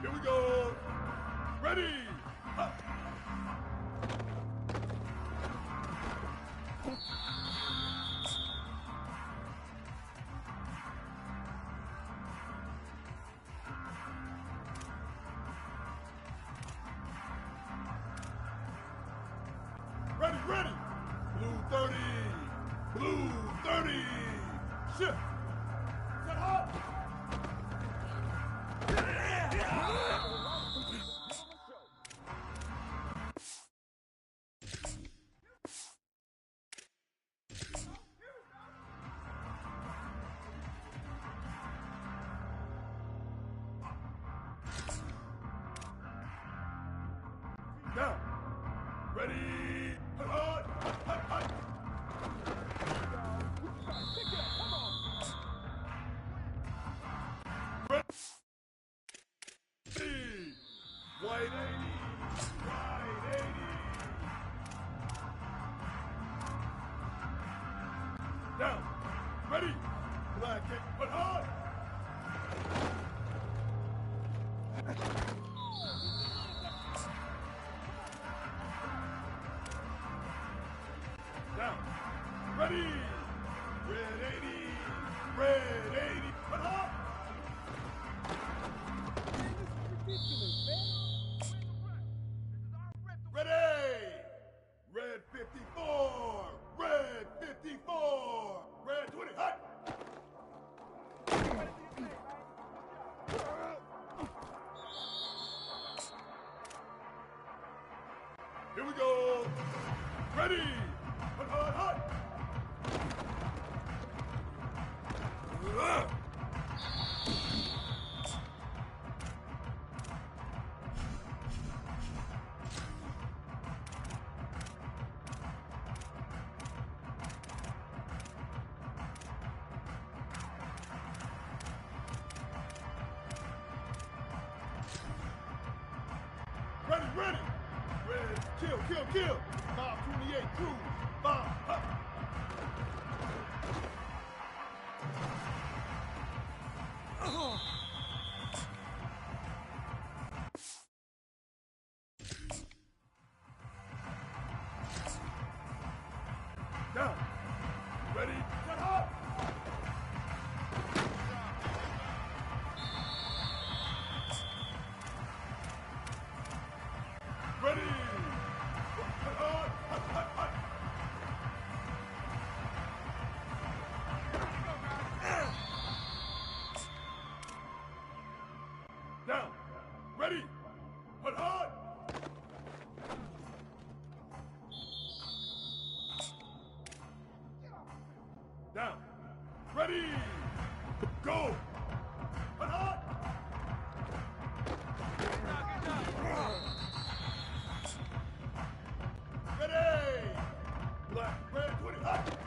Here we go. Ready. Up. Ready, ready. Blue 30. Blue 30. Shift. Set hot. Down. Ready. Hot, hot, hot, hot. Ready. White 80. Right 80. Down. Ready. Black kick. But hard. Down. Ready. Red 80. Red 80. But hard. Ready. Red 54. Red 54. Red 20. Hot. Here we go. Ready. Hot, hot, hot. Ready, ready. Red, kill, kill, kill. 528, cruise. 5, hot. Down. Ready, set hot. Ready. Hot, hot, hot, hot, hot. Down. Ready. Hot, hot. Down. Ready. Go. Hot, hot. Ready. Black, red, 20, hot.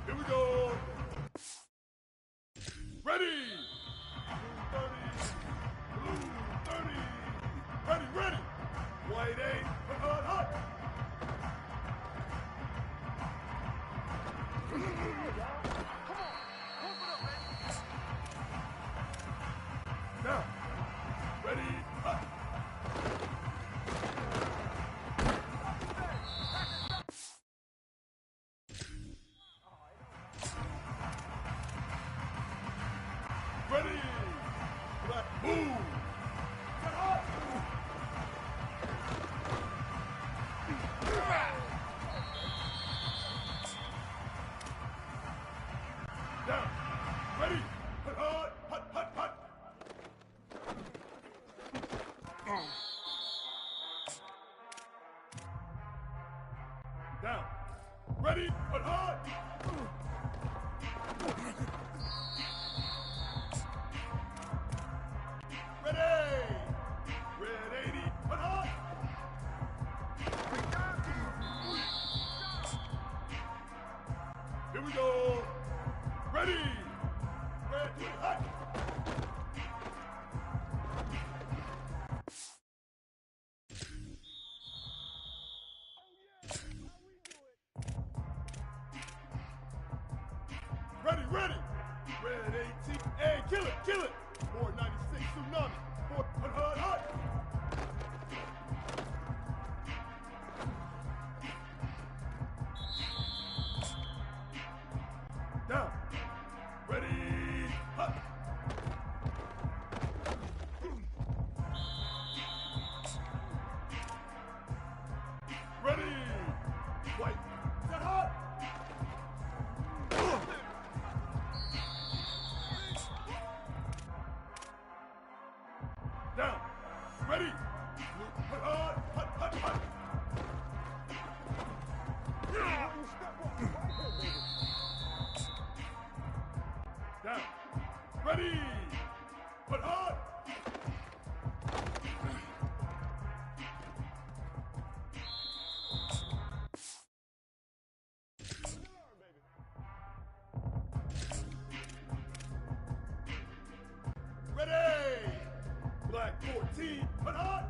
Here we go. Ready. Blue 30. Blue 30. Ready, ready. White 8. Hot, hot. Now. Ready. Hot. Ready. Black. Move. Get hot. Down. Ready. Hot, hot, hot, hot, hot. Down. Ready. Hot, hot. Ready. Red 80. Hot, hot. Here we go. Ready. Red 20. Hot. Down. Ready. Hut, hut, hut, hut, hut. Down. Ready. Hut, hut. Ready! Black 14, hut hut!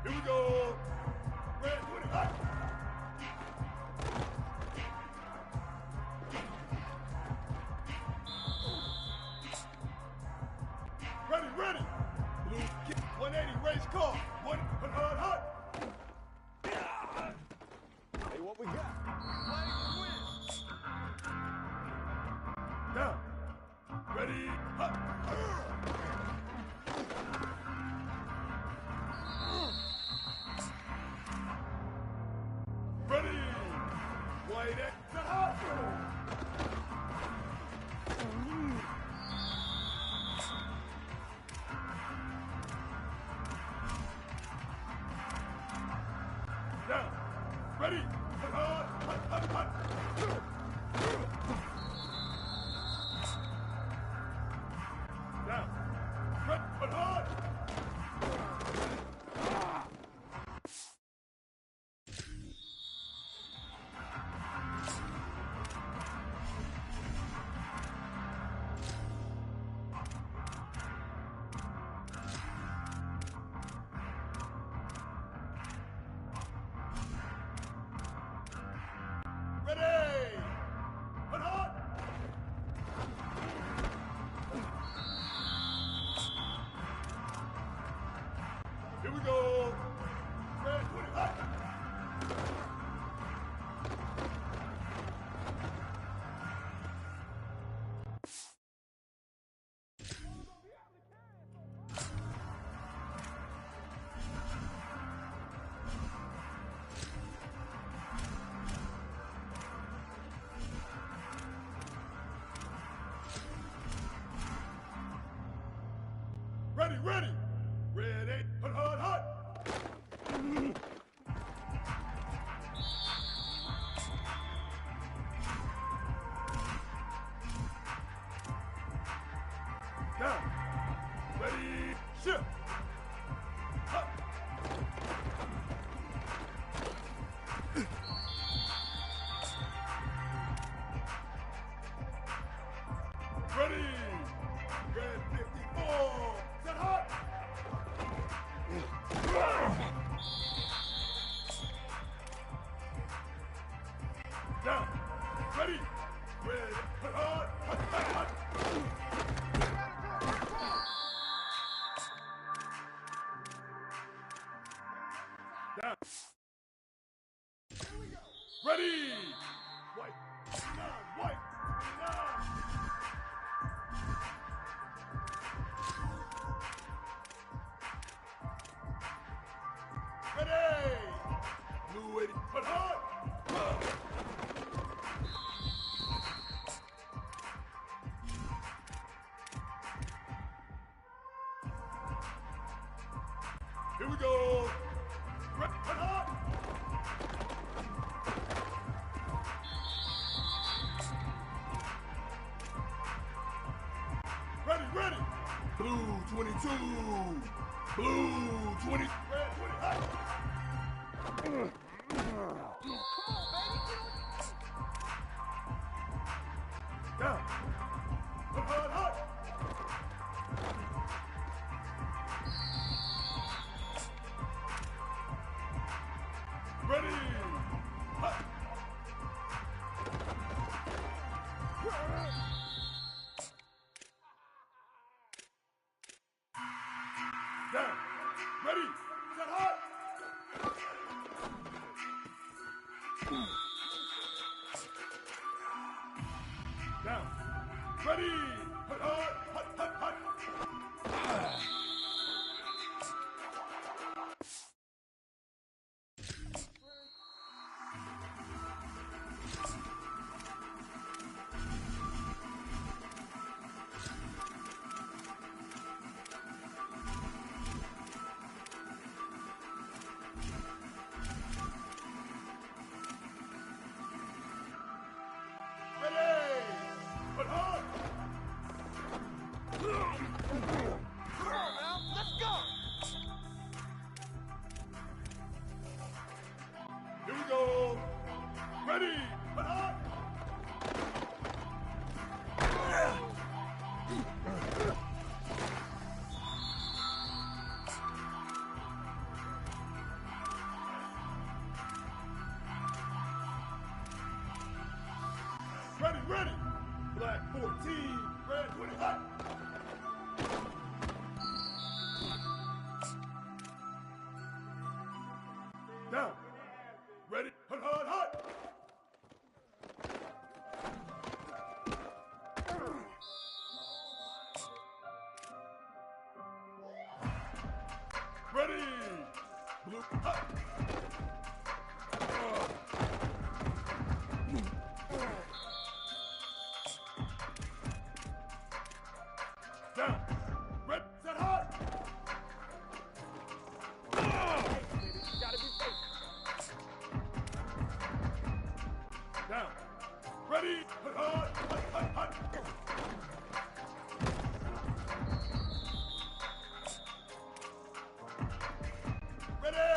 Here we go! Red 20, hut! Ready, ready! Blue kick, 180 race car. One, hut, hut, hut. Hey, what we got? Down. Ready, hut. Ready. White X to hut. Down. Ready. Hut, hut, hut, hut, hut. Down. Red, hut, hut. Ready! Hut, hut! Here we go! Red 20, hut! Ready, ready! Red 8, hut, hut, hut! Down. Ready, shift! Hut! Ready! Red 54! Set hut! Down! Ready! Red, hut, hut, hut, hut, hut! Down! Ready! White! Nine, white! Nine! Ready! Blue 80, hut, hut! Here we go! Red, hut, hut! Ready, ready! Blue 22! Blue 20! Red 20, hut! Down! Hut, hut, hut! Ready! Hut! Down! Ready! Set hut! Down! Ready! Hut, hut, hut, hut, hut. Here we go. Ready. Ready, ready. Black 14, red 20, hot. Down. Ready, hut, hut, hut. Ready. Blue, hut. Down. Red, set, hot. Gotta be safe. Down. Ready, hut, hut, hut, hut, hut. Ready.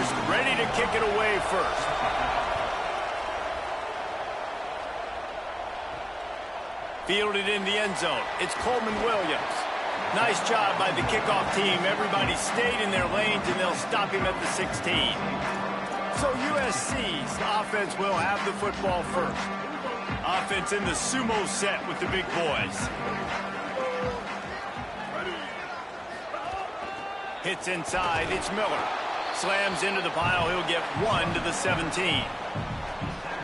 Myers ready to kick it away first. Fielded in the end zone. It's Coleman Williams. Nice job by the kickoff team. Everybody stayed in their lanes, and they'll stop him at the 16. So USC's offense will have the football first. Offense in the sumo set with the big boys. Hits inside. It's Miller. Slams into the pile. He'll get 1 to the 17.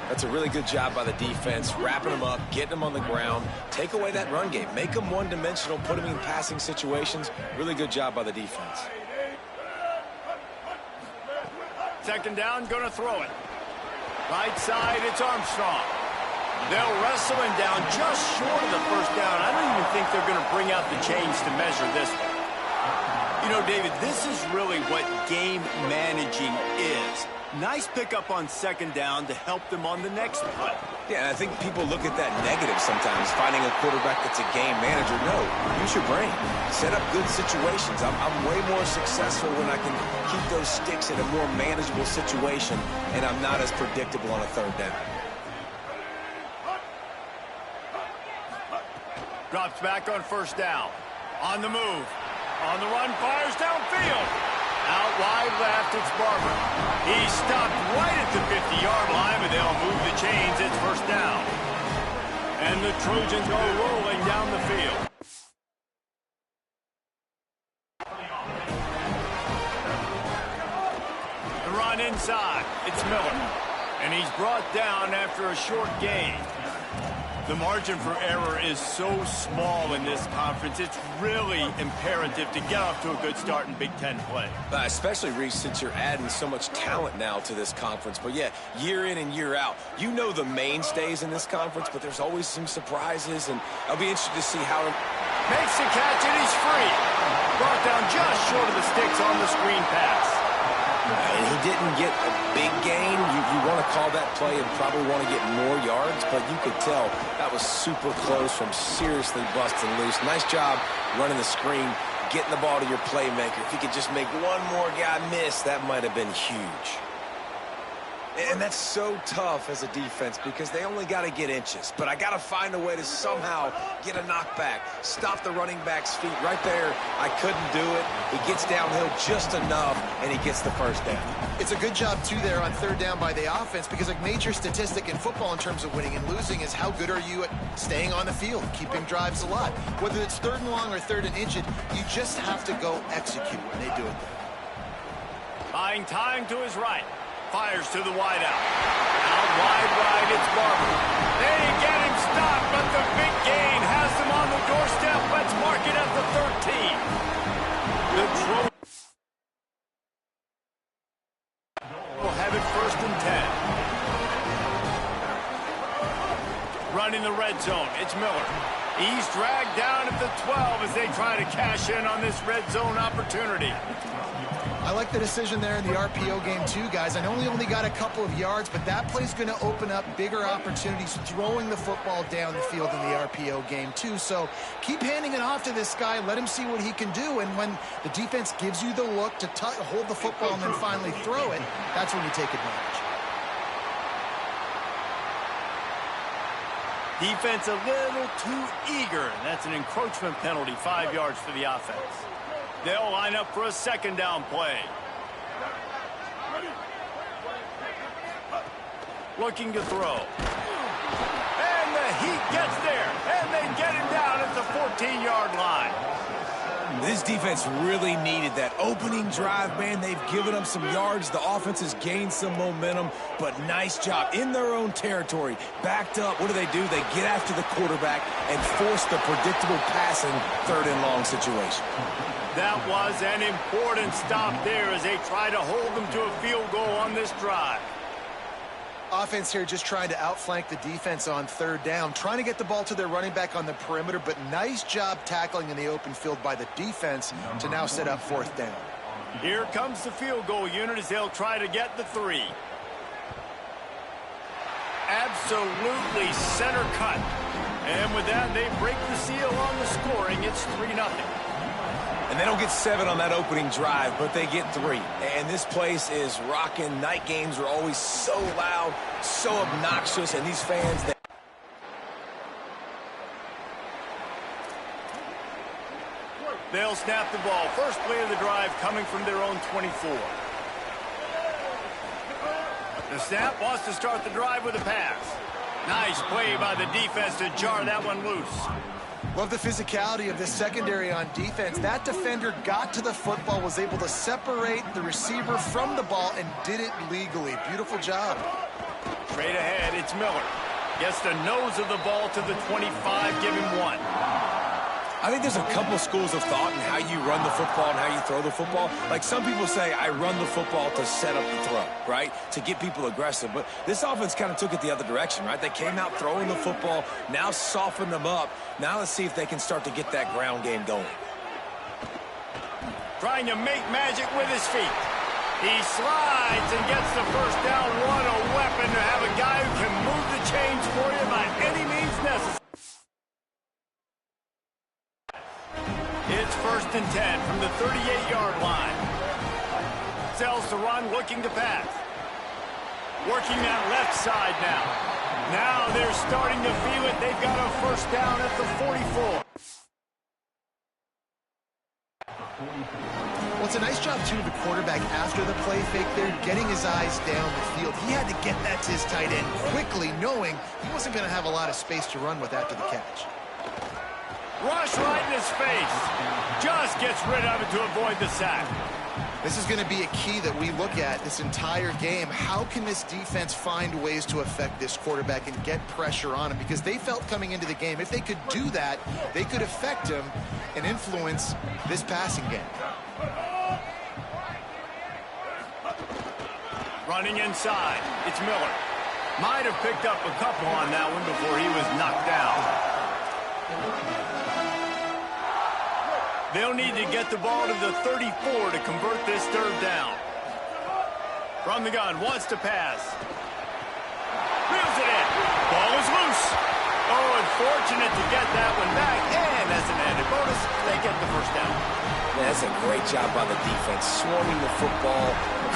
That's a really good job by the defense, wrapping them up, getting them on the ground. Take away that run game. Make them one-dimensional, put them in passing situations. Really good job by the defense. Second down, going to throw it. Right side, it's Armstrong. They'll wrestle him down just short of the first down. I don't even think they're going to bring out the chains to measure this one. You know, David, this is really what game managing is. Nice pickup on second down to help them on the next play. Yeah, and I think people look at that negative sometimes, finding a quarterback that's a game manager. No, use your brain. Set up good situations. I'm way more successful when I can keep those sticks in a more manageable situation, and I'm not as predictable on a third down. Drops back on first down. On the move. On the run, fires downfield. Out wide left, it's Barber. He's stopped right at the 50-yard line, but they'll move the chains. It's first down. And the Trojans go rolling down the field. The run inside. It's Miller. And he's brought down after a short gain. The margin for error is so small in this conference. It's really imperative to get off to a good start in Big Ten play. Especially, Reese, since you're adding so much talent now to this conference. But, yeah, year in and year out, you know the mainstays in this conference, but there's always some surprises, and I'll be interested to see how... Makes the catch, and he's free. Brought down just short of the sticks on the screen pass. And he didn't get a big gain. You want to call that play and probably want to get more yards, but you could tell that was super close from seriously busting loose. Nice job running the screen, getting the ball to your playmaker. If he could just make one more guy miss, that might have been huge. And that's so tough as a defense because they only got to get inches. But I got to find a way to somehow get a knockback, stop the running back's feet. Right there, I couldn't do it. He gets downhill just enough, and he gets the first down. It's a good job, too, there on third down by the offense because a major statistic in football in terms of winning and losing is how good are you at staying on the field, keeping drives alive. Whether it's third and long or third and inches, you just have to go execute, and they do it there. Buying time to his right. Fires to the wideout. Out wide, it's Barber. They get him stopped, but the big gain has them on the doorstep. Let's mark it at the 13. The Trojans will have it first and 10. Running the red zone, it's Miller. He's dragged down at the 12 as they try to cash in on this red zone opportunity. I like the decision there in the RPO game, too, guys. I know he only got a couple of yards, but that play's going to open up bigger opportunities throwing the football down the field in the RPO game, too. So keep handing it off to this guy. Let him see what he can do. And when the defense gives you the look to hold the football and then finally throw it, that's when you take advantage. Defense a little too eager. That's an encroachment penalty, 5 yards for the offense. They'll line up for a second down play. Looking to throw. And the heat gets there. And they get him down at the 14-yard line. This defense really needed that opening drive, man. They've given them some yards. The offense has gained some momentum, but nice job in their own territory. Backed up. What do? They get after the quarterback and force the predictable passing third and long situation. That was an important stop there as they try to hold them to a field goal on this drive. Offense here just trying to outflank the defense on third down, trying to get the ball to their running back on the perimeter, but nice job tackling in the open field by the defense to now set up fourth down. Here comes the field goal unit as they'll try to get the 3. Absolutely center cut. And with that, they break the seal on the scoring. It's 3-0. And they don't get 7 on that opening drive, but they get 3. And this place is rocking. Night games are always so loud, so obnoxious, and these fans... They'll snap the ball. First play of the drive coming from their own 24. The snap wants to start the drive with a pass. Nice play by the defense to jar that one loose. Love the physicality of this secondary on defense. That defender got to the football, was able to separate the receiver from the ball, and did it legally. Beautiful job. Straight ahead, it's Miller. Gets the nose of the ball to the 25, give him 1. I think there's a couple of schools of thought in how you run the football and how you throw the football. Like some people say, I run the football to set up the throw, right? To get people aggressive. But this offense kind of took it the other direction, right? They came out throwing the football, now softened them up. Now let's see if they can start to get that ground game going. Trying to make magic with his feet. He slides and gets the first down. What a weapon to have a guy who can move the chains for you by any means necessary. It's 1st and 10 from the 38-yard line. Sells to run, looking to pass. Working that left side now. Now they're starting to feel it. They've got a first down at the 44. Well, it's a nice job, too, of the quarterback after the play fake there, getting his eyes down the field. He had to get that to his tight end quickly, knowing he wasn't going to have a lot of space to run with after the catch. Rush right in his face. Just gets rid of it to avoid the sack. This is going to be a key that we look at this entire game. How can this defense find ways to affect this quarterback and get pressure on him? Because they felt coming into the game, if they could do that, they could affect him and influence this passing game. Running inside, it's Miller. Might have picked up a couple on that one before he was knocked down. They'll need to get the ball to the 34 to convert this 3rd down. From the gun, wants to pass. Reels it in. Ball is loose. Oh, unfortunate to get that one back. And as an added bonus, they get the first down. That's a great job by the defense. Swarming the football,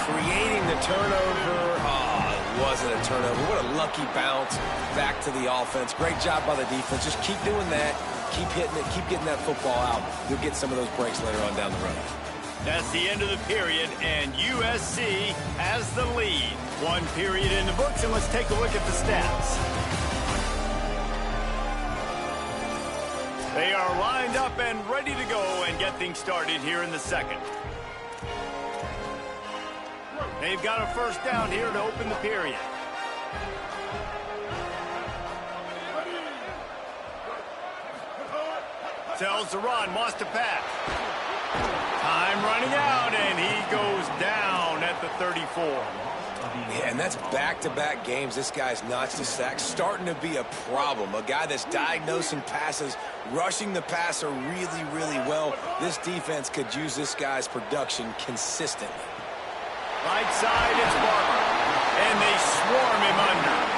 creating the turnover. Oh, it wasn't a turnover. What a lucky bounce back to the offense. Great job by the defense. Just keep doing that. Keep hitting it. Keep getting that football out. You'll get some of those breaks later on down the road. That's the end of the period, and USC has the lead. 1 period in the books, and let's take a look at the stats. They are lined up and ready to go and get things started here in the 2nd. They've got a first down here to open the period. Tells to run, wants to pass. Time running out, and he goes down at the 34. Yeah, and that's back-to-back games. This guy's notched a sack, starting to be a problem. A guy that's diagnosing passes, rushing the passer really, really well. This defense could use this guy's production consistently. Right side, it's Barber, and they swarm him under.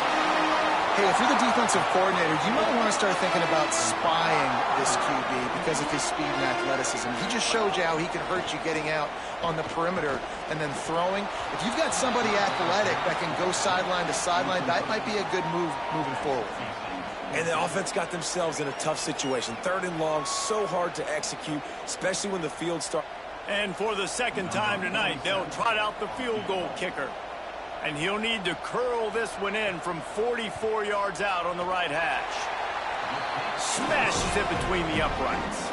Hey, if you're the defensive coordinator, you might want to start thinking about spying this QB because of his speed and athleticism. He just showed you how he can hurt you getting out on the perimeter and then throwing. If you've got somebody athletic that can go sideline to sideline, that might be a good move moving forward. And the offense got themselves in a tough situation. 3rd and long, so hard to execute, especially when the field starts. And for the 2nd time tonight, they'll trot out the field goal kicker. And he'll need to curl this one in from 44 yards out on the right hash. Smashes it between the uprights.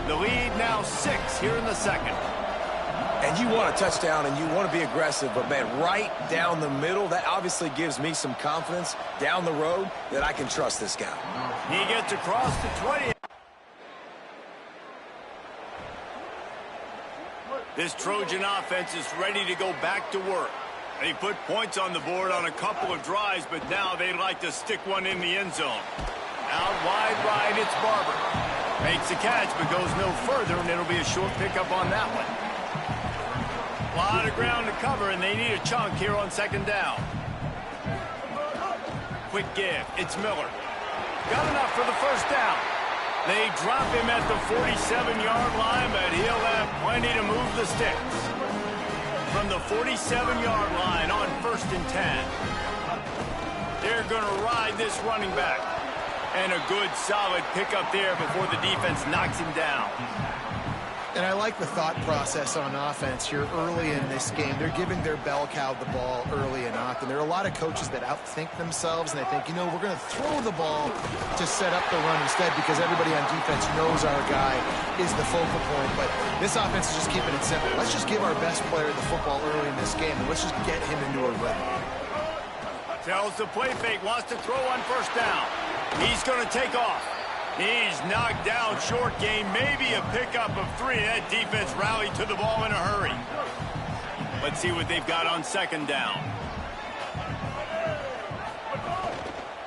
The lead now 6 here in the 2nd. And you want a touchdown and you want to be aggressive, but, man, right down the middle, that obviously gives me some confidence down the road that I can trust this guy. He gets across the 20. This Trojan offense is ready to go back to work. They put points on the board on a couple of drives, but now they'd like to stick one in the end zone. Out wide right, it's Barber. Makes the catch, but goes no further, and it'll be a short pickup on that one. A lot of ground to cover, and they need a chunk here on 2nd down. Quick give. It's Miller. Got enough for the first down. They drop him at the 47-yard line, but he'll have plenty to move the sticks. From the 47-yard line on 1st and 10. They're going to ride this running back. And a good, solid pickup there before the defense knocks him down. And I like the thought process on offense here early in this game. They're giving their bell cow the ball early and often. There are a lot of coaches that outthink themselves, and they think, you know, we're going to throw the ball to set up the run instead because everybody on defense knows our guy is the focal point. But this offense is just keeping it simple. Let's just give our best player the football early in this game, and let's just get him into a rhythm. Tells the play fake, wants to throw on 1st down. He's going to take off. He's knocked down short game, maybe a pickup of 3. That defense rallied to the ball in a hurry. Let's see what they've got on 2nd down.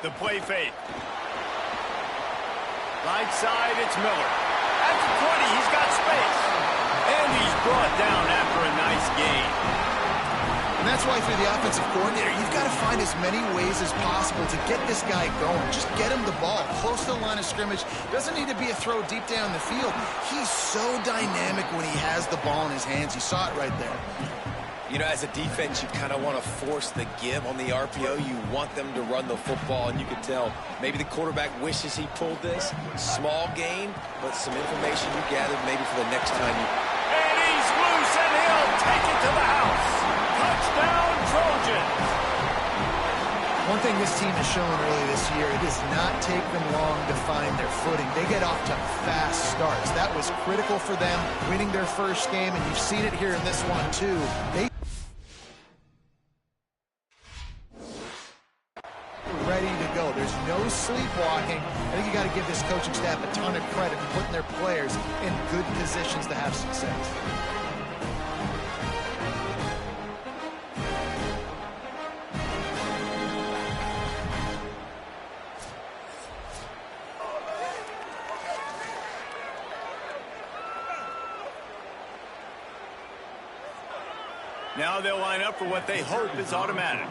The play fake. Right side, it's Miller. At the 20, he's got space. And he's brought down after a nice gain. And that's why, if you're the offensive coordinator, you've got to find as many ways as possible to get this guy going. Just get him the ball close to the line of scrimmage. Doesn't need to be a throw deep down the field. He's so dynamic when he has the ball in his hands. You saw it right there. You know, as a defense, you kind of want to force the give on the RPO. You want them to run the football, and you can tell maybe the quarterback wishes he pulled this. Small gain, but some information you gathered maybe for the next time you... And he's loose, and he'll take it to the house. Touchdown, Trojans. One thing this team has shown early this year, it does not take them long to find their footing. They get off to fast starts. That was critical for them, winning their first game, and you've seen it here in this one, too. They ready to go. There's no sleepwalking. I think you got to give this coaching staff a ton of credit for putting their players in good positions to have success. Now they'll line up for what they hope is automatic.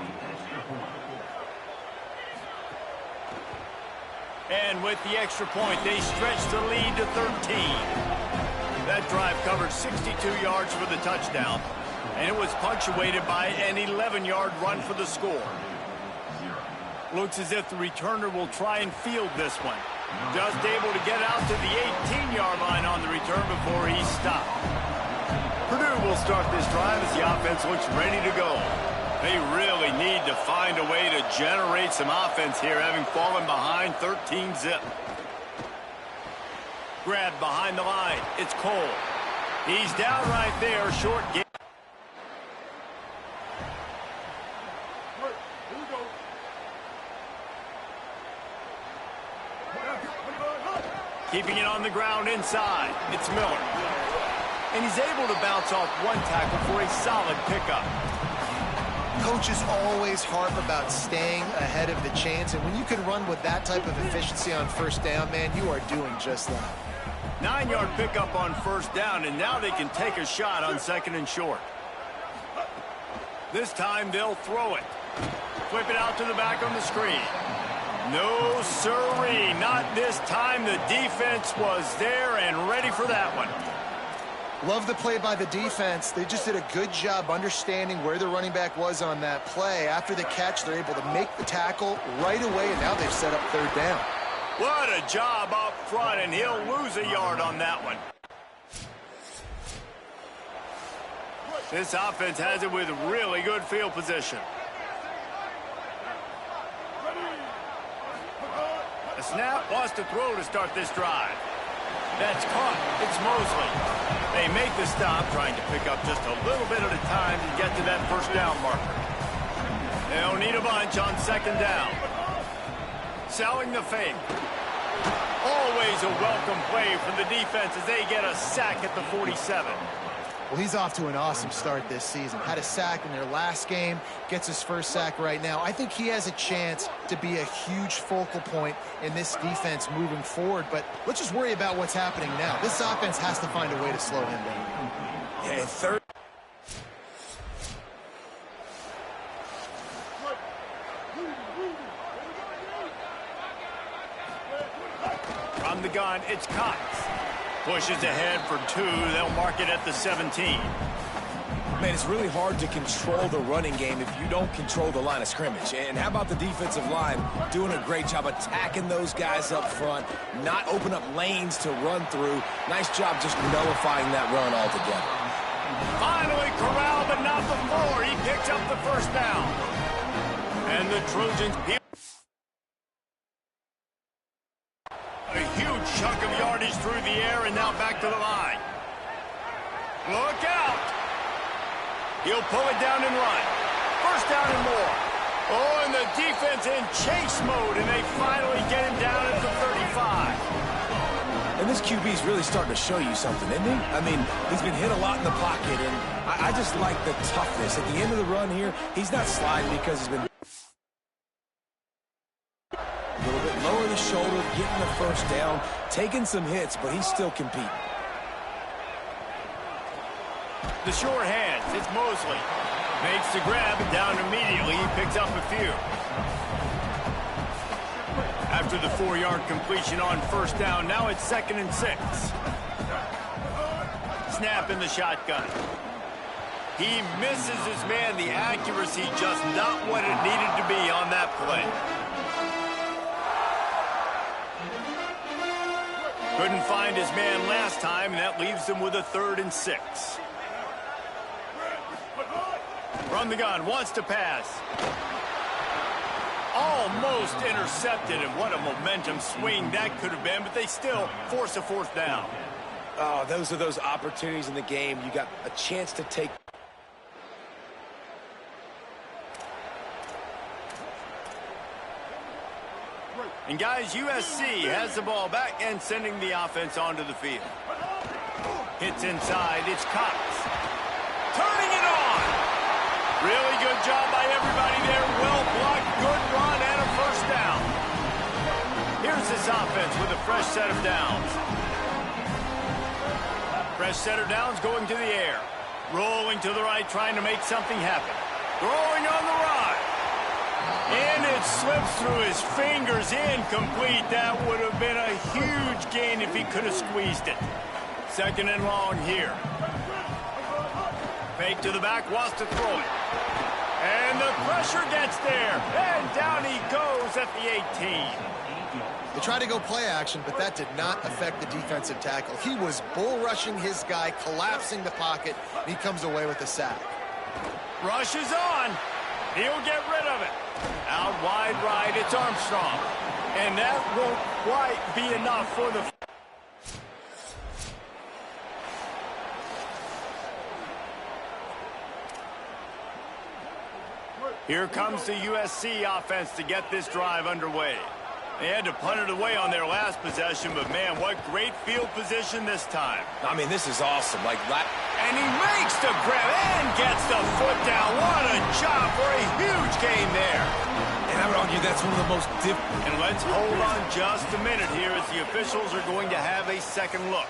And with the extra point, they stretch the lead to 13. That drive covered 62 yards for the touchdown, and it was punctuated by an 11-yard run for the score. Looks as if the returner will try and field this one. Just able to get out to the 18-yard line on the return before he stopped. Purdue will start this drive as the offense looks ready to go. They really need to find a way to generate some offense here, having fallen behind 13-zip. Grabbed behind the line. It's Cole. He's down right there, short game. Keeping it on the ground inside. It's Miller. And he's able to bounce off one tackle for a solid pickup. Coaches always harp about staying ahead of the chains, and when you can run with that type of efficiency on 1st down, man, you are doing just that. 9-yard pickup on 1st down, and now they can take a shot on 2nd and short. This time they'll throw it. Flip it out to the back on the screen. No sirree, not this time. The defense was there and ready for that one. Love the play by the defense. They just did a good job understanding where the running back was on that play. After the catch, they're able to make the tackle right away, and now they've set up 3rd down. What a job up front, and he'll lose a yard on that one. This offense has it with really good field position. The snap wants to throw to start this drive. That's caught. It's Mosley. They make the stop, trying to pick up just a little bit at a time to get to that 1st down marker. They'll need a bunch on 2nd down. Selling the fake. Always a welcome play from the defense as they get a sack at the 47. Well, he's off to an awesome start this season. Had a sack in their last game, gets his 1st sack right now. I think he has a chance to be a huge focal point in this defense moving forward, but let's just worry about what's happening now. This offense has to find a way to slow him down. Yeah, 3rd. From the gun, it's Cox. Pushes ahead for 2. They'll mark it at the 17. Man, it's really hard to control the running game if you don't control the line of scrimmage. And how about the defensive line doing a great job attacking those guys up front, not open up lanes to run through. Nice job just nullifying that run altogether. Finally corralled, but not before. He picks up the first down. And the Trojans... A huge chunk of yardage through the air and now back to the line. Look out! He'll pull it down and run. First down and more. Oh, and the defense in chase mode, and they finally get him down at the 35. And this QB's really starting to show you something, isn't he? I mean, he's been hit a lot in the pocket, and I just like the toughness. At the end of the run here, he's not sliding because he's been a little bit lower the shoulder, getting the first down, taking some hits, but he's still competing. The sure hands, it's Mosley. Makes the grab, and down immediately, he picks up a few. After the 4-yard completion on first down, now it's 2nd and 6. Snap in the shotgun. He misses his man. The accuracy just not what it needed to be on that play. Couldn't find his man last time, and that leaves him with a 3rd and 6. From the gun, wants to pass. Almost intercepted, and what a momentum swing that could have been, but they still force a 4th down. Oh, those are those opportunities in the game. You got a chance to take... And guys, USC has the ball back and sending the offense onto the field. Hits inside, it's Cox. Turning it on! Really good job by everybody there. Well blocked, good run, and a first down. Here's this offense with a fresh set of downs. Fresh set of downs going to the air. Rolling to the right, trying to make something happen. Throwing on the run. And it slips through his fingers, incomplete. That would have been a huge gain if he could have squeezed it. 2nd and long here. Fake to the back, wants to throw it. And the pressure gets there. And down he goes at the 18. They tried to go play action, but that did not affect the defensive tackle. He was bull rushing his guy, collapsing the pocket, and he comes away with a sack. Rush is on. He'll get rid of it. Out wide right, it's Armstrong. And that won't quite be enough for the... Here comes the USC offense to get this drive underway. They had to punt it away on their last possession, but man, what great field position this time. I mean, this is awesome. And he makes the grab and gets the foot down. What a job for a huge gain there. And I would argue that's one of the most And let's hold on just a minute here as the officials are going to have a second look.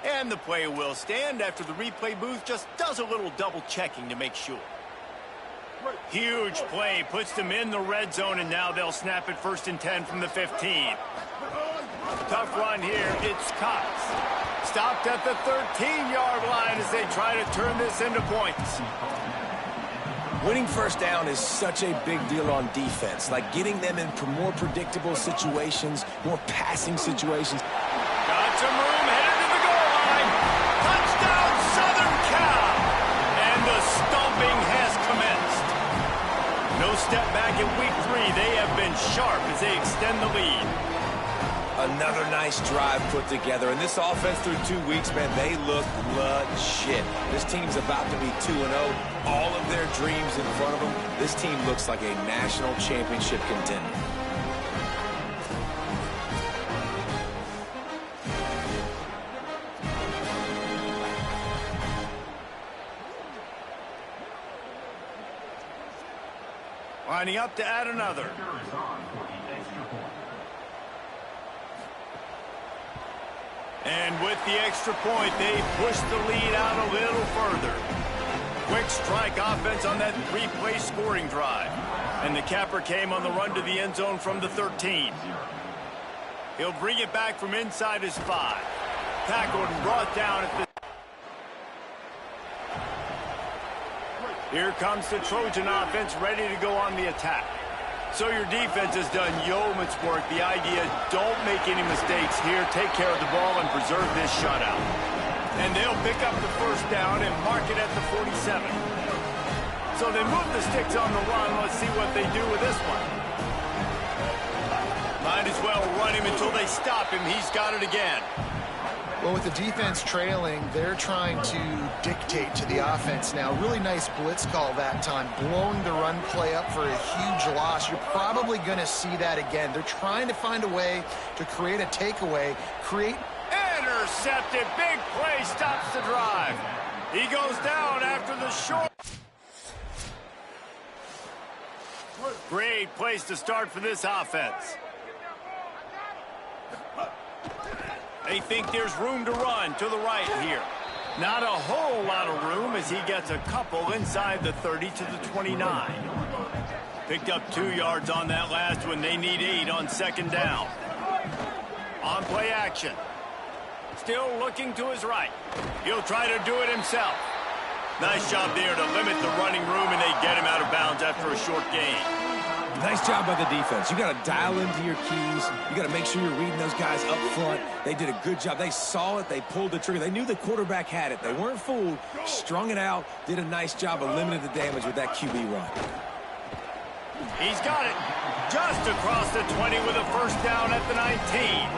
And the play will stand after the replay booth just does a little double checking to make sure. Huge play, puts them in the red zone, and now they'll snap it 1st and 10 from the 15. Tough run here, it's Cox. Stopped at the 13-yard line as they try to turn this into points. Winning first down is such a big deal on defense, like getting them in more predictable situations, more passing situations. Got some room, headed to the goal line. Touchdown, Southern Cal! And the stomping has commenced. No step back in week 3. They have been sharp as they extend the lead. Another nice drive put together. And this offense through 2 weeks, man, they look legit. This team's about to be 2-0. All of their dreams in front of them. This team looks like a national championship contender. Lining up to add another. And with the extra point, they push the lead out a little further. Quick strike offense on that three-play scoring drive. And the capper came on the run to the end zone from the 13. He'll bring it back from inside his 5. Tackled and brought down at the... Here comes the Trojan offense ready to go on the attack. So your defense has done yeoman's work. The idea, don't make any mistakes here. Take care of the ball and preserve this shutout. And they'll pick up the first down and mark it at the 47. So they move the sticks on the run. Let's see what they do with this one. Might as well run him until they stop him. He's got it again. Well, with the defense trailing, they're trying to dictate to the offense now. Really nice blitz call that time, blowing the run play up for a huge loss. You're probably going to see that again. They're trying to find a way to create a takeaway, Intercepted. Big play stops the drive. He goes down after the short. Great place to start for this offense. They think there's room to run to the right here. Not a whole lot of room as he gets a couple inside the 30 to the 29. Picked up 2 yards on that last one. They need 8 on second down. On play action. Still looking to his right. He'll try to do it himself. Nice job there to limit the running room, and they get him out of bounds after a short gain. Nice job by the defense. You got to dial into your keys. You got to make sure you're reading those guys up front. They did a good job. They saw it. They pulled the trigger. They knew the quarterback had it. They weren't fooled. Strung it out. Did a nice job of limiting the damage with that QB run. He's got it just across the 20 with a first down at the 19.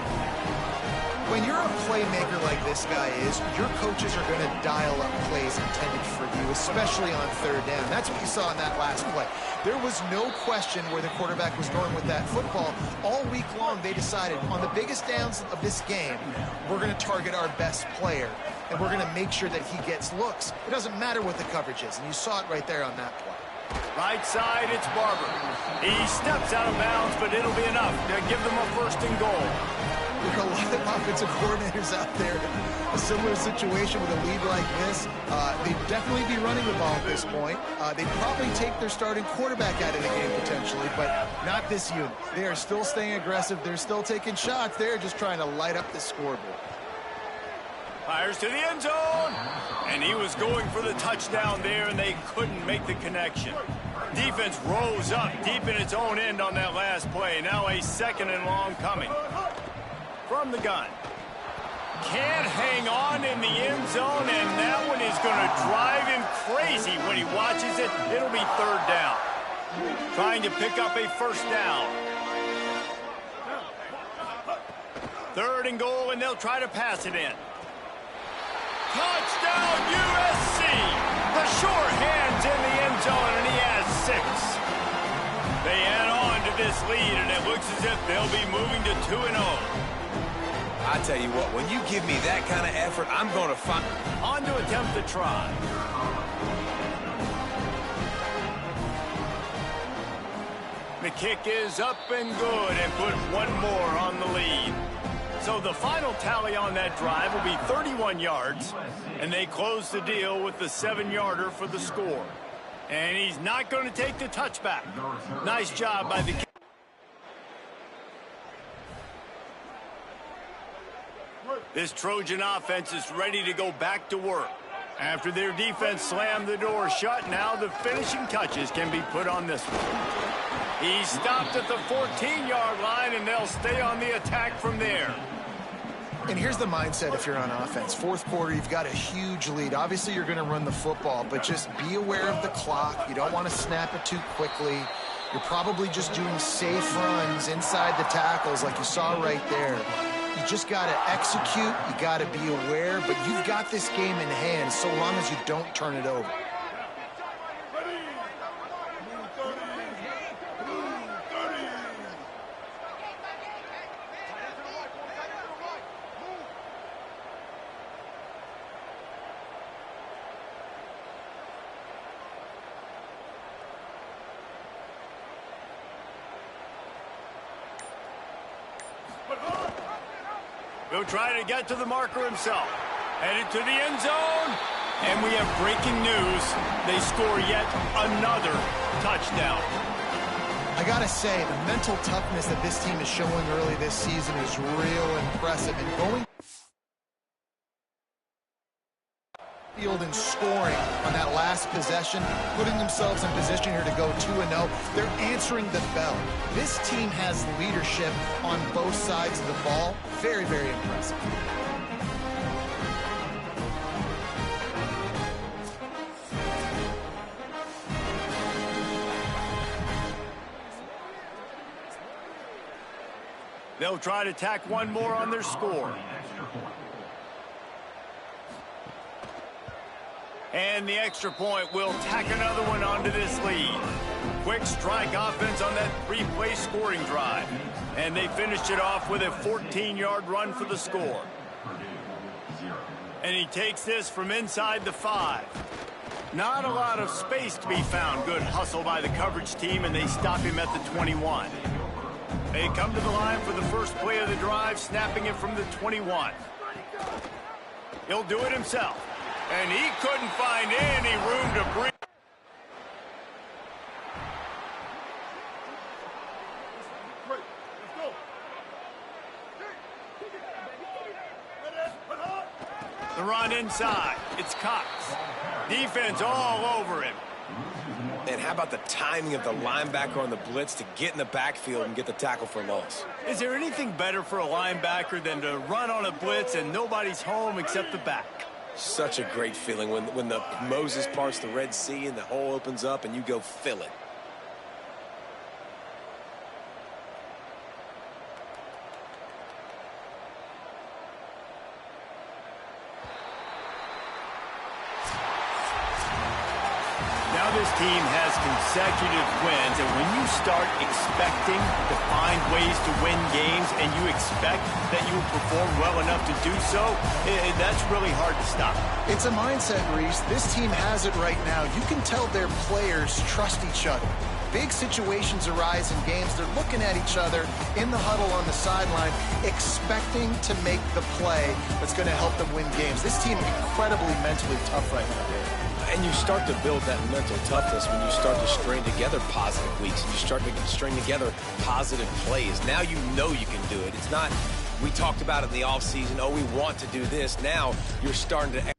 When you're a playmaker like this guy is, your coaches are going to dial up plays intended for you, especially on third down. That's what you saw in that last play. There was no question where the quarterback was going with that football. All week long, they decided on the biggest downs of this game, we're going to target our best player, and we're going to make sure that he gets looks. It doesn't matter what the coverage is, and you saw it right there on that play. Right side, it's Barber. He steps out of bounds, but it'll be enough to give them a first and goal. There are a lot of offensive coordinators out there. A similar situation with a lead like this. They'd definitely be running the ball at this point. They'd probably take their starting quarterback out of the game potentially, but not this unit. They are still staying aggressive. They're still taking shots. They're just trying to light up the scoreboard. Fires to the end zone. And he was going for the touchdown there, and they couldn't make the connection. Defense rose up deep in its own end on that last play. Now a second and long coming. From the gun. Can't hang on in the end zone, and that one is going to drive him crazy when he watches it. It'll be third down. Trying to pick up a first down. Third and goal, and they'll try to pass it in. Touchdown, USC! The sure hand's in the end zone, and he has 6. They add on to this lead, and it looks as if they'll be moving to 2-0. I tell you what, when you give me that kind of effort, I'm going to find... On to attempt the try. The kick is up and good, and put one more on the lead. So the final tally on that drive will be 31 yards, and they close the deal with the 7-yarder for the score. And he's not going to take the touchback. Nice job by the... This Trojan offense is ready to go back to work. After their defense slammed the door shut, now the finishing touches can be put on this one. He stopped at the 14-yard line, and they'll stay on the attack from there. And here's the mindset if you're on offense. Fourth quarter, you've got a huge lead. Obviously, you're going to run the football, but just be aware of the clock. You don't want to snap it too quickly. You're probably just doing safe runs inside the tackles like you saw right there. You just got to execute. You got to be aware, but you've got this game in hand so long as you don't turn it over. He'll try to get to the marker himself. Headed to the end zone. And we have breaking news. They score yet another touchdown. I gotta say, the mental toughness that this team is showing early this season is real impressive. And going field and scoring on that last possession, putting themselves in position here to go 2-0. They're answering the bell. This team has leadership on both sides of the ball. Very, very impressive. They'll try to tack one more on their score. And the extra point will tack another one onto this lead. Quick strike offense on that three-play scoring drive. And they finished it off with a 14-yard run for the score. And he takes this from inside the 5. Not a lot of space to be found. Good hustle by the coverage team, and they stop him at the 21. They come to the line for the first play of the drive, snapping it from the 21. He'll do it himself. And he couldn't find any room to breathe. Great. Let's go. The run inside. It's Cox. Defense all over him. And how about the timing of the linebacker on the blitz to get in the backfield and get the tackle for loss? Is there anything better for a linebacker than to run on a blitz and nobody's home except the back? Such a great feeling when the Moses parts the Red Sea and the hole opens up and you go fill it. Now this team has consecutive wins, and when you start expecting to find ways to win games and you expect that you will perform well enough to do so, that's really hard to stop. It's a mindset, Reese. This team has it right now. You can tell their players trust each other. Big situations arise in games. They're looking at each other in the huddle on the sideline, expecting to make the play that's going to help them win games. This team is incredibly mentally tough right now, Dave. And you start to build that mental toughness when you start to string together positive weeks and you start to string together positive plays. Now you know you can do it. It's not, we talked about it in the offseason, oh, we want to do this. Now you're starting to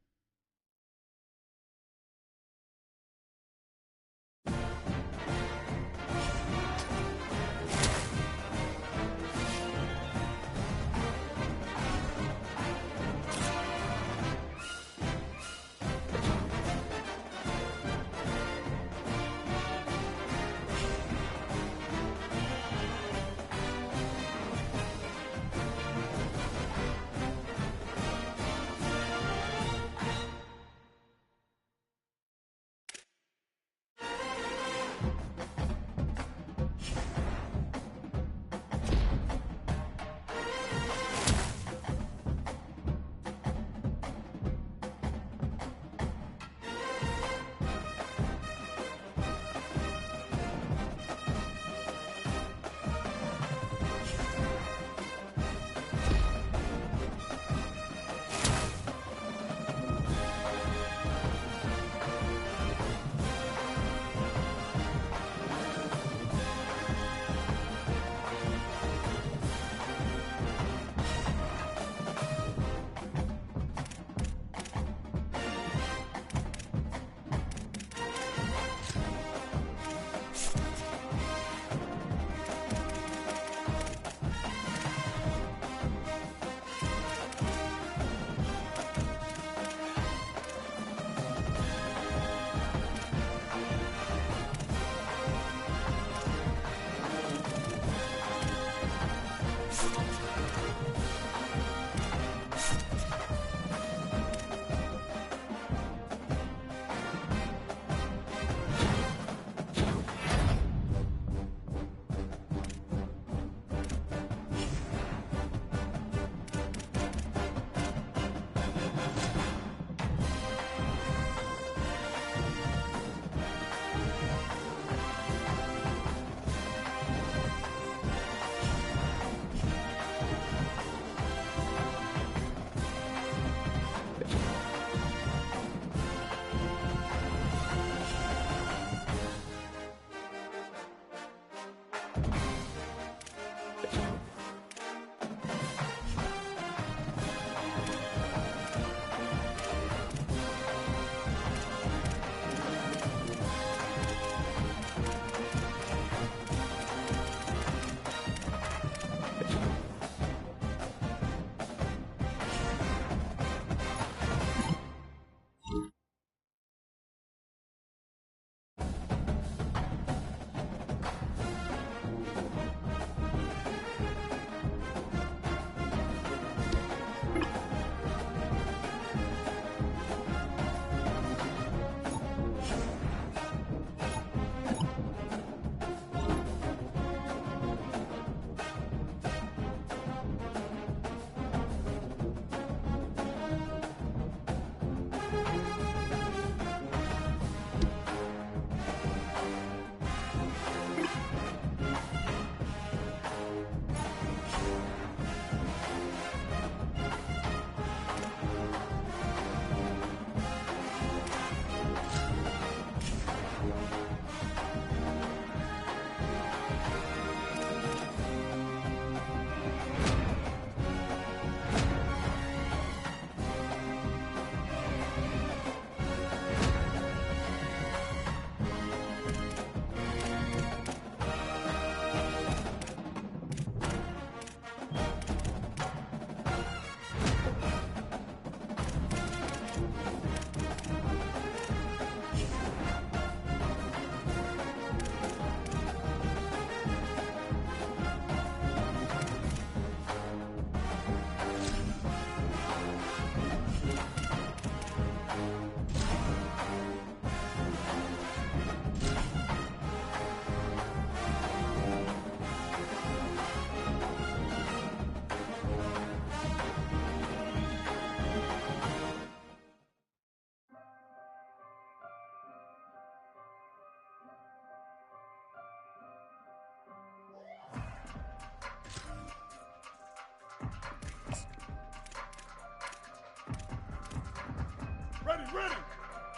Ready, ready.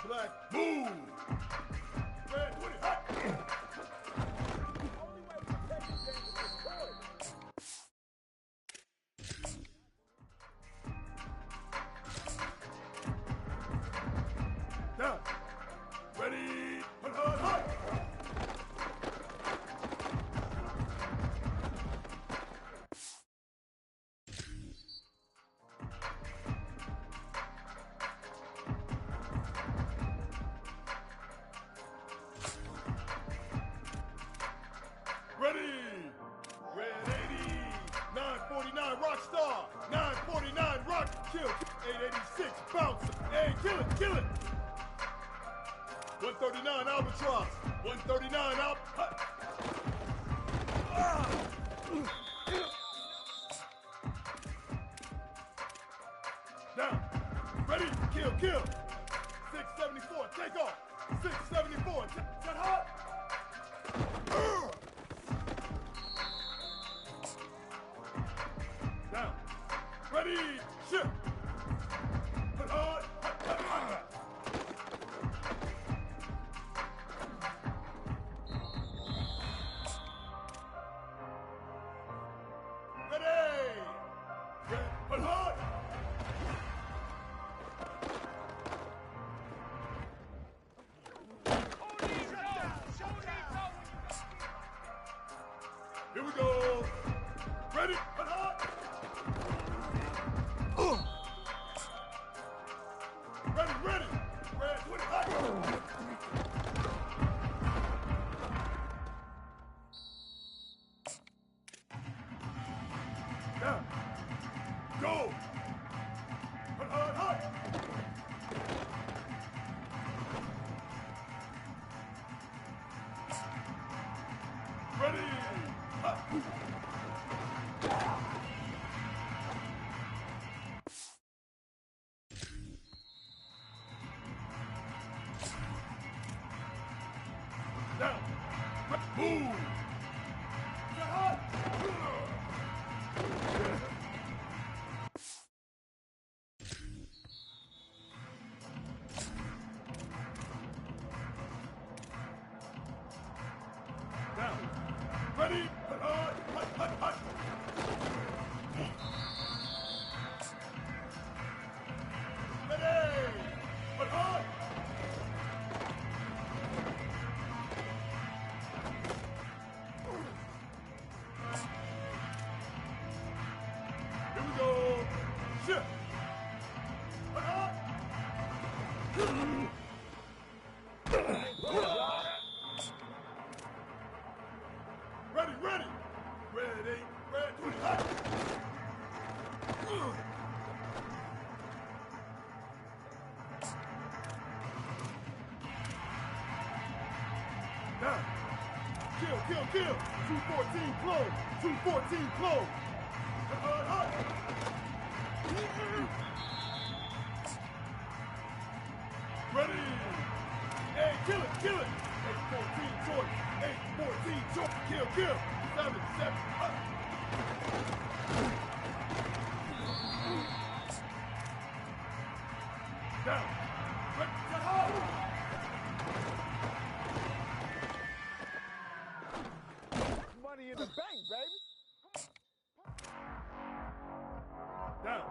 Black, move. Red 20, hot. Only way to protect this game is destroy. Down. Ready, hot, hot, hot. Ready! Red 80, 949 Rockstar, 949 Rock, kill, 886 Bounce, hey, kill it, kill it! 139 Albatross, 139 Alp, down, ready, kill, kill, 674, take off, 674, set hot! Down. Ready, shift. Put hard, hot, hot, hot. Ready. Put hard. Here we go. Ready, put hard. Ready, ready. Red 20, hot. Down. Go. Put hard, hot. Ready. Hot. Down. Move. Get hot. Down. Ready. Put hard. Hot. Kill. 214 close. 214 close. Ready. Hey, kill it. 814 choice. 814 choice. Kill. 7. Down. Money in the bank, baby. Down.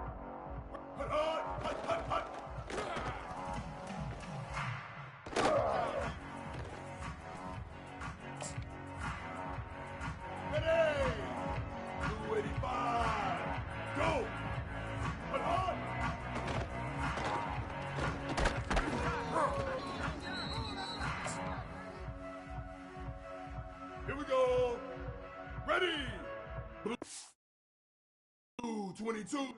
Ready. 285. Go. Here we go. Ready. 222.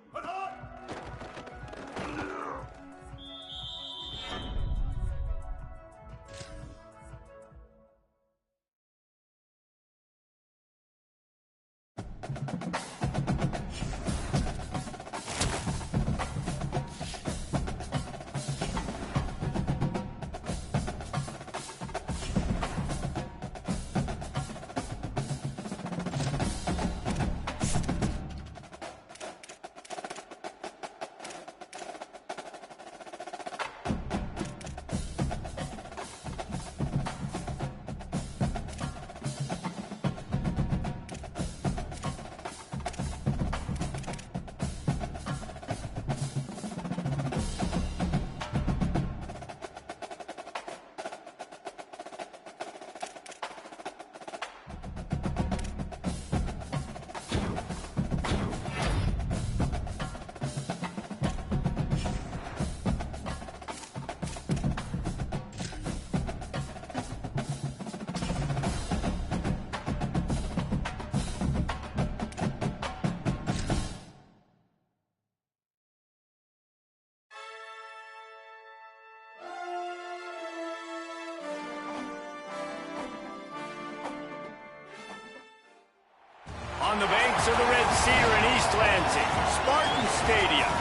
On the banks of the Red Cedar in East Lansing, Spartan Stadium.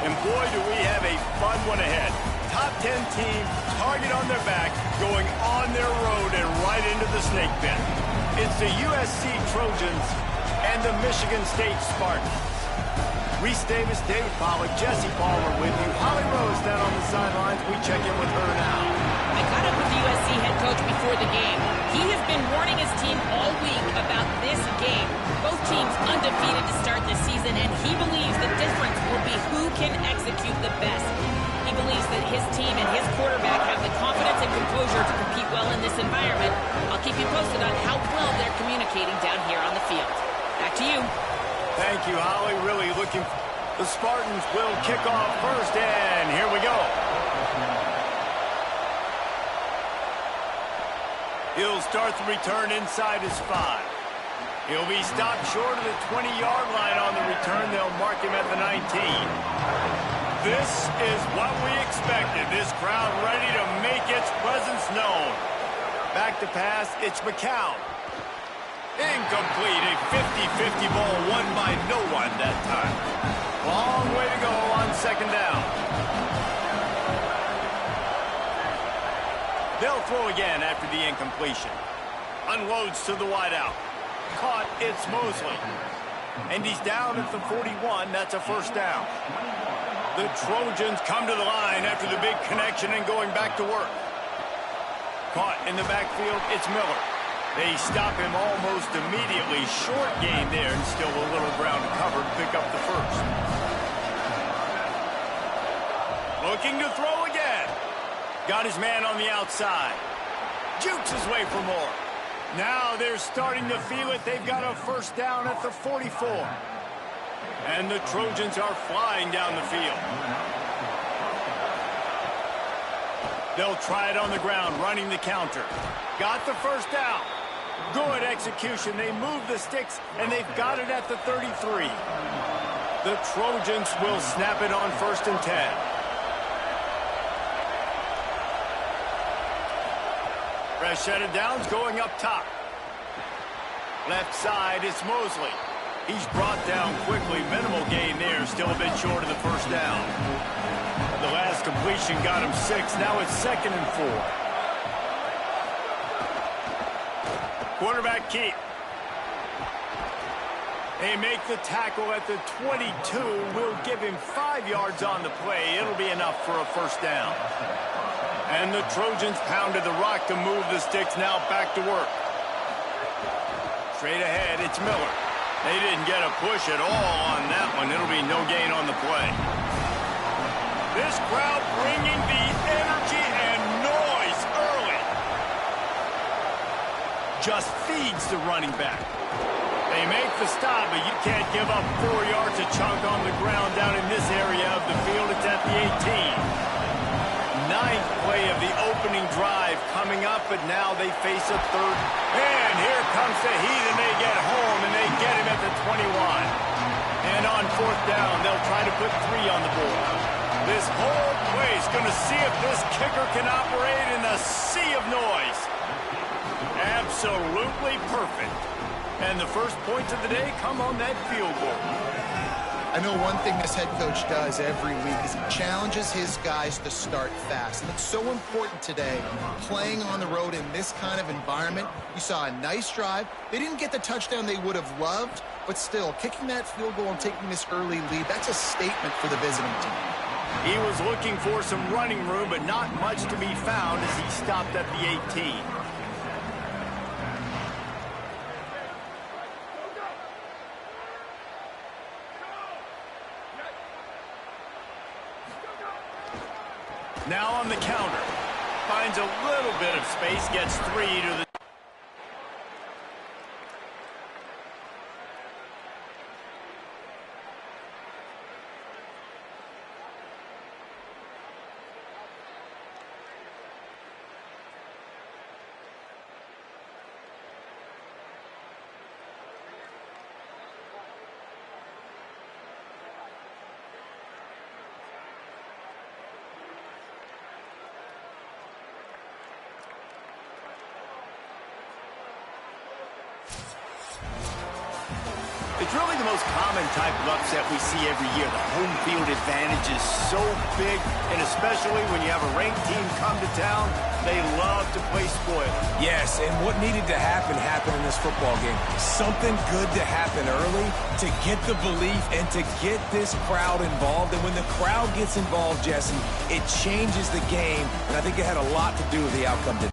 And boy, do we have a fun one ahead. Top 10 team, target on their back, going on their road and right into the snake pit. It's the USC Trojans and the Michigan State Spartans. Reese Davis, David Pollack, Jesse Palmer with you. Holly Rose down on the sidelines. We check in with her now. I caught up with the USC head coach before the game. He has been warning his team all week about this game. Both teams undefeated to start this season, and he believes the difference will be who can execute the best. He believes that his team and his quarterback have the confidence and composure to compete well in this environment. I'll keep you posted on how well they're communicating down here on the field. Back to you. Thank you, Holly. Really looking. The Spartans will kick off first, and here we go. He'll start the return inside his 5. He'll be stopped short of the 20-yard line on the return. They'll mark him at the 19. This is what we expected. This crowd ready to make its presence known. Back to pass, it's McCown. Incomplete, a 50-50 ball won by no one that time. Long way to go on second down. They'll throw again after the incompletion. Unloads to the wideout. Caught, it's Mosley. And he's down at the 41. That's a first down. The Trojans come to the line after the big connection and going back to work. Caught in the backfield, it's Miller. They stop him almost immediately. Short gain there, and still a little ground to cover to pick up the first. Looking to throw again. Got his man on the outside. Jukes his way for more. Now they're starting to feel it. They've got a first down at the 44. And the Trojans are flying down the field. They'll try it on the ground, running the counter. Got the first down. Good execution. They move the sticks, and they've got it at the 33. The Trojans will snap it on 1st and 10. Fresh set of downs going up top. Left side, it's Mosley. He's brought down quickly. Minimal gain there. Still a bit short of the first down. The last completion got him 6. Now it's 2nd and 4. Quarterback keep. They make the tackle at the 22. Will give him 5 yards on the play. It'll be enough for a first down. And the Trojans pounded the rock to move the sticks. Now back to work. Straight ahead, it's Miller. They didn't get a push at all on that one. It'll be no gain on the play. This crowd bringing the energy and noise early. Just feeds the running back. They make the stop, but you can't give up 4 yards a chunk on the ground down in this area of the field. It's at the 18. 9th play of the opening drive coming up, but now they face a 3rd. And here comes the heat, and they get home, and they get him at the 21. And on 4th down, they'll try to put 3 on the board. This whole place going to see if this kicker can operate in a sea of noise. Absolutely perfect. And the first points of the day come on that field goal. I know one thing this head coach does every week is he challenges his guys to start fast. And it's so important today, playing on the road in this kind of environment. You saw a nice drive. They didn't get the touchdown they would have loved, but still, kicking that field goal and taking this early lead, that's a statement for the visiting team. He was looking for some running room, but not much to be found as he stopped at the 18. Now on the counter. Finds a little bit of space, gets 3 to the It's really the most common type of upset we see every year. The home field advantage is so big, and especially when you have a ranked team come to town, they love to play spoiler. Yes, and what needed to happen happened in this football game. Something good to happen early to get the belief and to get this crowd involved. And when the crowd gets involved, Jesse, it changes the game, and I think it had a lot to do with the outcome today.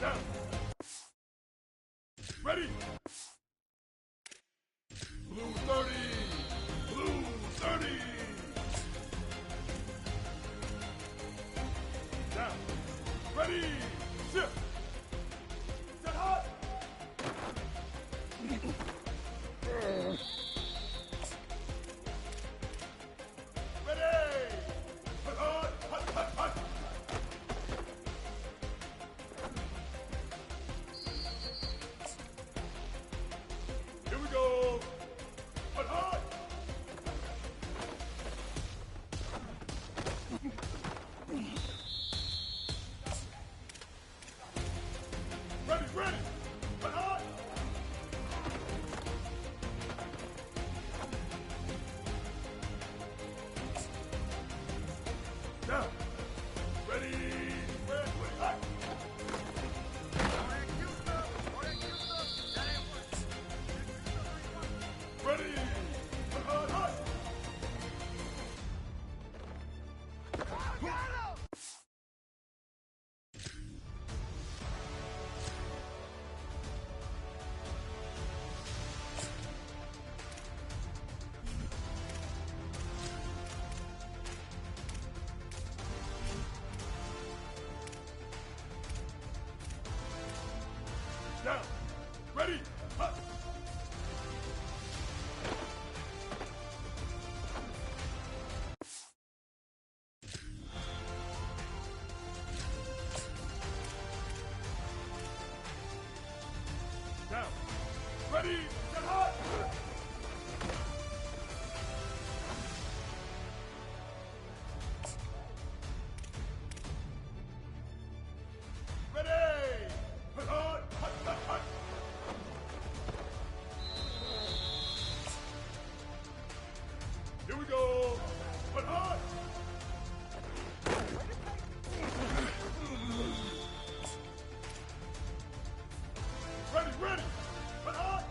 Down. Ready. Blue 30. Blue 30. Down. Ready. Shift. Set hot. Ready. Hot, hot, hot, hot, hot. Here we go. Hot, hot. Ready, ready. Hot, hot. Now. Ready. Ready, hot. Ready. Hot, hot. Down. Ready. Hot. Down. Ready. Get hot. Ready. Hot, hot, hot, hot, hot. Here we go. Hot, hot. Ready, ready. Hot, hot.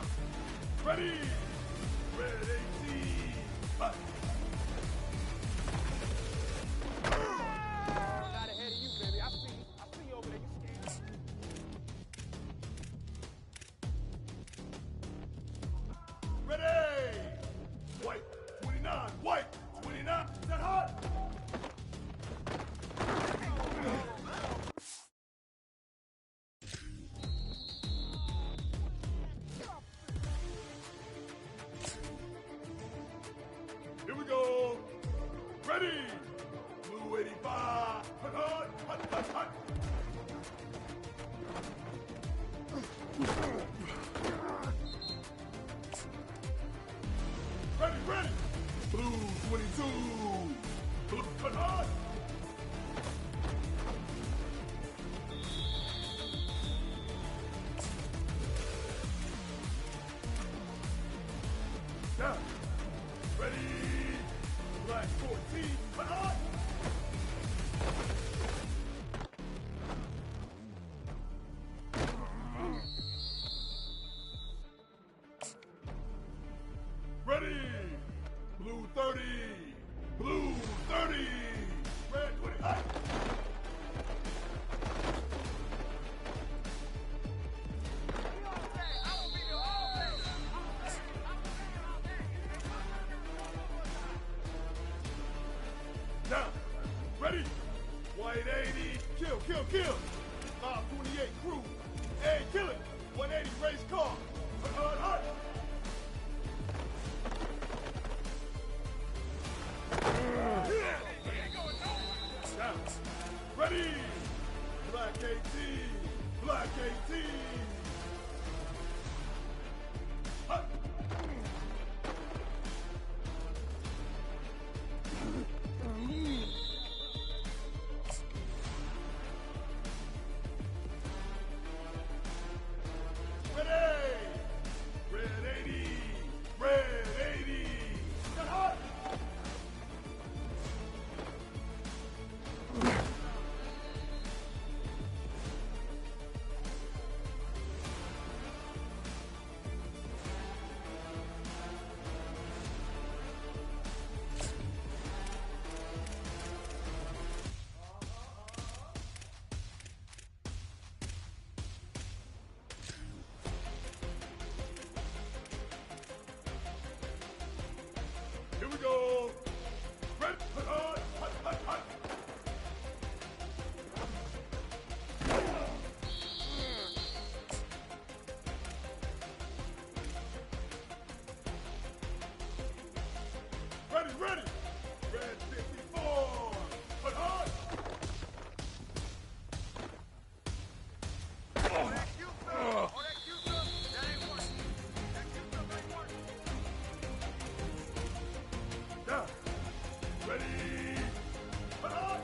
Down. Ready. Red 18. Hut. Not ahead of you, baby. I see you over there. You scared. Ready. White 29. White 29. Is that hot? Here we go. Ready. Blue 85. Hut, hut, hut, hut, hut. Ready, ready. Blue 22. Blue, hut, hut. Down. Ready. Black 14. Hut, hut. Ready. Blue 30. Blue 30. Red 20. Hut. Down. Ready. White 80. Kill, kill, kill. 528 crew. Hey, kill it. 180 race car. Hut, hut, hut. Down. Ready. Black 18. Black 18. Hut. Ready! Red 80! Red 80! Get hot! Here we go! Red, hut, hut, hut, hut, hut. Ready, ready! Red 54! Hut, hut! Down. Ready. Hut, hut.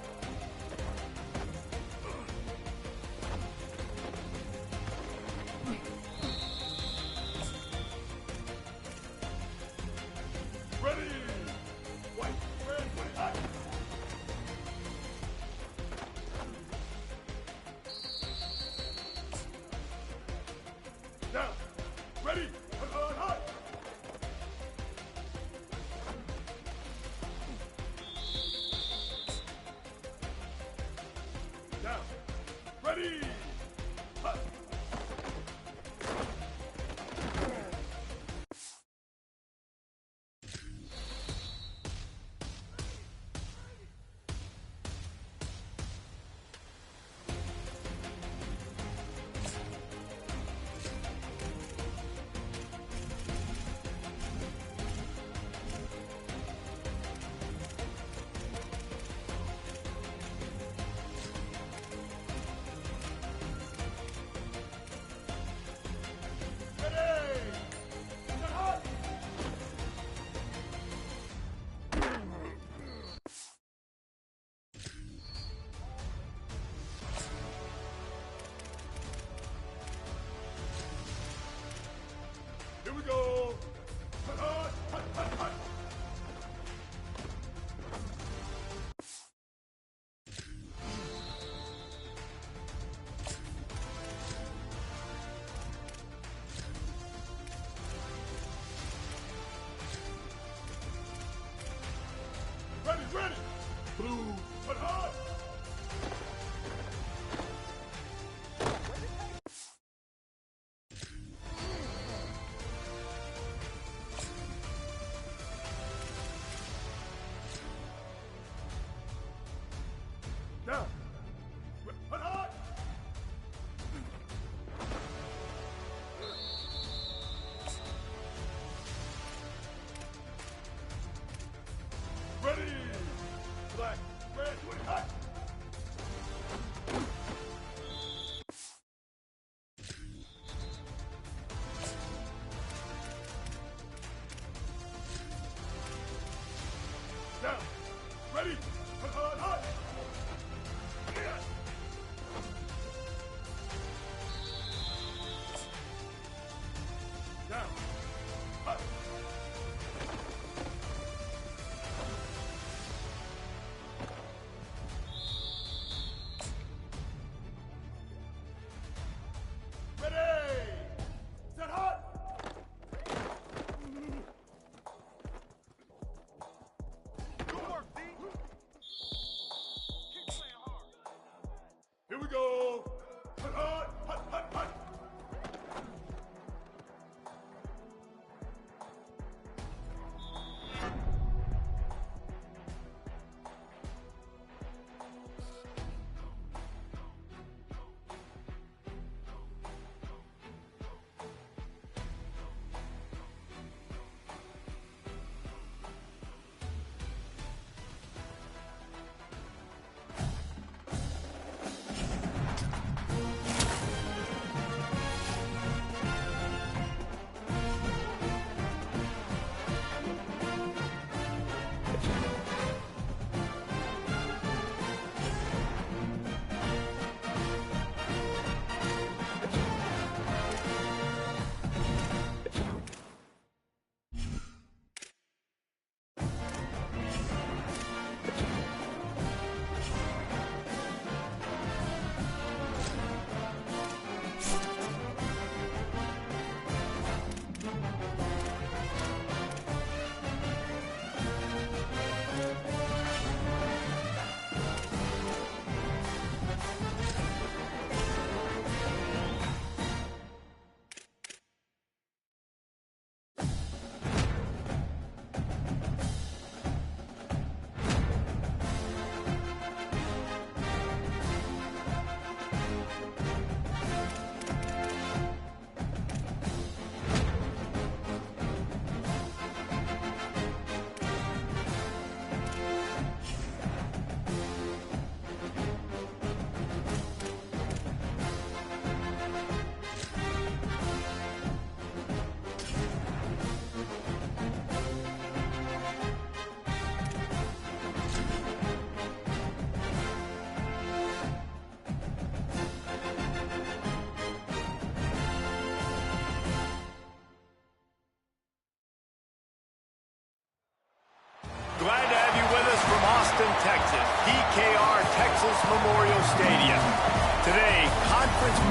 Ready. White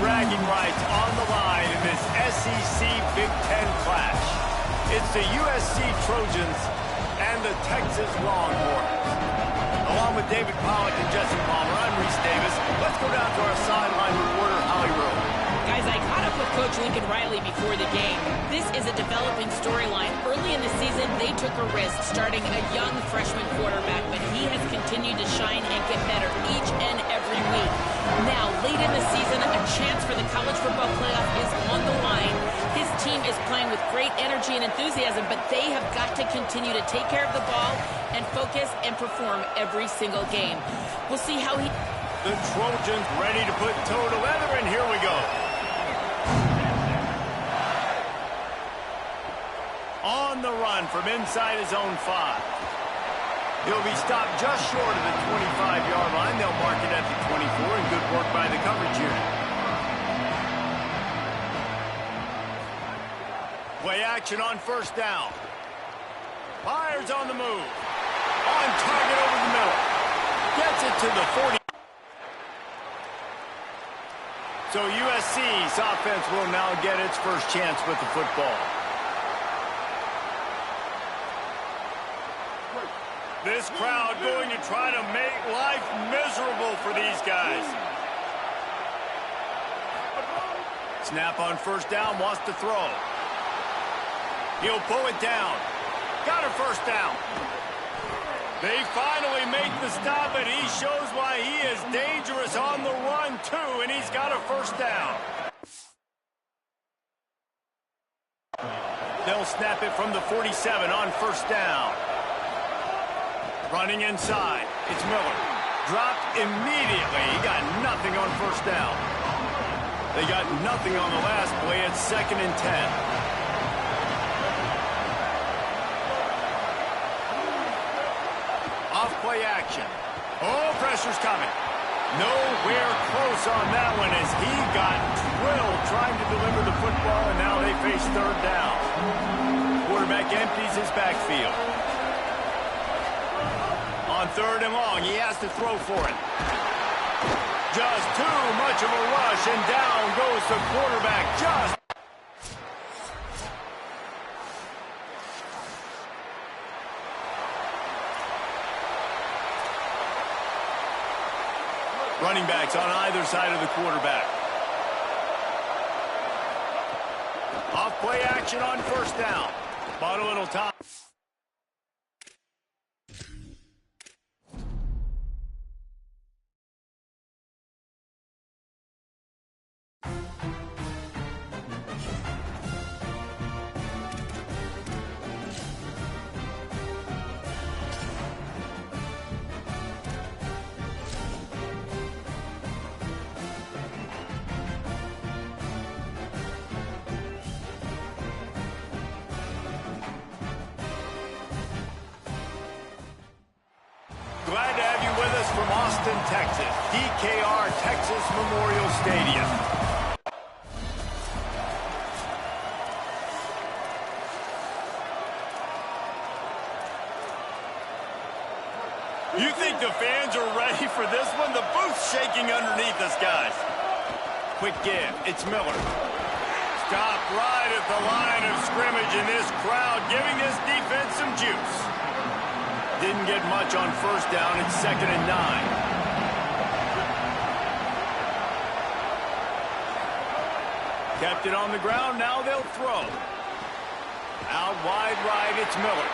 bragging rights on the line in this SEC Big Ten clash. It's the USC Trojans and the Texas Longhorns. Along with David Pollack and Jesse Palmer, I'm Reese Davis. Let's go down to our sideline reporter, Holly Rowe. Guys, I caught up with Coach Lincoln Riley before the game. This is a developing storyline. Early in the season, they took a risk starting a young freshman quarterback, but he has continued to shine and get better each and every week. Now, late in the season, a chance for the college football playoff is on the line. His team is playing with great energy and enthusiasm, but they have got to continue to take care of the ball and focus and perform every single game. We'll see how he... The Trojans ready to put toe to leather, and here we go. On the run from inside his own 5. He'll be stopped just short of the 25-yard line. They'll mark it at the 24, and good work by the coverage unit. Play action on first down. Fires on the move. On target over the middle. Gets it to the 40. So USC's offense will now get its first chance with the football. This crowd going to try to make life miserable for these guys. Snap on first down, wants to throw. He'll pull it down. Got a first down. They finally make the stop, and he shows why he is dangerous on the run, too, and he's got a first down. They'll snap it from the 47 on first down. Running inside. It's Miller. Dropped immediately. He got nothing on first down. They got nothing on the last play. It's 2nd and 10. Off play action. Oh, pressure's coming. Nowhere close on that one as he got drilled trying to deliver the football, and now they face 3rd down. Quarterback empties his backfield. On 3rd and long, he has to throw for it. Just too much of a rush, and down goes the quarterback. Running backs on either side of the quarterback. Off play action on first down. Bought a little time. Glad to have you with us from Austin, Texas. DKR Texas Memorial Stadium. You think the fans are ready for this one? The booth's shaking underneath us, guys. Quick give. It's Miller. Stopped right at the line of scrimmage, and this crowd giving this defense some juice. Didn't get much on first down. It's 2nd and 9. Kept it on the ground. Now they'll throw. Out wide right, it's Miller.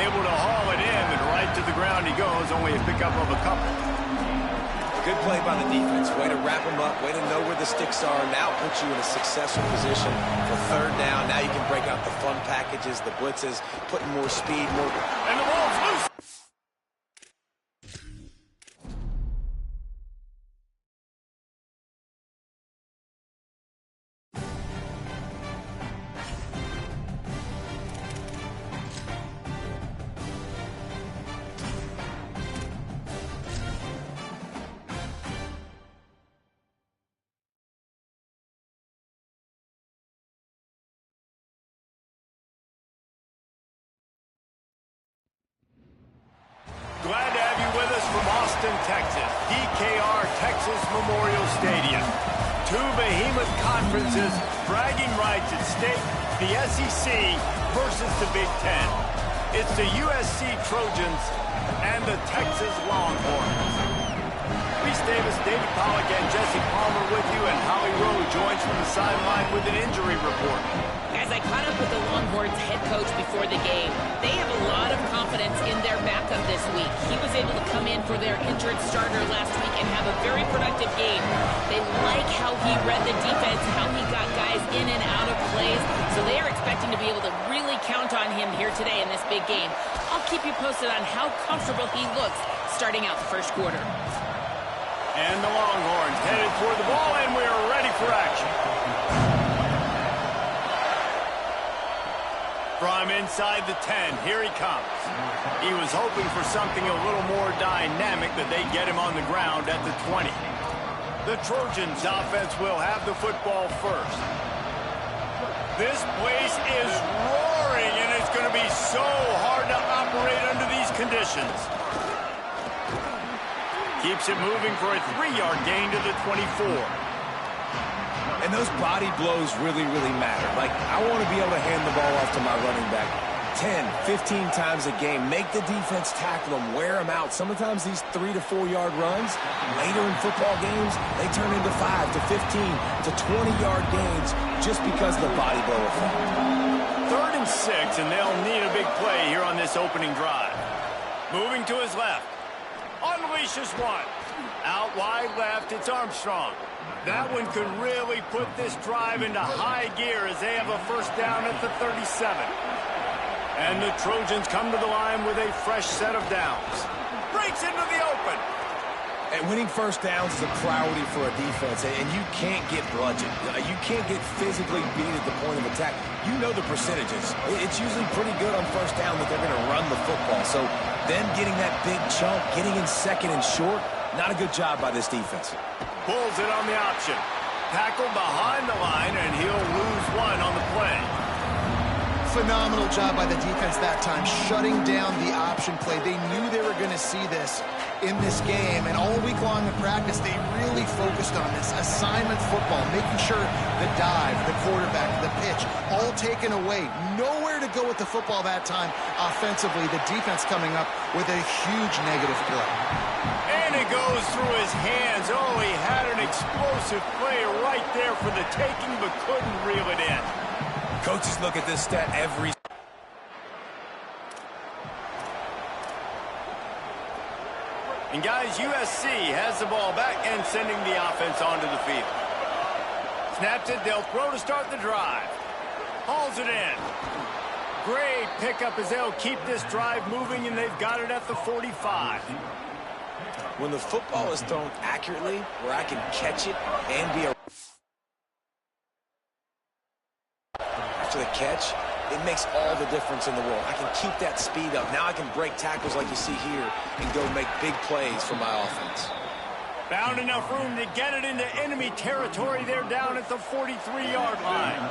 Able to haul it in, and right to the ground he goes. Only a pickup of a couple. Good play by the defense. Way to wrap them up. Way to know where the sticks are. Now puts you in a successful position for 3rd down. Now you can break out the fun packages, the blitzes, putting more speed, more... And the ball's loose. Glad to have you with us from Austin, Texas. DKR Texas Memorial Stadium. Two behemoth conferences, bragging rights at stake, the SEC versus the Big Ten. It's the USC Trojans and the Texas Longhorns. Reese Davis, David Pollack, and Jesse Palmer with you, and Holly Rowe joins from the sideline with an injury report. Guys, I caught up with the Longhorns head coach before the game. They have a lot of confidence in their backup this week. He was able to come in for their injured starter last week and have a very productive game. They like how he read the defense, how he got guys in and out of plays, so they are expecting to be able to really count on him here today in this big game. I'll keep you posted on how comfortable he looks starting out the first quarter. And the Longhorns headed toward the ball, and we're ready for action. From inside the 10, here he comes. He was hoping for something a little more dynamic, that they get him on the ground at the 20. The Trojans offense will have the football first. This place is roaring, and it's going to be so hard to operate under these conditions. Keeps it moving for a 3-yard gain to the 24. And those body blows really, really matter. Like, I want to be able to hand the ball off to my running back 10, 15 times a game. Make the defense tackle them, wear them out. Sometimes these 3 to 4 yard runs, later in football games, they turn into 5 to 15 to 20-yard gains just because of the body blow effect. 3rd and 6, and they'll need a big play here on this opening drive. Moving to his left. Unleashes one. Out wide left, it's Armstrong. That one could really put this drive into high gear as they have a first down at the 37. And the Trojans come to the line with a fresh set of downs. Breaks into the open. And winning first downs is a priority for a defense, and you can't get bludgeoned. You can't get physically beat at the point of attack. You know the percentages. It's usually pretty good on first down that they're going to run the football. So then getting that big chunk, getting in second and short, not a good job by this defense. Pulls it on the option. Tackled behind the line, and he'll lose one on the play. Phenomenal job by the defense that time, shutting down the option play. They knew they were going to see this in this game, and all week long in practice, they really focused on this assignment football, making sure the dive, the quarterback, the pitch, all taken away. Nowhere to go with the football that time offensively. The defense coming up with a huge negative play. And it goes through his hands. Oh, he had an explosive play right there for the taking, but couldn't reel it in. Coaches look at this stat every... And guys, USC has the ball back and sending the offense onto the field. Snaps it, they'll throw to start the drive. Hauls it in. Great pickup as they'll keep this drive moving, and they've got it at the 45. When the football is thrown accurately, where I can catch it and be a... After the catch, it makes all the difference in the world. I can keep that speed up. Now I can break tackles like you see here and go make big plays for my offense. Found enough room to get it into enemy territory. They're down at the 43-yard line.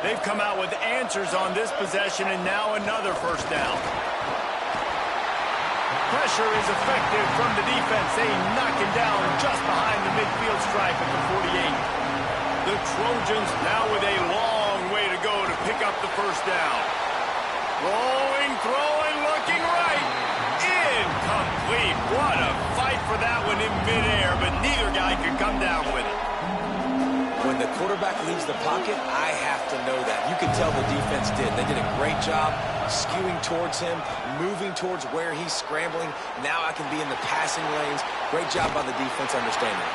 They've come out with answers on this possession, and now another first down. Pressure is effective from the defense. They knock him down just behind the midfield stripe at the 48. The Trojans now with a long way to go to pick up the first down. Rolling, throwing, looking right. Incomplete. What a fight for that one in midair, but neither guy could come down with it. When the quarterback leaves the pocket, I have to know that. You can tell the defense did. They did a great job skewing towards him, moving towards where he's scrambling. Now I can be in the passing lanes. Great job by the defense understanding.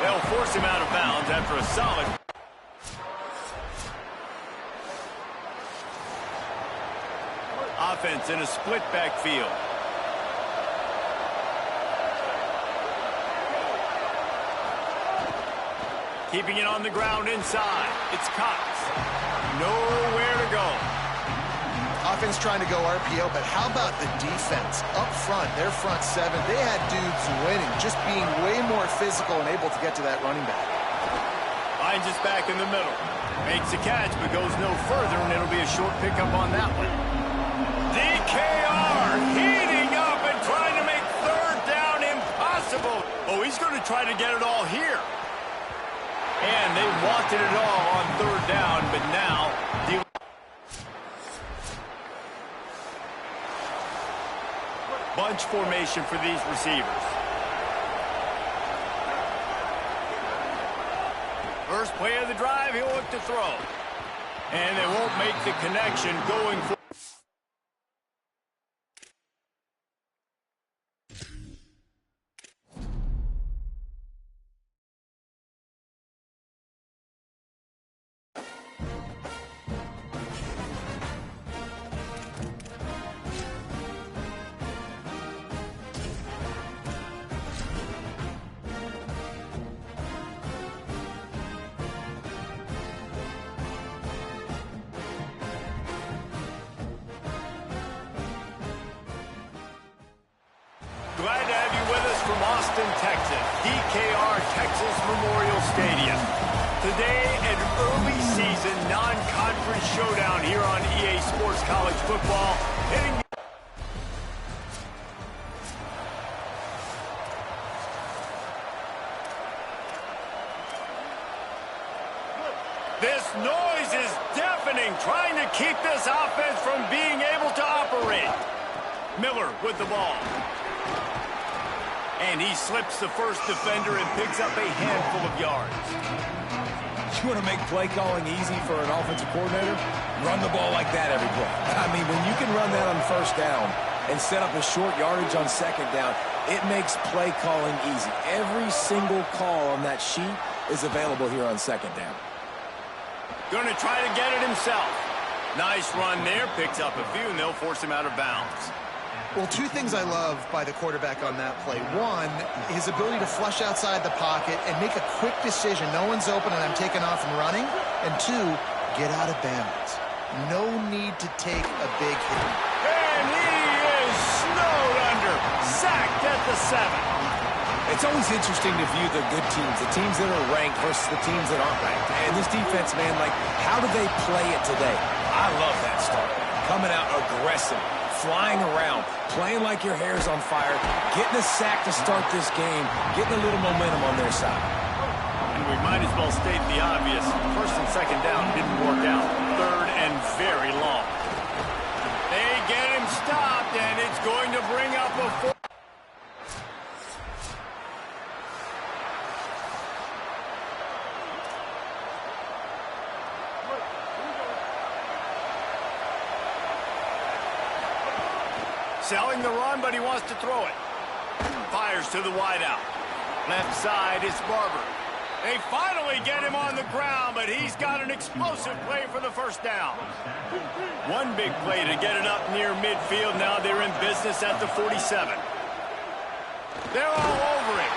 They'll force him out of bounds after a solid... offense in a split backfield. Keeping it on the ground inside. It's Cox. Nowhere to go. Offense trying to go RPO, but how about the defense? Up front, their front seven, they had dudes winning, just being way more physical and able to get to that running back. Finds us back in the middle. Makes a catch, but goes no further, and it'll be a short pickup on that one. DKR heating up and trying to make third down impossible. Oh, he's going to try to get it all here. And they wanted it all on third down, but now bunch formation for these receivers. First play of the drive, he'll look to throw. And they won't make the connection going forward. Glad to have you with us from Austin, Texas, DKR Texas Memorial Stadium. Today, an early season non-conference showdown here on EA Sports College Football. This noise is deafening, trying to keep this offense from being able to operate. Miller with the ball. And he slips the first defender and picks up a handful of yards. You want to make play calling easy for an offensive coordinator? Run the ball like that every play. I mean, when you can run that on first down and set up a short yardage on second down, it makes play calling easy. Every single call on that sheet is available here on second down. Going to try to get it himself. Nice run there. Picks up a few, and they'll force him out of bounds. Well, two things I love by the quarterback on that play. One, his ability to flush outside the pocket and make a quick decision. No one's open and I'm taking off and running. And two, get out of bounds. No need to take a big hit. And he is snowed under. Sacked at the 7. It's always interesting to view the good teams, the teams that are ranked versus the teams that aren't ranked. And this defense, man, like, how do they play it today? I love that start. Coming out aggressive, flying around, playing like your hair's on fire, getting a sack to start this game, getting a little momentum on their side. And we might as well state the obvious. First and second down didn't work out. Third and very long. They get him stopped, and it's going to bring up a 4. Selling the run, but he wants to throw it. Fires to the wideout. Left side is Barber. They finally get him on the ground, but he's got an explosive play for the first down. One big play to get it up near midfield. Now they're in business at the 47. They're all over it.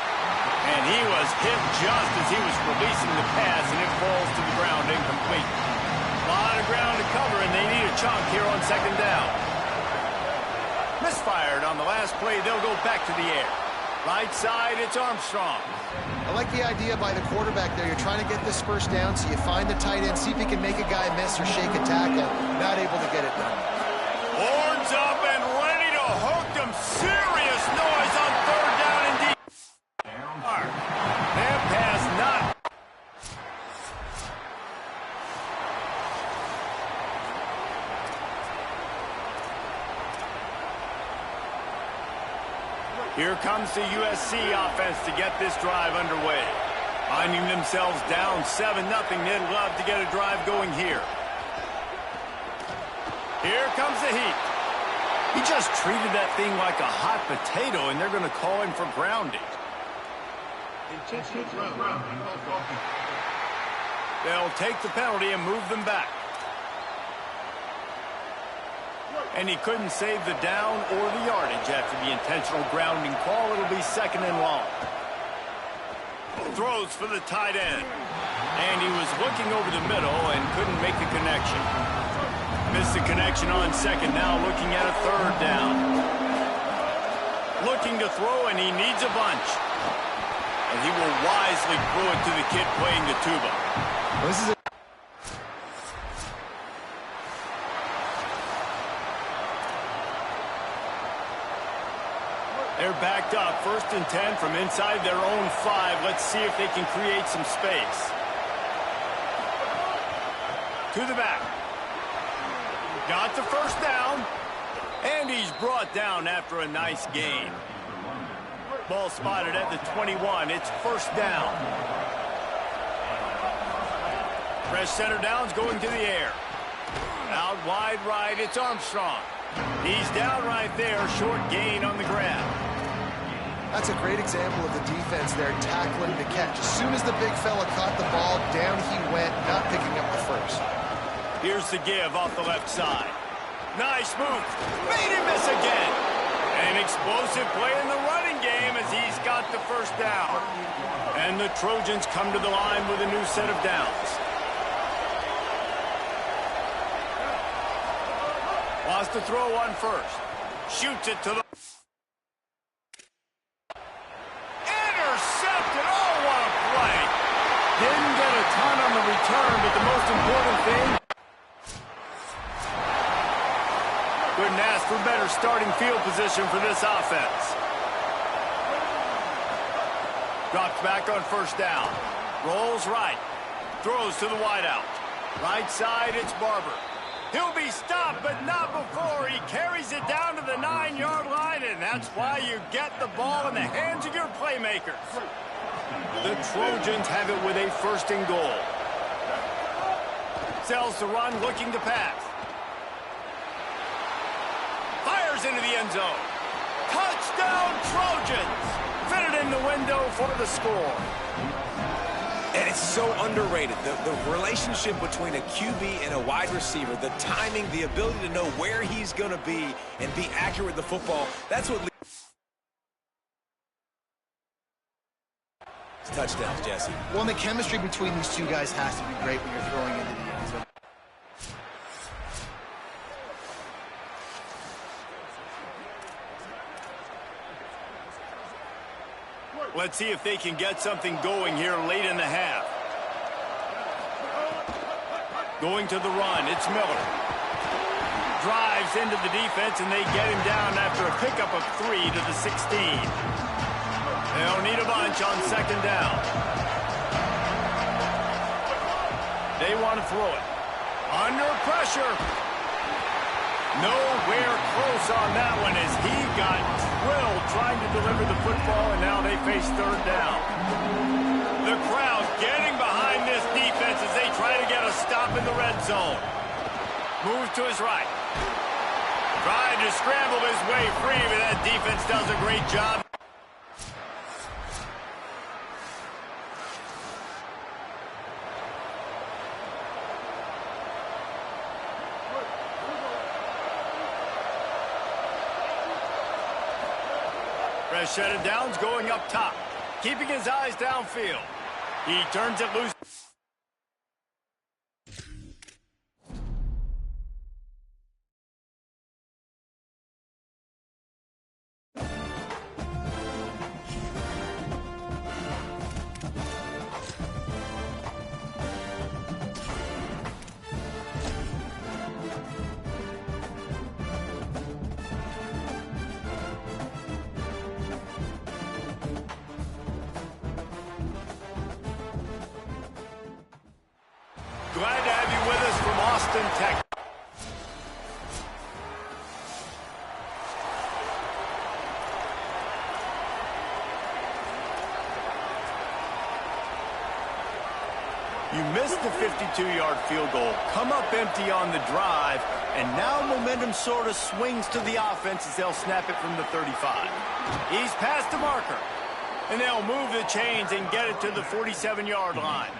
And he was hit just as he was releasing the pass, and it falls to the ground incomplete. A lot of ground to cover, and they need a chunk here on second down. Misfired on the last play. They'll go back to the air. Right side, it's Armstrong. I like the idea by the quarterback there. You're trying to get this first down, so you find the tight end, see if he can make a guy miss or shake a tackle. Not able to get it done. Horns up and ready to hook them. Serious noise on third down and deep. That pass not. Here comes the USC offense to get this drive underway. Finding themselves down 7-0, they'd love to get a drive going here. Here comes the heat. He just treated that thing like a hot potato, and they're going to call him for grounding. They'll take the penalty and move them back. And he couldn't save the down or the yardage after the intentional grounding call. It'll be second and long. Throws for the tight end. And he was looking over the middle and couldn't make the connection. Missed the connection on second, now looking at a third down. Looking to throw, and he needs a bunch. And he will wisely throw it to the kid playing the tuba. This is They're backed up, 1st and 10 from inside their own 5. Let's see if they can create some space. to the back. Got the first down. And he's brought down after a nice gain. Ball spotted at the 21. It's first down. Fresh center down's going to the air. Out wide right, it's Armstrong. He's down right there, short gain on the grab. That's a great example of the defense there tackling the catch. As soon as the big fella caught the ball, down he went, not picking up the first. Here's the give off the left side. Nice move. Made him miss again. An explosive play in the running game as he's got the first down. And the Trojans come to the line with a new set of downs. Wants to throw on first. Shoots it to the... Intercepted. Oh, what a play. Didn't get a ton on the return, but the most important thing... Couldn't ask for better starting field position for this offense. Drops back on first down. Rolls right. Throws to the wideout. Right side, it's Barber. He'll be stopped, but not before. He carries it down to the 9-yard line, and that's why you get the ball in the hands of your playmakers. The Trojans have it with a first and goal. Sells the run, looking to pass. Fires into the end zone. Touchdown, Trojans! Fitted in the window for the score. And it's so underrated. The relationship between a QB and a wide receiver, the timing, the ability to know where he's going to be and be accurate with the football, that's what leads. Touchdowns, Jesse. Well, and the chemistry between these two guys has to be great when you're throwing into the end zone. Let's see if they can get something going here late in the half. Going to the run, it's Miller. Drives into the defense, and they get him down after a pickup of 3 to the 16. They'll need a bunch on second down. They want to throw it. Under pressure. Nowhere close on that one as he got drilled trying to deliver the football, and now they face third down. The crowd getting behind this defense as they try to get a stop in the red zone. Moves to his right. Trying to scramble his way free, but that defense does a great job. Fresh set of downs going up top. Keeping his eyes downfield. He turns it loose. Glad to have you with us from Austin, Texas. You missed the 52-yard field goal, come up empty on the drive, and now momentum sort of swings to the offense as they'll snap it from the 35. He's past the marker, and they'll move the chains and get it to the 47-yard line.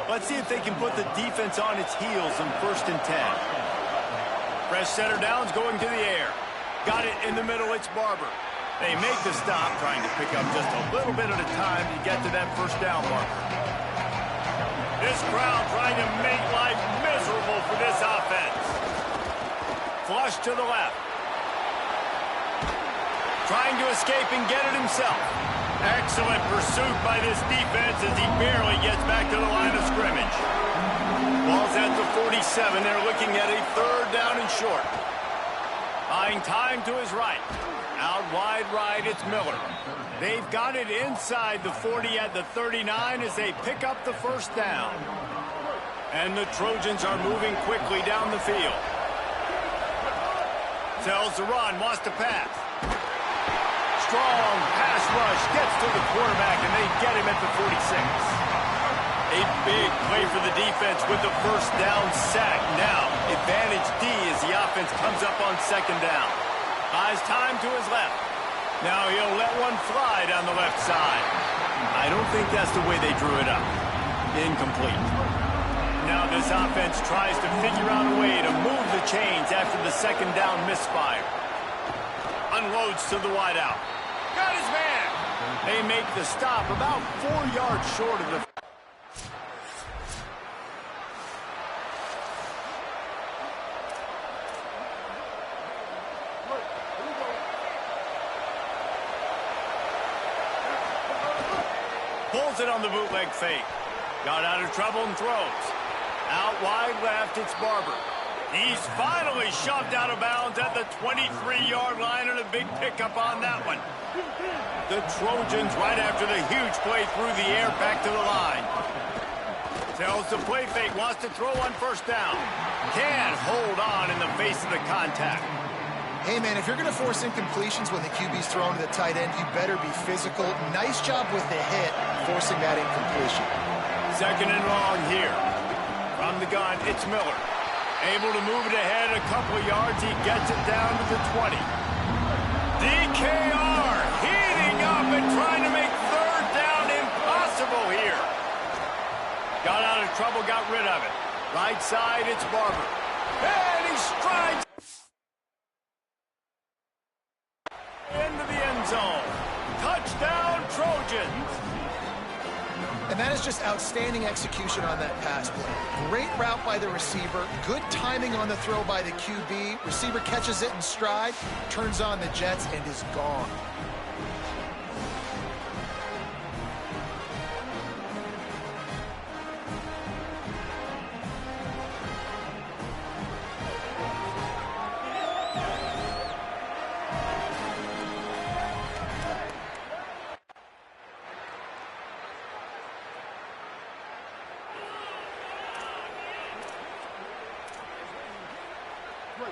Let's see if they can put the defense on its heels in 1st and 10. Fresh center downs going to the air. Got it in the middle, it's Barber. They make the stop, trying to pick up just a little bit at a time to get to that first down marker. This crowd trying to make life miserable for this offense. Flush to the left. Trying to escape and get it himself. Excellent pursuit by this defense as he barely gets back to the line of scrimmage. Ball's at the 47. They're looking at a third down and short. Buying time to his right. Out wide right, it's Miller. They've got it inside the 40 at the 39 as they pick up the first down. And the Trojans are moving quickly down the field. Tells the run, wants to pass. Strong pass rush, gets to the quarterback, and they get him at the 46. A big play for the defense with the first down sack. Now, advantage D as the offense comes up on second down. Buys time to his left. Now he'll let one fly down the left side. I don't think that's the way they drew it up. Incomplete. Now this offense tries to figure out a way to move the chains after the second down misfire. Unloads to the wideout. Got his man. They make the stop about 4 yards short of the... Pulls it on the bootleg fake. Got out of trouble and throws. Out wide left, it's Barber. He's finally shoved out of bounds at the 23-yard line, and a big pickup on that one. The Trojans, right after the huge play through the air, back to the line. Tells the play fake, wants to throw on first down. Can't hold on in the face of the contact. Hey, man, if you're going to force incompletions when the QB's thrown to the tight end, you better be physical. Nice job with the hit, forcing that incompletion. Second and long here. From the gun, it's Miller. Able to move it ahead a couple of yards. He gets it down to the 20. DKR heating up and trying to make third down impossible here. Got out of trouble, got rid of it. Right side, it's Barber. And he strides into the end zone. Touchdown, Trojans. And that is just outstanding execution on that pass play. Great route by the receiver. Good timing on the throw by the QB. Receiver catches it in stride, turns on the jets, and is gone.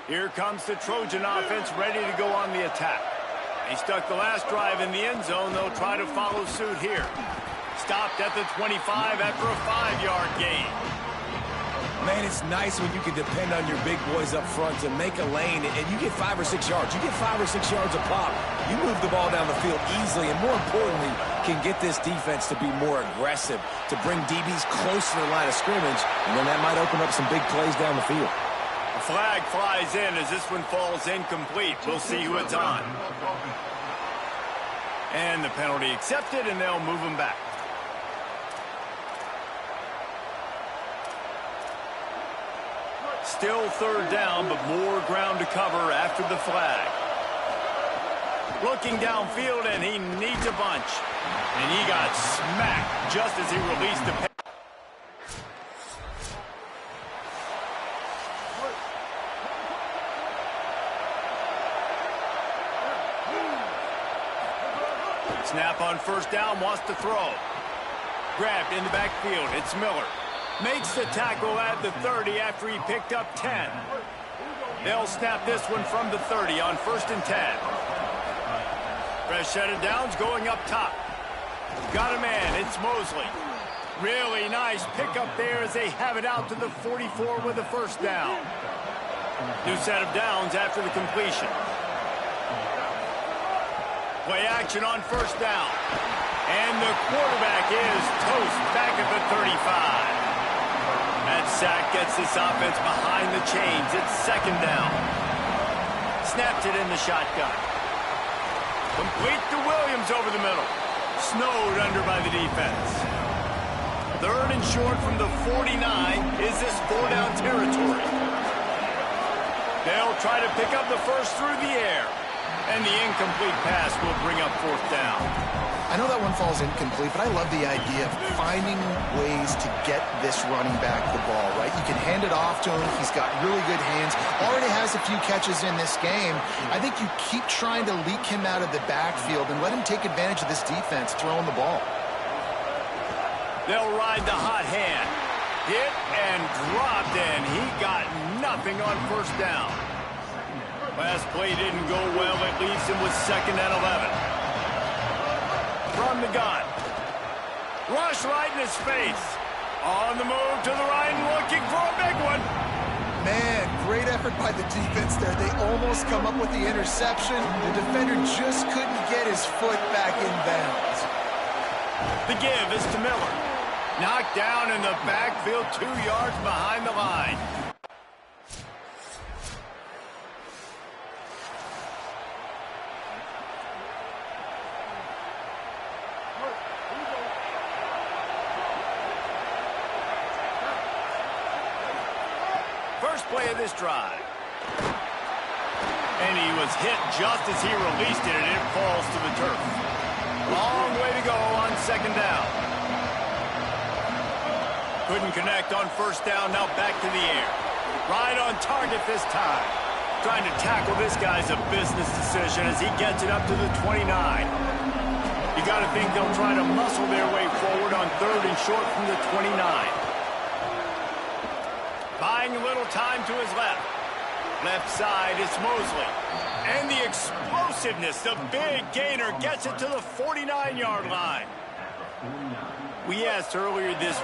Here comes the Trojan offense ready to go on the attack. They stuck the last drive in the end zone. They'll try to follow suit here. Stopped at the 25 after a 5-yard gain. Man, it's nice when you can depend on your big boys up front to make a lane, and you get 5 or 6 yards. You get 5 or 6 yards a pop. You move the ball down the field easily, and more importantly, can get this defense to be more aggressive, to bring DBs close to the line of scrimmage, and then that might open up some big plays down the field. A flag flies in as this one falls incomplete. We'll see who it's on. And the penalty accepted, and they'll move him back. Still third down, but more ground to cover after the flag. Looking downfield, and he needs a bunch. And he got smacked just as he released the pass. Snap on first down, wants to throw. Grabbed in the backfield, it's Miller. Makes the tackle at the 30 after he picked up 10. They'll snap this one from the 30 on first and 10. Fresh set of downs going up top. Got a man, it's Mosley. Really nice pickup there as they have it out to the 44 with a first down. New set of downs after the completion. Play action on first down. And the quarterback is toast back at the 35. That sack gets this offense behind the chains. It's second down. Snapped it in the shotgun. Complete to Williams over the middle. Snowed under by the defense. Third and short from the 49. Is this 4-down territory? They'll try to pick up the first through the air. And the incomplete pass will bring up fourth down. I know that one falls incomplete, but I love the idea of finding ways to get this running back the ball, right? You can hand it off to him. He's got really good hands. Already has a few catches in this game. I think you keep trying to leak him out of the backfield and let him take advantage of this defense throwing the ball. They'll ride the hot hand. Hit and dropped, and he got nothing on first down. Last play didn't go well. It leaves him with 2nd and 11. From the gun. Rush right in his face. On the move to the right, looking for a big one. Man, great effort by the defense there. They almost come up with the interception. The defender just couldn't get his foot back in bounds. The give is to Miller. Knocked down in the backfield, 2 yards behind the line. First play of this drive. And he was hit just as he released it, and it falls to the turf. Long way to go on 2nd down. Couldn't connect on first down, now back to the air. Right on target this time. Trying to tackle this guy's a business decision as he gets it up to the 29. You got to think they'll try to muscle their way forward on 3rd and short from the 29. Buying a little time to his left. Left side, it's Mosley. And the explosiveness, the big gainer, gets it to the 49-yard line. We asked earlier this...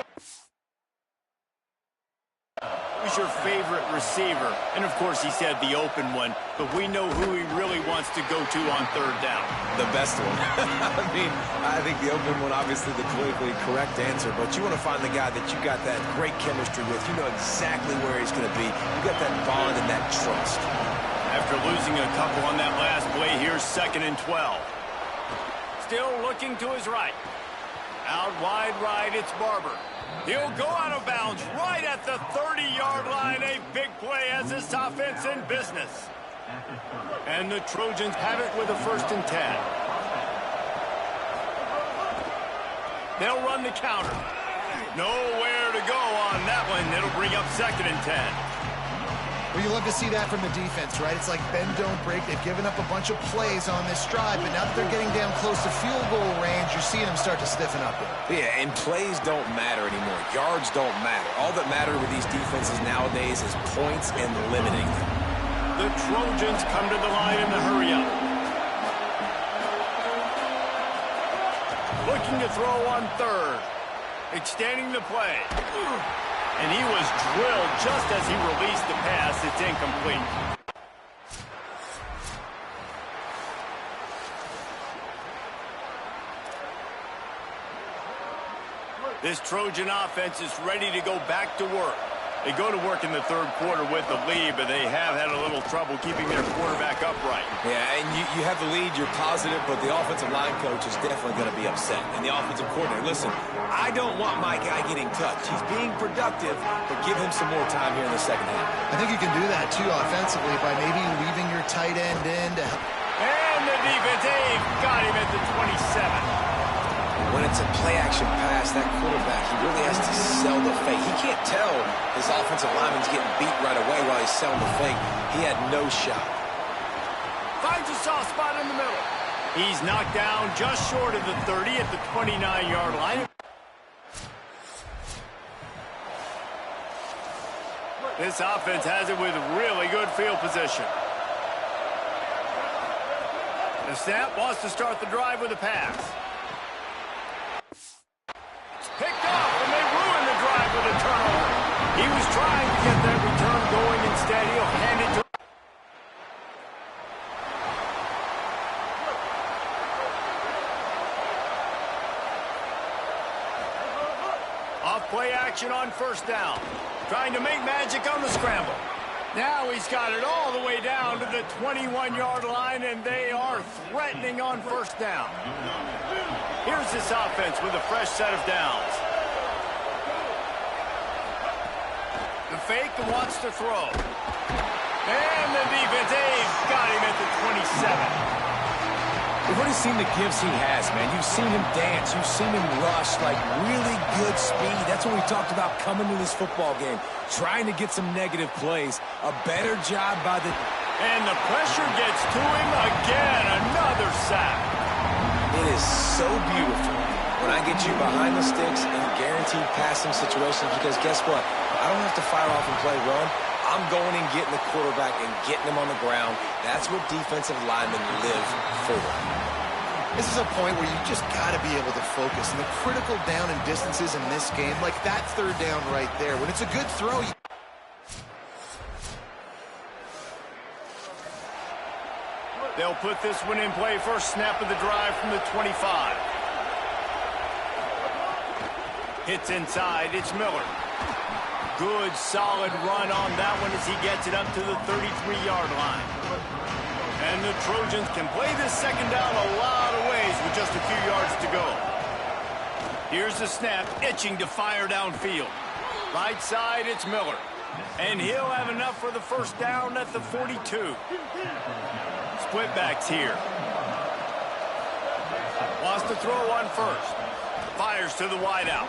Who's your favorite receiver? And, of course, he said the open one, but we know who he really wants to go to on 3rd down. The best one. I mean, I think the open one, obviously the politically correct answer, but you want to find the guy that you got that great chemistry with. You know exactly where he's going to be. You got that bond and that trust. After losing a couple on that last play, here's 2nd and 12. Still looking to his right. Out wide right, it's Barber. He'll go out of bounds right at the 30-yard line. A big play as this offense in business. And the Trojans have it with a 1st and 10. They'll run the counter. Nowhere to go on that one. It'll bring up 2nd and 10. Well, you love to see that from the defense, right? It's like bend, don't break. They've given up a bunch of plays on this drive, but now that they're getting down close to field goal range, you're seeing them start to stiffen up there. Yeah, and plays don't matter anymore. Yards don't matter. All that matter with these defenses nowadays is points and limiting them. The Trojans come to the line in the hurry up. Looking to throw on 3rd. Extending the play. And he was drilled just as he released the pass. It's incomplete. This Trojan offense is ready to go back to work. They go to work in the 3rd quarter with the lead, but they have had a little trouble keeping their quarterback upright. Yeah, and you have the lead, you're positive, but the offensive line coach is definitely going to be upset. And the offensive coordinator, listen, I don't want my guy getting touched. He's being productive, but give him some more time here in the 2nd half. I think you can do that, too, offensively, by maybe leaving your tight end in to help. And the defense, Dave, got him at the 27. When it's a play-action pass, that quarterback, he really has to sell the fake. He can't tell his offensive lineman's getting beat right away while he's selling the fake. He had no shot. Finds a soft spot in the middle. He's knocked down just short of the 30 at the 29-yard line. This offense has it with really good field position. The snap wants to start the drive with a pass. Picked off, and they ruined the drive with a turnover. He was trying to get that return going. Instead, he'll hand it to... Off play action on 1st down. Trying to make magic on the scramble. Now he's got it all the way down to the 21-yard line, and they are threatening on 1st down. Here's this offense with a fresh set of downs. The fake wants to throw. And the defense, got him at the 27. We've already seen the gifts he has, man. You've seen him dance. You've seen him rush, like really good speed. That's what we talked about coming to this football game, trying to get some negative plays. A better job by the... And the pressure gets to him again. Another sack. It is so beautiful when I get you behind the sticks in guaranteed passing situations, because guess what? I don't have to fire off and play run. I'm going and getting the quarterback and getting him on the ground. That's what defensive linemen live for. This is a point where you just got to be able to focus. And the critical down and distances in this game, like that third down right there, when it's a good throw, they'll put this one in play. First snap of the drive from the 25. Hits inside. It's Miller. Good, solid run on that one as he gets it up to the 33-yard line. And the Trojans can play this second down a lot of ways with just a few yards to go. Here's the snap, itching to fire downfield. Right side, it's Miller. And he'll have enough for the first down at the 42. Split backs here. Wants to throw on first. Fires to the wideout.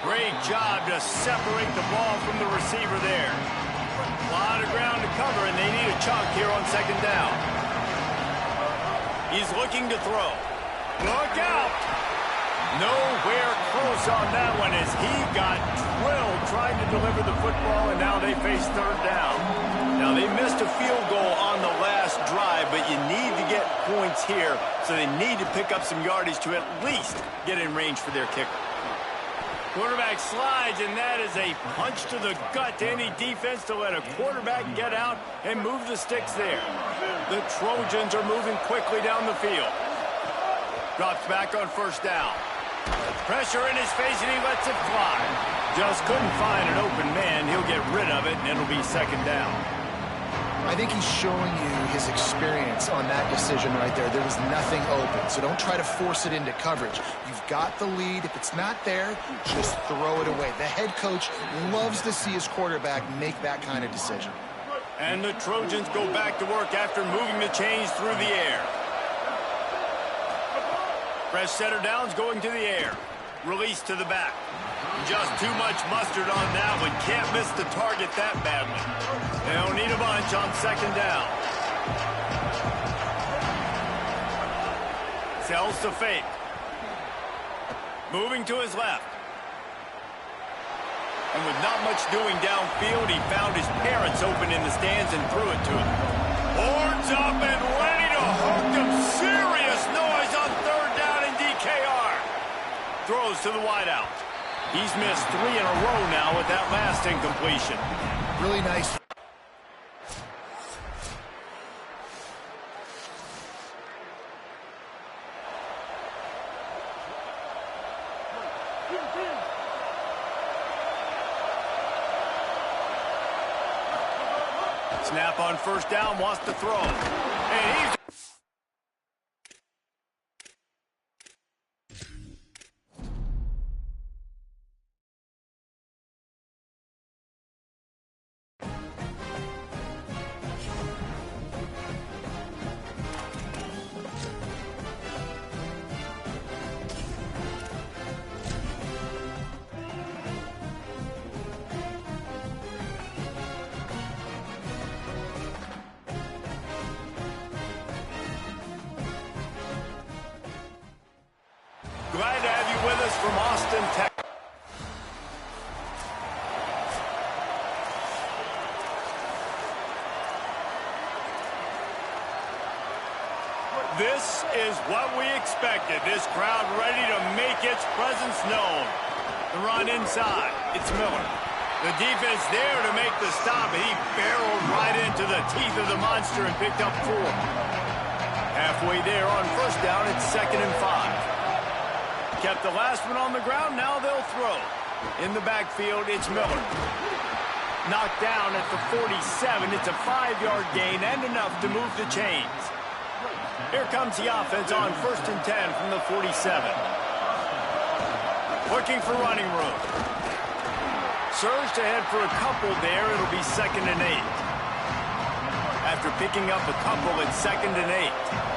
Great job to separate the ball from the receiver there. A lot of ground to cover, and they need a chunk here on second down. He's looking to throw. Look out! Nowhere close on that one as he got drilled trying to deliver the football, and now they face third down. Now, they missed a field goal on the last drive, but you need to get points here, so they need to pick up some yardage to at least get in range for their kicker. Quarterback slides, and that is a punch to the gut to any defense to let a quarterback get out and move the sticks there. The Trojans are moving quickly down the field. Drops back on first down. Pressure in his face, and he lets it fly. Just couldn't find an open man. He'll get rid of it, and it'll be second down. I think he's showing you his experience on that decision right there. There was nothing open, so don't try to force it into coverage. You've got the lead. If it's not there, just throw it away. The head coach loves to see his quarterback make that kind of decision. And the Trojans go back to work after moving the chains through the air. Fresh setter downs going to the air. Release to the back. Just too much mustard on that one. Can't miss the target that badly. They'll need a bunch on second down. Sells to fake. Moving to his left. And with not much doing downfield, he found his parents open in the stands and threw it to him. Horns up and ready to hook them. Serious noise on third down in DKR. Throws to the wideout. He's missed 3 in a row now with that last incompletion. Really nice. Snap on first down, wants to throw. And he's... Glad to have you with us from Austin, Texas. This is what we expected. This crowd ready to make its presence known. The run inside. It's Miller. The defense there to make the stop. He barreled right into the teeth of the monster and picked up 4. Halfway there on first down, it's 2nd and 5. Kept the last one on the ground, now they'll throw. In the backfield, it's Miller. Knocked down at the 47. It's a 5-yard gain and enough to move the chains. Here comes the offense on 1st and 10 from the 47. Looking for running room. Surged ahead for a couple there. It'll be 2nd and 8. After picking up a couple, it's 2nd and 8.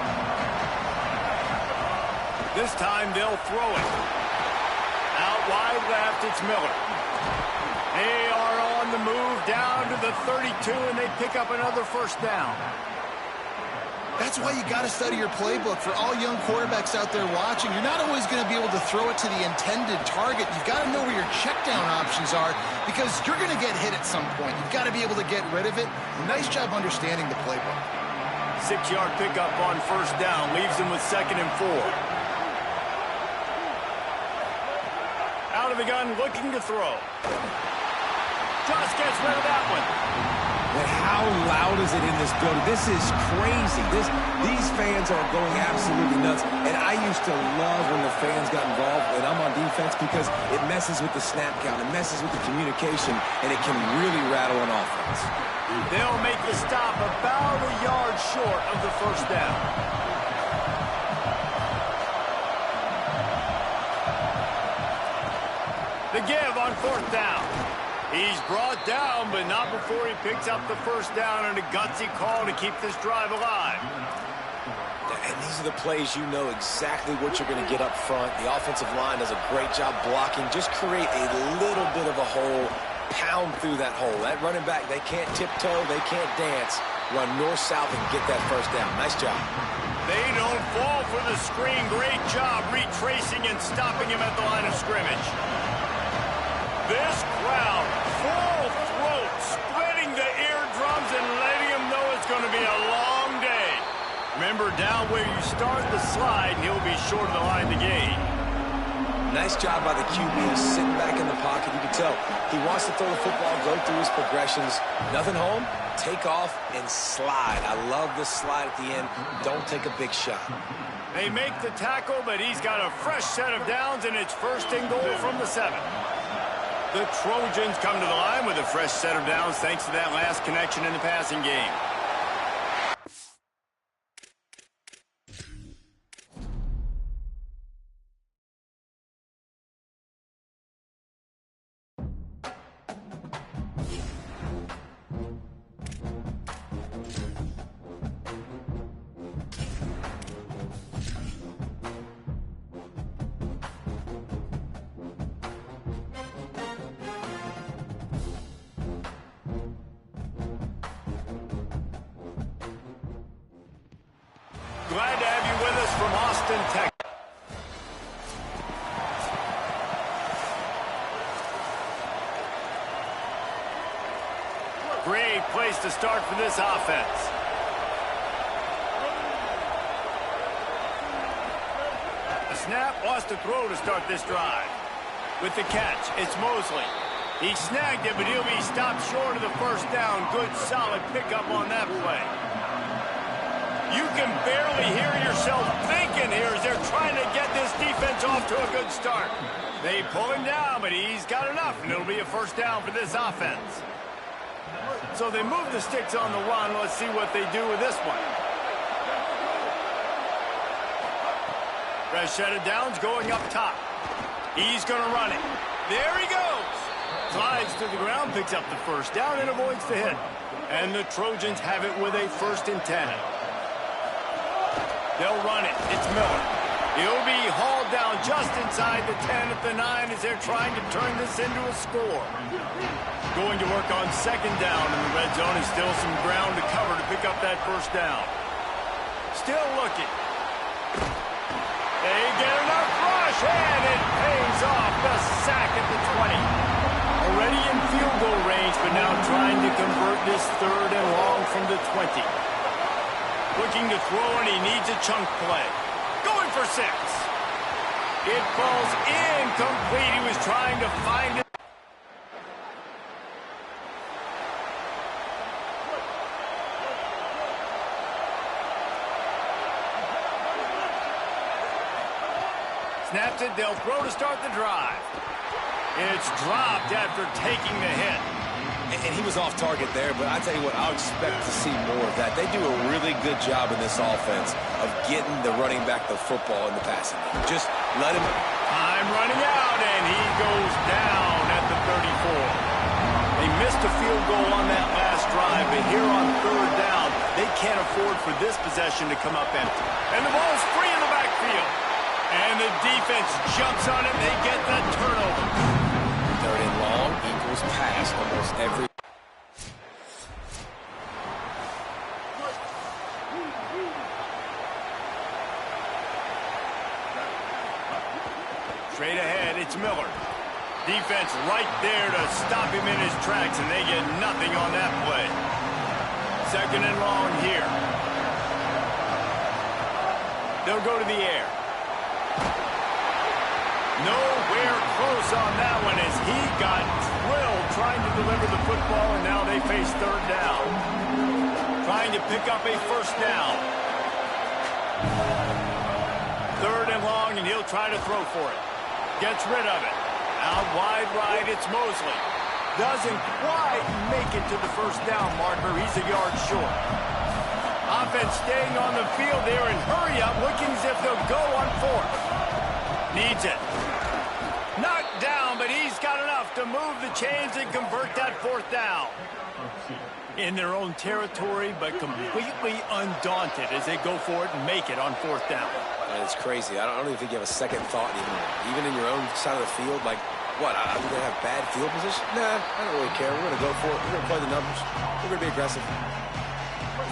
This time they'll throw it. Out wide left, it's Miller. They are on the move down to the 32, and they pick up another first down. That's why you got to study your playbook. For all young quarterbacks out there watching, you're not always going to be able to throw it to the intended target. You've got to know where your check down options are because you're going to get hit at some point. You've got to be able to get rid of it. Nice job understanding the playbook. 6-yard pickup on first down. Leaves him with 2nd and 4. Out of the gun, looking to throw. Just gets rid of that one. And how loud is it in this building? This is crazy. These fans are going absolutely nuts. And I used to love when the fans got involved when I'm on defense because it messes with the snap count. It messes with the communication, and it can really rattle an offense. They'll make the stop about a yard short of the first down. The give on 4th down. He's brought down, but not before he picks up the first down and a gutsy call to keep this drive alive. And these are the plays you know exactly what you're going to get up front. The offensive line does a great job blocking. Just create a little bit of a hole, pound through that hole. That running back, they can't tiptoe, they can't dance. Run north-south and get that first down. Nice job. They don't fall for the screen. Great job retracing and stopping him at the line of scrimmage. This crowd, full throat, spreading the eardrums and letting him know it's going to be a long day. Remember, down where you start the slide, he'll be short of the line to gain. Nice job by the QB sitting back in the pocket. You can tell he wants to throw the football, go through his progressions. Nothing home, take off, and slide. I love the slide at the end. Don't take a big shot. They make the tackle, but he's got a fresh set of downs, and it's 1st and goal from the 7. The Trojans come to the line with a fresh set of downs thanks to that last connection in the passing game. Glad to have you with us from Austin, Texas. Great place to start for this offense. The snap wants to throw to start this drive. With the catch, it's Mosley. He snagged it, but he'll be stopped short of the first down. Good, solid pickup on that play. You can barely hear yourself thinking here as they're trying to get this defense off to a good start. They pull him down, but he's got enough, and it'll be a first down for this offense. So they move the sticks on the run. Let's see what they do with this one. Fresh set of downs going up top. He's going to run it. There he goes. Slides to the ground, picks up the first down, and avoids the hit. And the Trojans have it with a 1st and 10. They'll run it. It's Miller. He'll be hauled down just inside the 10 at the 9 as they're trying to turn this into a score. Going to work on 2nd down in the red zone. Is still some ground to cover to pick up that first down. Still looking. They get enough rush, and it pays off. The sack at the 20. Already in field goal range, but now trying to convert this 3rd and long from the 20. Looking to throw, and he needs a chunk play. Going for 6. It falls incomplete. He was trying to find it. Snaps it. They'll throw to start the drive. It's dropped after taking the hit. And he was off target there, but I tell you what, I'll expect to see more of that. They do a really good job in this offense of getting the running back the football in the passing game. Just let him. Time running out, and he goes down at the 34. They missed a field goal on that last drive, but here on 3rd down, they can't afford for this possession to come up empty. And the ball's free in the backfield. And the defense jumps on it. They get the turnover. 3rd and long equals pass almost every. Straight ahead, it's Miller. Defense right there to stop him in his tracks, and they get nothing on that play. Second and long here. They'll go to the air. Nowhere close on that one as he got drilled trying to deliver the football, and now they face third down. Trying to pick up a first down. Third and long, and he'll try to throw for it. Gets rid of it. Out wide right, it's Mosley. Doesn't quite make it to the first down marker. He's a yard short. Offense staying on the field there and hurry up, looking as if they'll go on fourth. Needs it. Knocked down, but he's got enough to move the chains and convert that fourth down. In their own territory, but completely undaunted as they go for it and make it on fourth down. It's crazy. I don't even think you have a second thought anymore. Even in your own side of the field, like, what, are we going to have bad field position? Nah, I don't really care. We're going to go for it. We're going to play the numbers. We're going to be aggressive.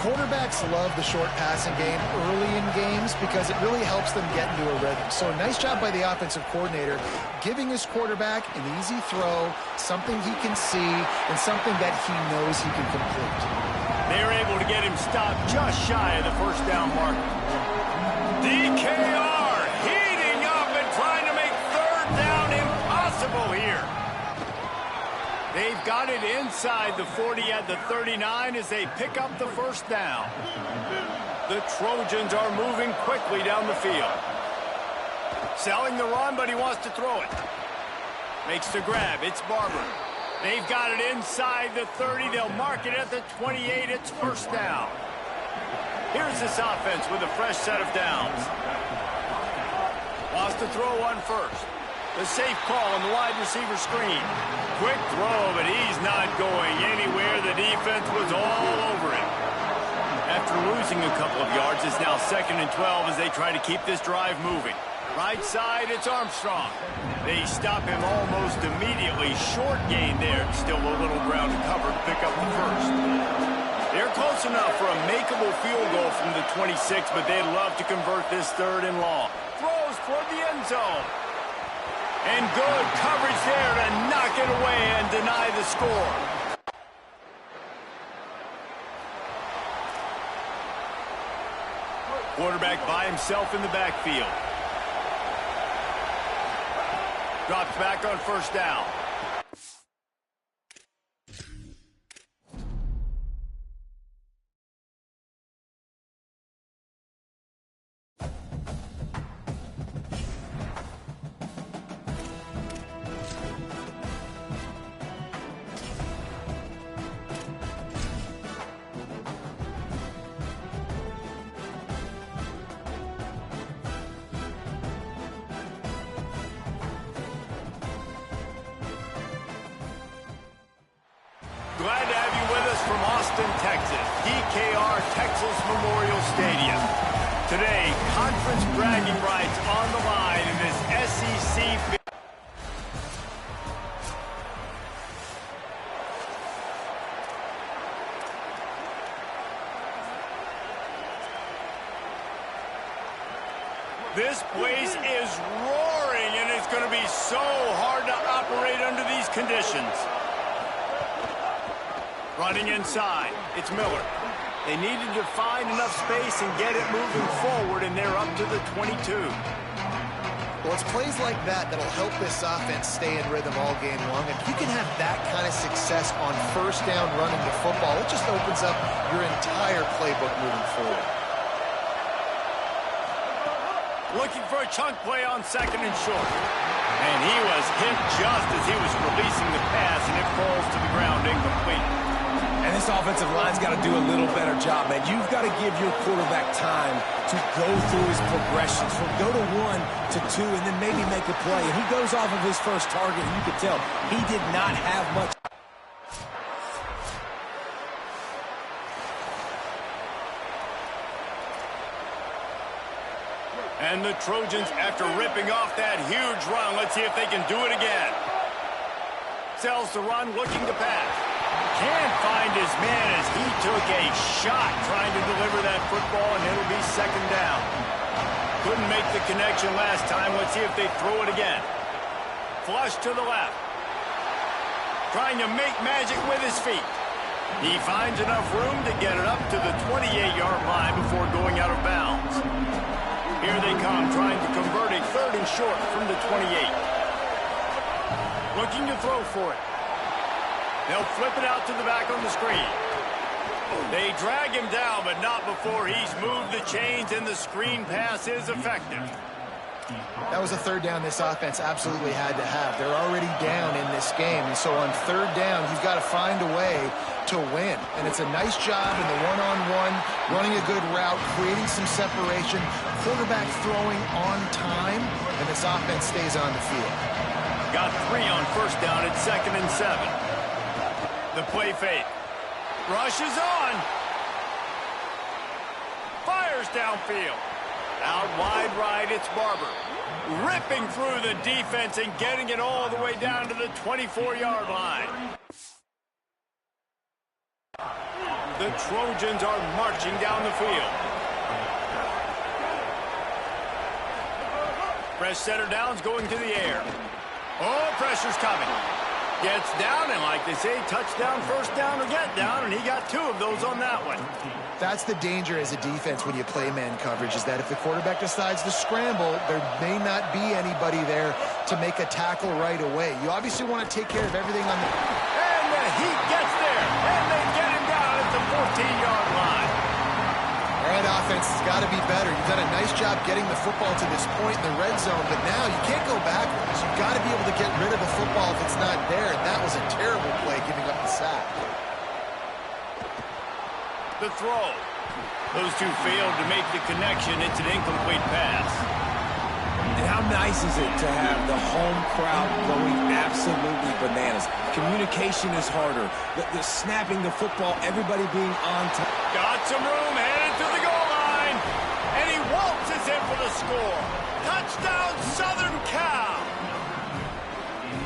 Quarterbacks love the short passing game early in games because it really helps them get into a rhythm. So nice job by the offensive coordinator giving his quarterback an easy throw, something he can see, and something that he knows he can complete. They're able to get him stopped just shy of the first down mark. DKR heating up and trying to make third down impossible here. They've got it inside the 40 at the 39 as they pick up the first down. The Trojans are moving quickly down the field. Selling the run, but he wants to throw it. Makes the grab. It's Barber. They've got it inside the 30. They'll mark it at the 28. It's first down. Here's this offense with a fresh set of downs. Wants to throw one first. The safe call on the wide receiver screen. Quick throw, but he's not going anywhere. The defense was all over him. After losing a couple of yards, it's now 2nd and 12 as they try to keep this drive moving. Right side, it's Armstrong. They stop him almost immediately. Short gain there. Still a little ground to cover to pick up the first. They're close enough for a makeable field goal from the 26, but they'd love to convert this third and long. Throws toward the end zone. And good coverage there to knock it away and deny the score. Quarterback by himself in the backfield. Drops back on first down. Glad to have you with us from Austin, Texas, DKR Texas Memorial Stadium. Today, conference bragging rights on the line in this SEC. This place is roaring, and it's going to be so hard to operate under these conditions. Running inside, it's Miller. They needed to find enough space and get it moving forward, and they're up to the 22. Well, it's plays like that that'll help this offense stay in rhythm all game long. And if you can have that kind of success on first down running the football, it just opens up your entire playbook moving forward. Looking for a chunk play on 2nd and short. And he was hit just as he was releasing the pass, and it falls to the ground incomplete. And this offensive line's got to do a little better job, man. You've got to give your quarterback time to go through his progressions from go to 1 to 2 and then maybe make a play. And he goes off of his first target, and you can tell he did not have much. And the Trojans, after ripping off that huge run, let's see if they can do it again. Sells the run, looking to pass. Can't find his man as he took a shot trying to deliver that football, and it'll be 2nd down. Couldn't make the connection last time. Let's see if they throw it again. Flush to the left. Trying to make magic with his feet. He finds enough room to get it up to the 28-yard line before going out of bounds. Here they come, trying to convert a 3rd and short from the 28. Looking to throw for it. They'll flip it out to the back on the screen. They drag him down, but not before he's moved the chains, and the screen pass is effective. That was a 3rd down this offense absolutely had to have. They're already down in this game, and so on 3rd down, you've got to find a way to win. And it's a nice job in the one-on-one, running a good route, creating some separation, quarterback throwing on time, and this offense stays on the field. Got 3 on 1st down at 2nd and 7. The play fake. Rushes on. Fires downfield. Out wide right, it's Barber. Ripping through the defense and getting it all the way down to the 24-yard line. The Trojans are marching down the field. Fresh center downs going to the air. Oh, pressure's coming. Gets down, and like they say, touchdown, 1st down, or get down, and he got 2 of those on that one. That's the danger as a defense when you play man coverage, is that if the quarterback decides to scramble, there may not be anybody there to make a tackle right away. You obviously want to take care of everything on the... And the Heat gets there, and they get him down at the 14-yard line. All right, offense, it's got to be better. You've done a nice job getting the football to this point in the red zone, but now you can't go backwards. You've got to be able to get rid of the football if it's not there, and that was a terrible play, giving up the sack. The throw. Those 2 failed to make the connection. It's an incomplete pass. And how nice is it to have the home crowd going absolutely bananas? Communication is harder. The snapping the football, everybody being on top. Got some room, headed to the goal line. And he waltzes in for the score. Touchdown, Southern Cal.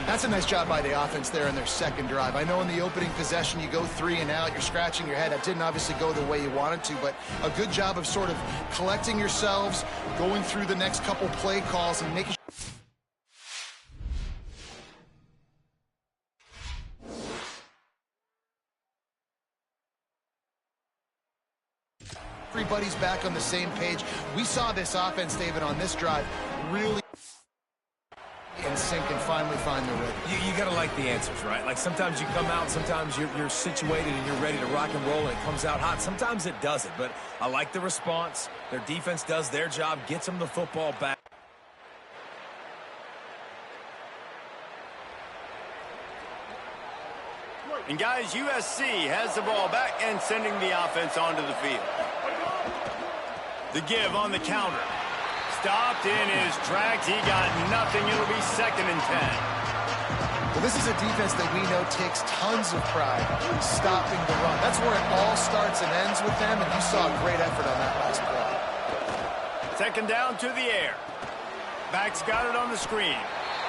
That's a nice job by the offense there in their 2nd drive. I know in the opening possession you go 3 and out, you're scratching your head. That didn't obviously go the way you wanted to, but a good job of sort of collecting yourselves, going through the next couple play calls and making everybody's back on the same page. We saw this offense, David, on this drive really in sync and finally find the rhythm. You got to like the answers, right? Like sometimes you come out, sometimes you're situated and you're ready to rock and roll and it comes out hot. Sometimes it doesn't, but I like the response. Their defense does their job, gets them the football back. And guys, USC has the ball back and sending the offense onto the field. The give on the counter. Stopped in his tracks. He got nothing. It'll be 2nd and 10. Well, this is a defense that we know takes tons of pride in stopping the run. That's where it all starts and ends with them, and you saw a great effort on that last play. 2nd down to the air. Back's got it on the screen.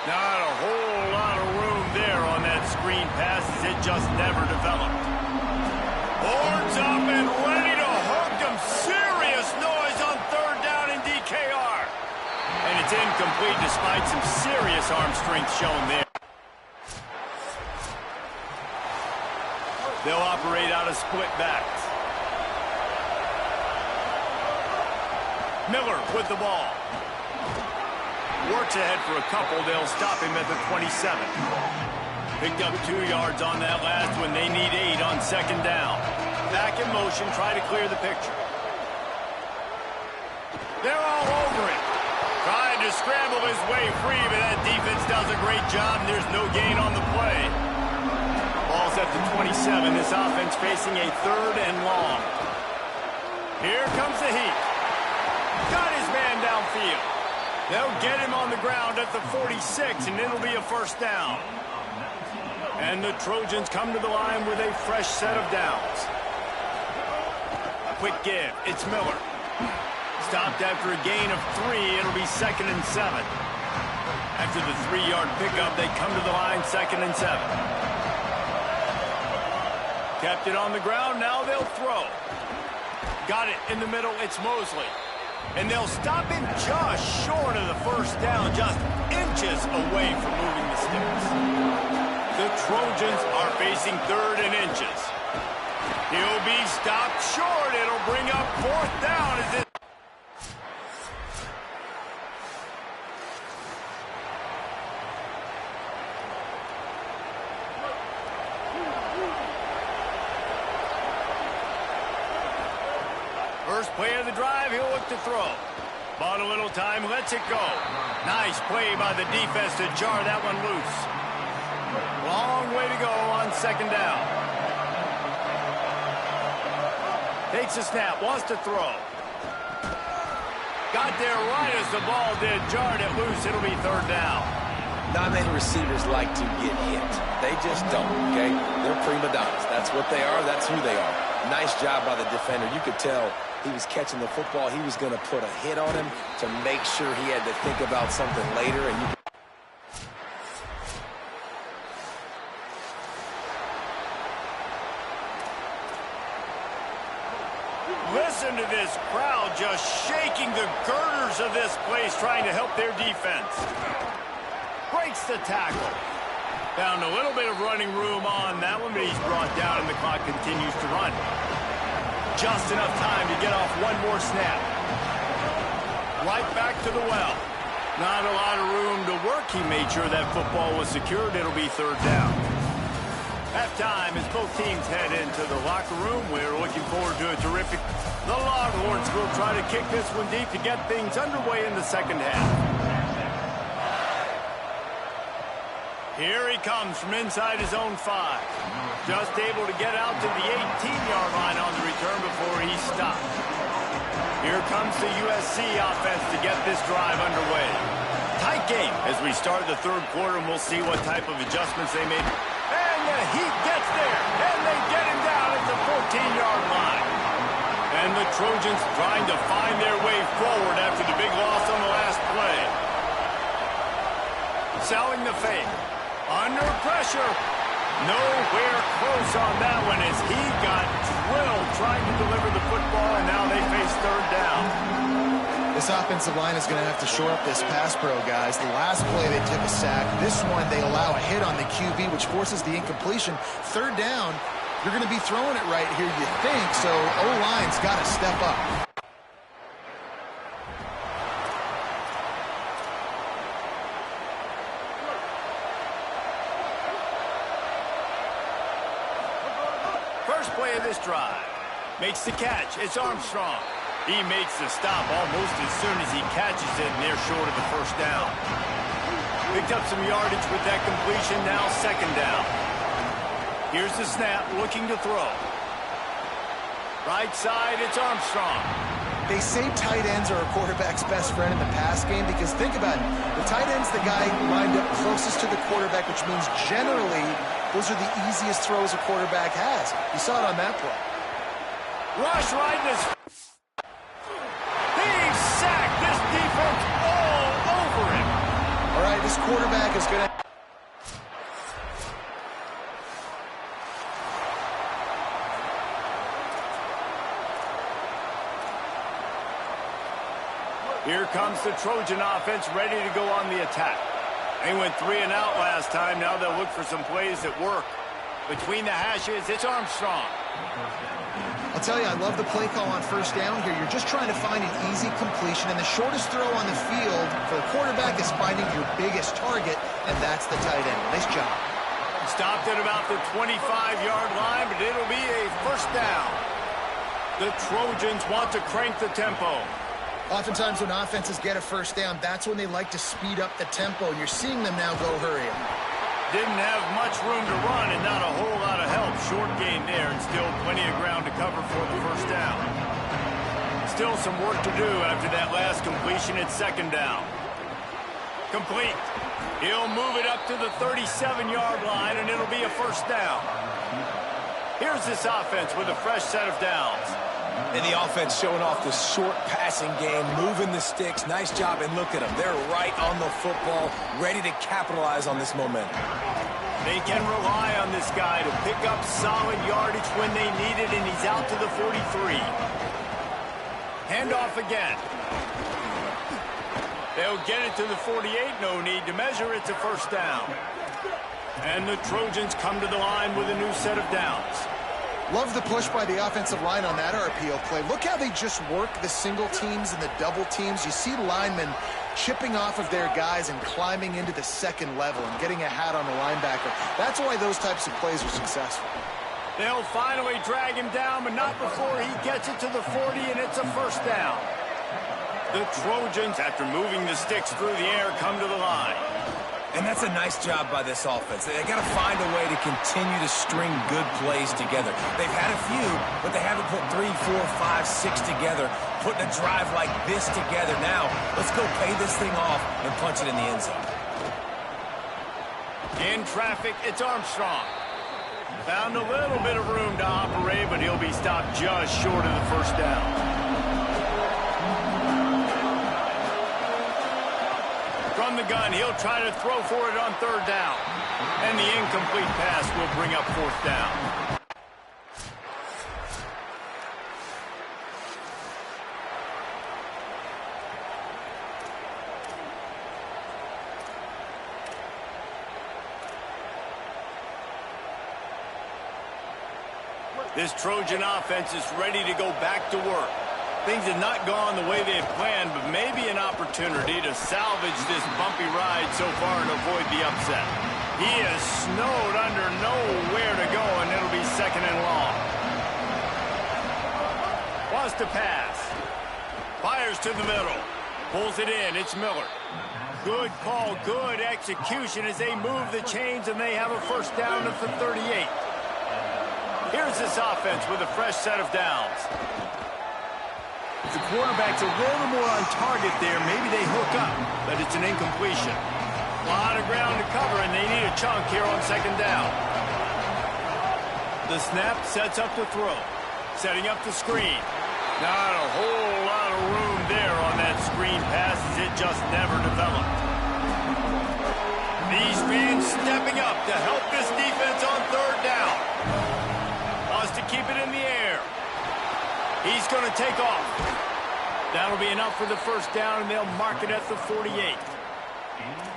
Not a whole lot of room there on that screen pass as it just never developed. Horns up and ready to hook him. Serious noise on 3rd down in DKR. And it's incomplete despite some serious arm strength shown there. They'll operate out of split backs. Miller with the ball. Works ahead for a couple. They'll stop him at the 27. Picked up 2 yards on that last one. They need 8 on 2nd down. Back in motion, try to clear the picture. They're all over it. Trying to scramble his way free, but that defense does a great job, and there's no gain on the play. Ball's at the 27. This offense facing a 3rd and long. Here comes the Heat. Got his man downfield. They'll get him on the ground at the 46, and it'll be a 1st down. And the Trojans come to the line with a fresh set of downs. Quick give. It's Miller. Stopped after a gain of 3. It'll be 2nd and 7. After the 3-yard pickup, they come to the line 2nd and 7. Kept it on the ground. Now they'll throw. Got it in the middle. It's Mosley. And they'll stop him just short of the first down, just inches away from moving the sticks. The Trojans are facing 3rd and inches. He'll be stopped short. It'll bring up 4th down as it... First play of the drive, he'll look to throw. Bought a little time, lets it go. Nice play by the defense to jar that one loose. Long way to go on 2nd down. Takes a snap, wants to throw. Got there right as the ball did, jarred it loose. It'll be 3rd down. Not many receivers like to get hit. They just don't, okay? They're prima donnas. That's what they are. That's who they are. Nice job by the defender. You could tell he was catching the football. He was going to put a hit on him to make sure he had to think about something later. And you listen to this crowd just shaking the girders of this place, trying to help their defense. Breaks the tackle. Found a little bit of running room on that one, but he's brought down and the clock continues to run. Just enough time to get off one more snap. Right back to the well. Not a lot of room to work. He made sure that football was secured. It'll be 3rd down. Halftime as both teams head into the locker room. We're looking forward to a terrific... The Longhorns will try to kick this one deep to get things underway in the 2nd half. Here he comes from inside his own 5. Just able to get out to the 18-yard line on the return before he stopped. Here comes the USC offense to get this drive underway. Tight game as we start the 3rd quarter, and we'll see what type of adjustments they make. And the Heat gets there, and they get him down at the 14-yard line. And the Trojans trying to find their way forward after the big loss on the last play. Selling the fake. Under pressure. Nowhere close on that one as he got drilled trying to deliver the football, and now they face 3rd down. This offensive line is going to have to shore up this pass pro, guys. The last play they took a sack. This one they allow a hit on the QB, which forces the incompletion. 3rd down, you're going to be throwing it right here, you think, so O-line's got to step up. First play of this drive. Makes the catch. It's Armstrong. He makes the stop almost as soon as he catches it, and they're short of the 1st down. Picked up some yardage with that completion. Now 2nd down. Here's the snap, looking to throw. Right side, it's Armstrong. They say tight ends are a quarterback's best friend in the pass game because think about it. The tight end's the guy lined up closest to the quarterback, which means generally those are the easiest throws a quarterback has. You saw it on that play. Rush right in his... He's sacked. This defense all over him. All right, this quarterback is going to... Here comes the Trojan offense ready to go on the attack. They went 3 and out last time. Now they'll look for some plays that work. Between the hashes, it's Armstrong. I'll tell you, I love the play call on 1st down here. You're just trying to find an easy completion, and the shortest throw on the field for the quarterback is finding your biggest target, and that's the tight end. Nice job. Stopped at about the 25-yard line, but it'll be a 1st down. The Trojans want to crank the tempo. Oftentimes when offenses get a 1st down, that's when they like to speed up the tempo, and you're seeing them now go hurry up. Didn't have much room to run and not a whole lot of help. Short gain there and still plenty of ground to cover for the 1st down. Still some work to do after that last completion at 2nd down. Complete. He'll move it up to the 37-yard line, and it'll be a 1st down. Here's this offense with a fresh set of downs. And the offense showing off the short passing game, moving the sticks. Nice job, and look at them. They're right on the football, ready to capitalize on this momentum. They can rely on this guy to pick up solid yardage when they need it, and he's out to the 43. Handoff again. They'll get it to the 48. No need to measure. It's a first down. And the Trojans come to the line with a new set of downs. Love the push by the offensive line on that RPO play. Look how they just work the single teams and the double teams. You see linemen chipping off of their guys and climbing into the second level and getting a hat on the linebacker. That's why those types of plays are successful. They'll finally drag him down, but not before he gets it to the 40, and it's a first down. The Trojans, after moving the sticks through the air, come to the line. And that's a nice job by this offense. They got to find a way to continue to string good plays together. They've had a few, but they haven't put 3, 4, 5, 6 together, putting a drive like this together. Now, let's go pay this thing off and punch it in the end zone. In traffic, it's Armstrong. Found a little bit of room to operate, but he'll be stopped just short of the first down. From the gun, he'll try to throw for it on third down. And the incomplete pass will bring up fourth down. This Trojan offense is ready to go back to work. Things have not gone the way they had planned, but maybe an opportunity to salvage this bumpy ride so far and avoid the upset. He is snowed under, nowhere to go, and it'll be second and long. Wants to pass. Fires to the middle. Pulls it in. It's Miller. Good call, good execution as they move the chains, and they have a first down at the 38. Here's this offense with a fresh set of downs. If the quarterback's a little more on target there, maybe they hook up, but it's an incompletion. A lot of ground to cover, and they need a chunk here on second down. The snap sets up the throw. Setting up the screen. Not a whole lot of room there on that screen pass as it just never developed. These fans stepping up to help this defense on third down. Wants to keep it in the air. He's going to take off. That'll be enough for the first down, and they'll mark it at the 48.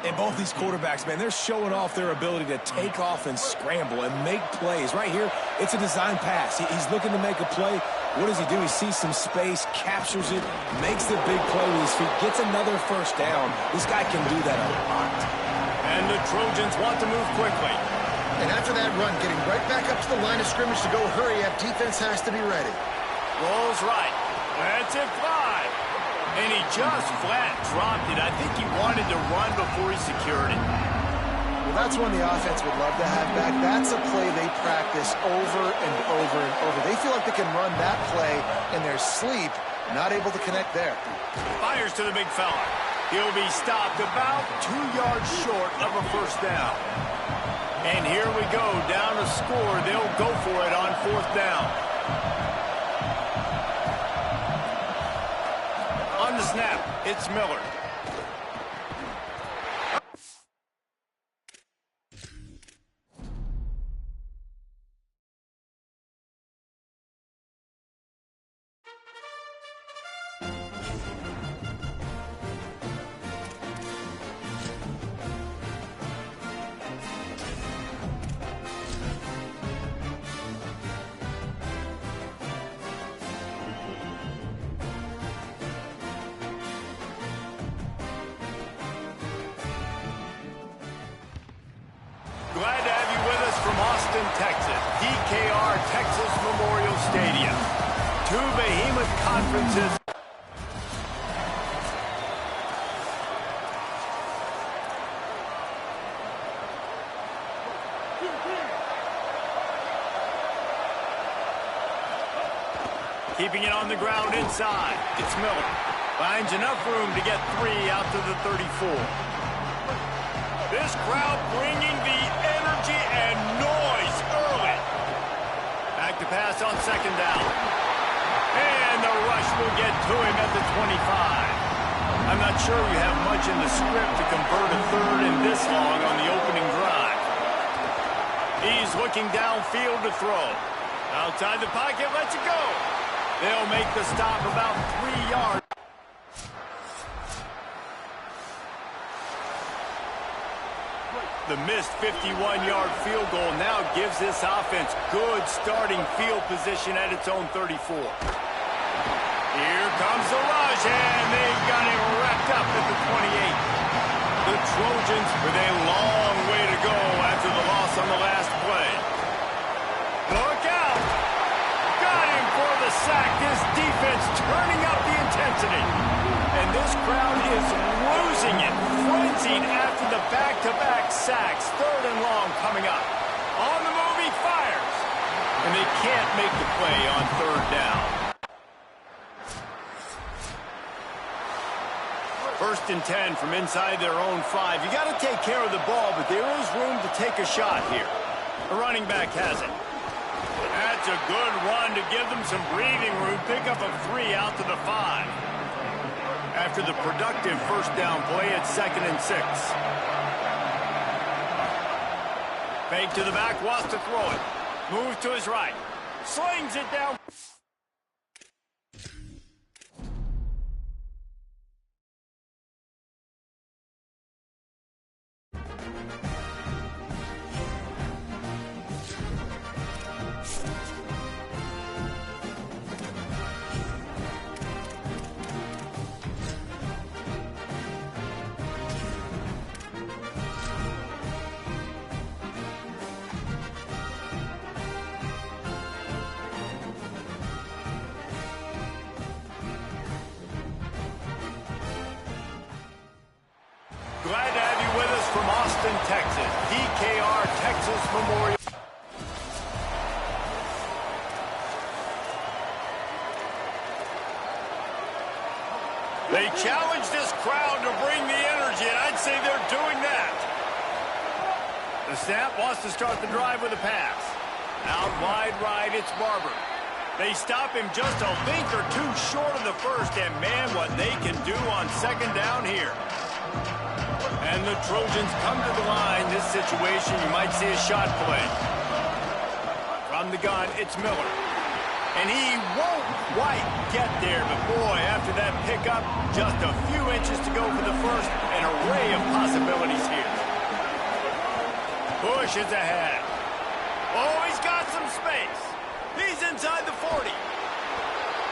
And both these quarterbacks, man, they're showing off their ability to take off and scramble and make plays. Right here, it's a design pass. He's looking to make a play. What does he do? He sees some space, captures it, makes the big play with his feet, gets another first down. This guy can do that a lot. And the Trojans want to move quickly. And after that run, getting right back up to the line of scrimmage to go hurry up, defense has to be ready. Rolls right. That's it, 5. And he just flat dropped it. I think he wanted to run before he secured it. Well, that's one the offense would love to have back. That's a play they practice over and over and over. They feel like they can run that play in their sleep, not able to connect there. Fires to the big fella. He'll be stopped about 2 yards short of a first down. And here we go, down to score. They'll go for it on fourth down. On the snap, it's Miller. Glad to have you with us from Austin, Texas. DKR Texas Memorial Stadium. 2 behemoth conferences. Keeping it on the ground inside. It's Miller. Finds enough room to get 3 out to the 34. This crowd bringing the energy and noise early. Back to pass on second down. And the rush will get to him at the 25. I'm not sure we have much in the script to convert a third in this long on the opening drive. He's looking downfield to throw. Outside the pocket, lets it go. They'll make the stop about 3 yards. The missed 51-yard field goal now gives this offense good starting field position at its own 34. Here comes the rush, and they've got it wrapped up at the 28. The Trojans with a long way to go after the loss on the last play. Look out! Got him for the sack. This defense turning up the intensity. And this crowd is losing it, frenzied after the back-to-back sacks. 3rd and long coming up. On the move, he fires. And they can't make the play on 3rd down. 1st and 10 from inside their own 5. You got to take care of the ball, but there is room to take a shot here. The running back has it. That's a good run to give them some breathing room. Pick up a 3 out to the 5. After the productive 1st down play, it's 2nd and 6. Fake to the back, wants to throw it. Moves to his right. Slings it down. Glad to have you with us from Austin, Texas. DKR Texas Memorial. They challenge this crowd to bring the energy, and I'd say they're doing that. The snap wants to start the drive with a pass. Out wide right, it's Barber. They stop him just a link or two short of the 1st, and man, what they can do on 2nd down here. And the Trojans come to the line. This situation, you might see a shot play. From the gun, it's Miller. And he won't quite get there, but boy, after that pickup, just a few inches to go for the 1st. An array of possibilities here. Bush is ahead. Oh, he's got some space. He's inside the 40.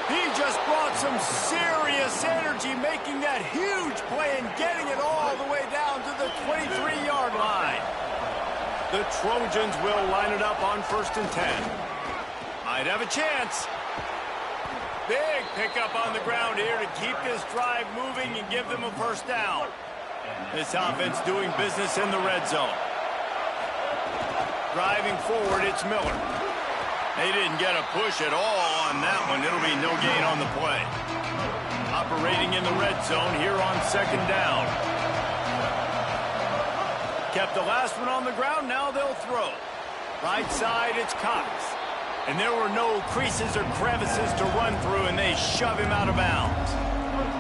He just brought some serious energy, making that huge play and getting it all the way down to the 23-yard line. The Trojans will line it up on 1st and 10. Might have a chance. Big pickup on the ground here to keep this drive moving and give them a 1st down. This offense doing business in the red zone. Driving forward, it's Miller. They didn't get a push at all on that one. It'll be no gain on the play. Operating in the red zone here on 2nd down. Kept the last one on the ground. Now they'll throw. Right side, it's Cox. And there were no creases or crevices to run through, and they shove him out of bounds.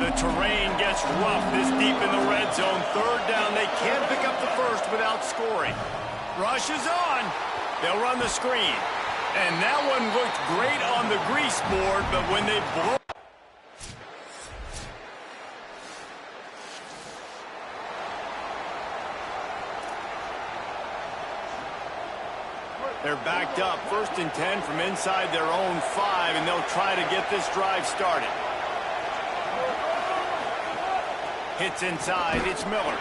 The terrain gets rough this deep in the red zone. 3rd down. They can't pick up the 1st without scoring. Rush is on. They'll run the screen. And that one looked great on the grease board, but when they blow... They're backed up, 1st and 10 from inside their own 5, and they'll try to get this drive started. Hits inside, it's Miller.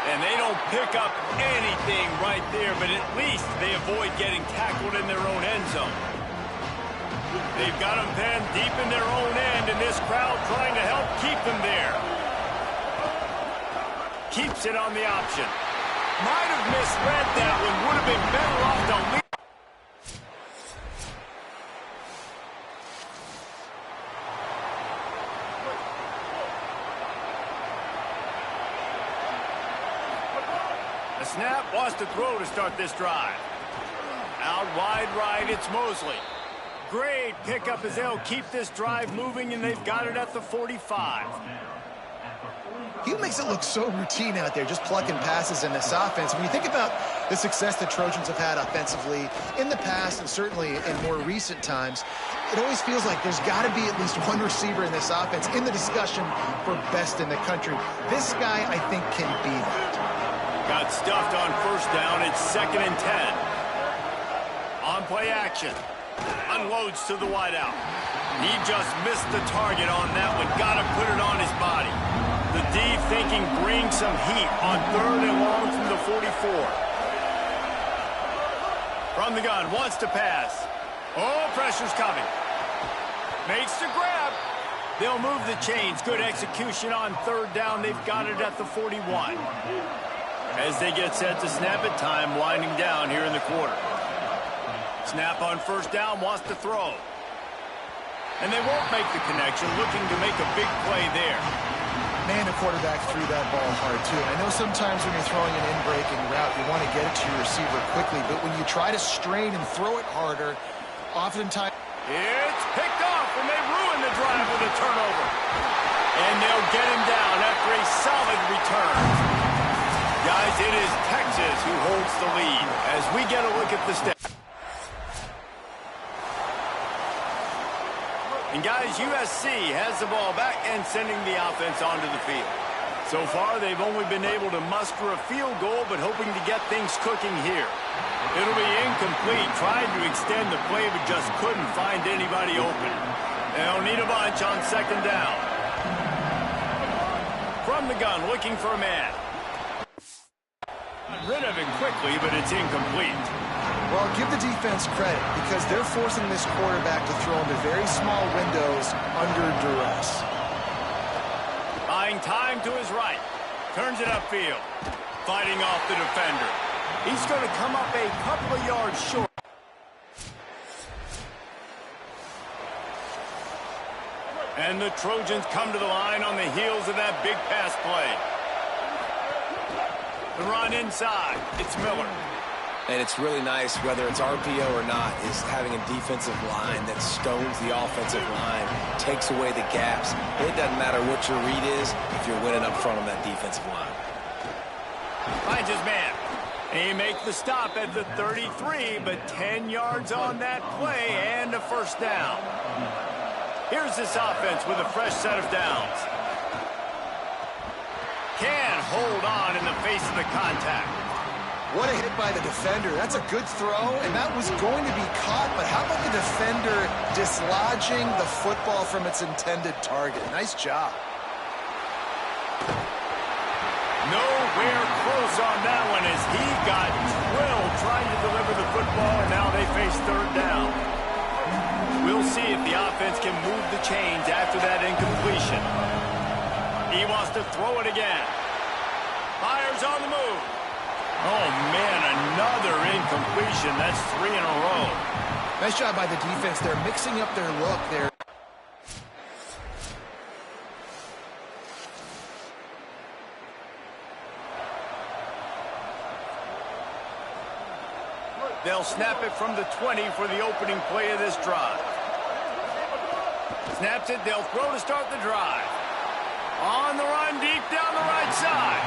And they don't pick up anything right there, but at least they avoid getting tackled in their own end zone. They've got them penned deep in their own end, and this crowd trying to help keep them there. Keeps it on the option. Might have misread that one. Would have been better off to leave. The snap wants to throw to start this drive. Out wide right, it's Mosley. Great pickup as they'll keep this drive moving, and they've got it at the 45. He makes it look so routine out there, just plucking passes in this offense. When you think about the success the Trojans have had offensively in the past and certainly in more recent times, it always feels like there's got to be at least one receiver in this offense in the discussion for best in the country. This guy, I think, can be that. Got stuffed on first down. It's 2nd and 10. On play action. Unloads to the wideout. He just missed the target on that one. Got to put it on his body. The D thinking bring some heat on 3rd and long from the 44. From the gun, wants to pass. Oh, pressure's coming. Makes the grab. They'll move the chains. Good execution on 3rd down. They've got it at the 41. As they get set to snap it, time winding down here in the quarter. Snap on 1st down, wants to throw. And they won't make the connection, looking to make a big play there. Man, the quarterback threw that ball hard, too. And I know sometimes when you're throwing an in-breaking route, you want to get it to your receiver quickly. But when you try to strain and throw it harder, oftentimes... It's picked off, and they ruin the drive with a turnover. And they'll get him down after a solid return. Guys, it is Texas who holds the lead as we get a look at the stats. And guys, USC has the ball back and sending the offense onto the field. So far, they've only been able to muster a field goal, but hoping to get things cooking here. It'll be incomplete, trying to extend the play, but just couldn't find anybody open. They'll need a bunch on 2nd down. From the gun, looking for a man. Got rid of him quickly, but it's incomplete. Well, give the defense credit because they're forcing this quarterback to throw into very small windows under duress. Buying time to his right. Turns it upfield. Fighting off the defender. He's going to come up a couple of yards short. And the Trojans come to the line on the heels of that big pass play. The run inside. It's Miller. And it's really nice, whether it's RPO or not, is having a defensive line that stones the offensive line, takes away the gaps. It doesn't matter what your read is if you're winning up front on that defensive line. Finds his man. He makes the stop at the 33, but 10 yards on that play and a 1st down. Here's this offense with a fresh set of downs. Can't hold on in the face of the contact. What a hit by the defender. That's a good throw, and that was going to be caught, but how about the defender dislodging the football from its intended target? Nice job. Nowhere close on that one as he got drilled trying to deliver the football, and now they face 3rd down. We'll see if the offense can move the chains after that incompletion. He wants to throw it again. Fires on the move. Oh, man, another incompletion. That's 3 in a row. Nice job by the defense. They're mixing up their look there. They'll snap it from the 20 for the opening play of this drive. Snaps it. They'll throw to start the drive. On the run, deep down the right side.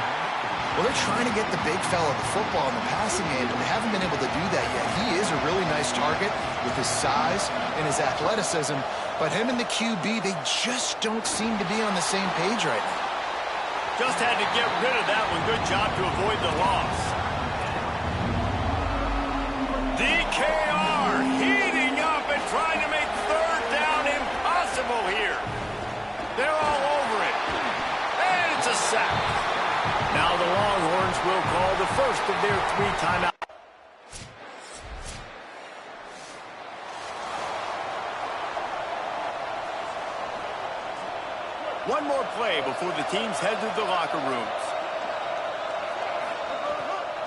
Well, they're trying to get the big fella the football in the passing game, but they haven't been able to do that yet. He is a really nice target with his size and his athleticism, but him and the QB, they just don't seem to be on the same page right now. Just had to get rid of that one. Good job to avoid the loss. DKR heating up and trying to make 3rd down impossible here. They're all over it. And it's a sack. Now the Longhorns will call the first of their 3 timeouts. One more play before the teams head to the locker rooms.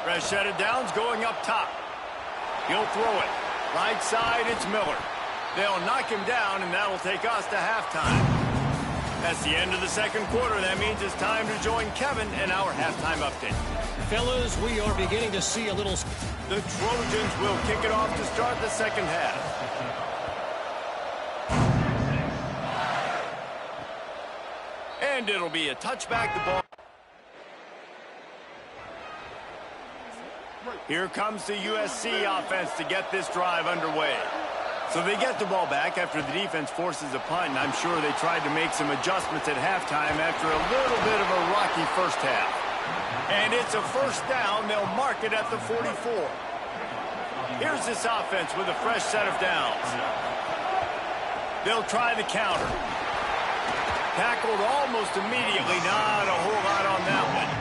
Fresh set of downs going up top. He'll throw it. Right side, it's Miller. They'll knock him down, and that'll take us to halftime. That's the end of the 2nd quarter. That means it's time to join Kevin in our halftime update. Fellas, we are beginning to see a little... The Trojans will kick it off to start the 2nd half. And it'll be a touchback. The ball... Here comes the USC offense to get this drive underway. So they get the ball back after the defense forces a punt, and I'm sure they tried to make some adjustments at halftime after a little bit of a rocky first half. And it's a first down. They'll mark it at the 44. Here's this offense with a fresh set of downs. They'll try the counter. Tackled almost immediately. Not a whole lot on that one.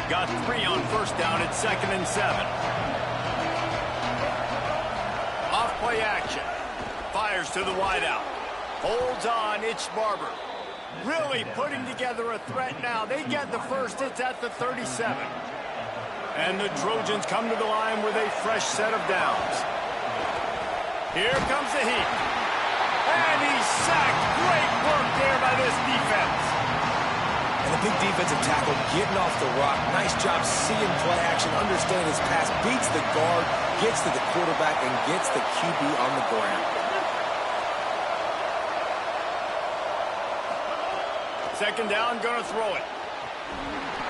Got 3 on first down at 2nd and 7. Off-play action. Fires to the wideout. Holds on. It's Barber. Really putting together a threat now. They get the first. It's at the 37. And the Trojans come to the line with a fresh set of downs. Here comes the heat. And he's sacked. Great work there by this defense. And the big defensive tackle getting off the rock. Nice job seeing play action, understanding his pass, beats the guard, gets to the quarterback, and gets the QB on the ground. Second down, gonna throw it.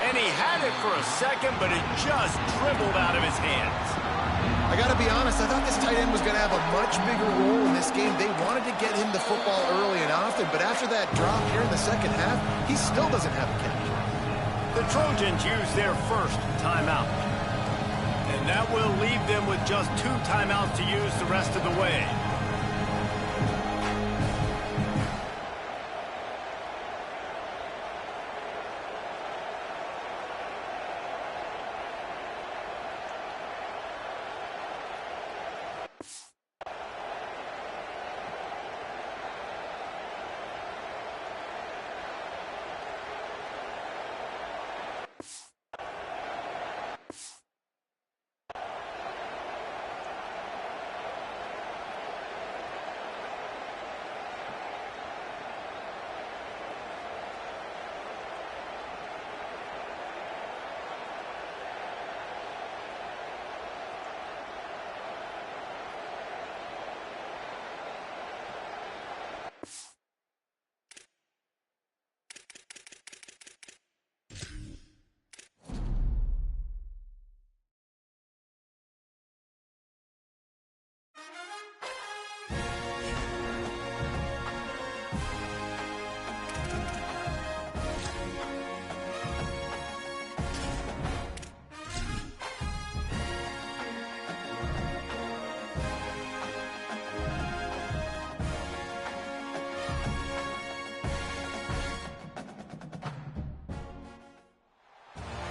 And he had it for a second, but it just dribbled out of his hands. I got to be honest, I thought this tight end was going to have a much bigger role in this game. They wanted to get him the football early and often, but after that drop here in the second half, he still doesn't have a catch. The Trojans use their first timeout. And that will leave them with just 2 timeouts to use the rest of the way.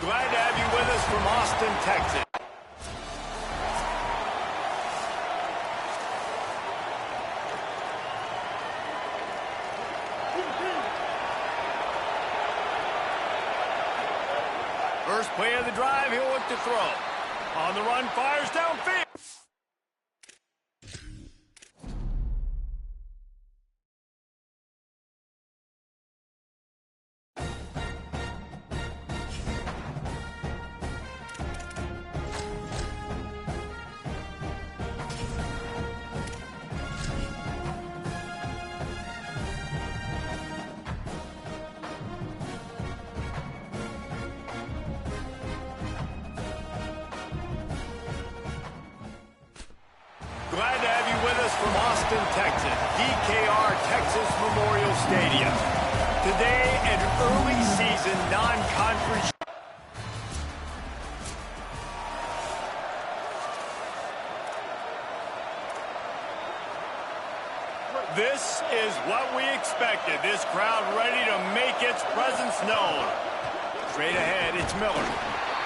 Glad to have you with us from Austin, Texas. First play of the drive, he'll look to throw. On the run, fires downfield. Glad to have you with us from Austin, Texas, DKR Texas Memorial Stadium. Today, an early season non-conference. This is what we expected. This crowd ready to make its presence known. Straight ahead, it's Miller.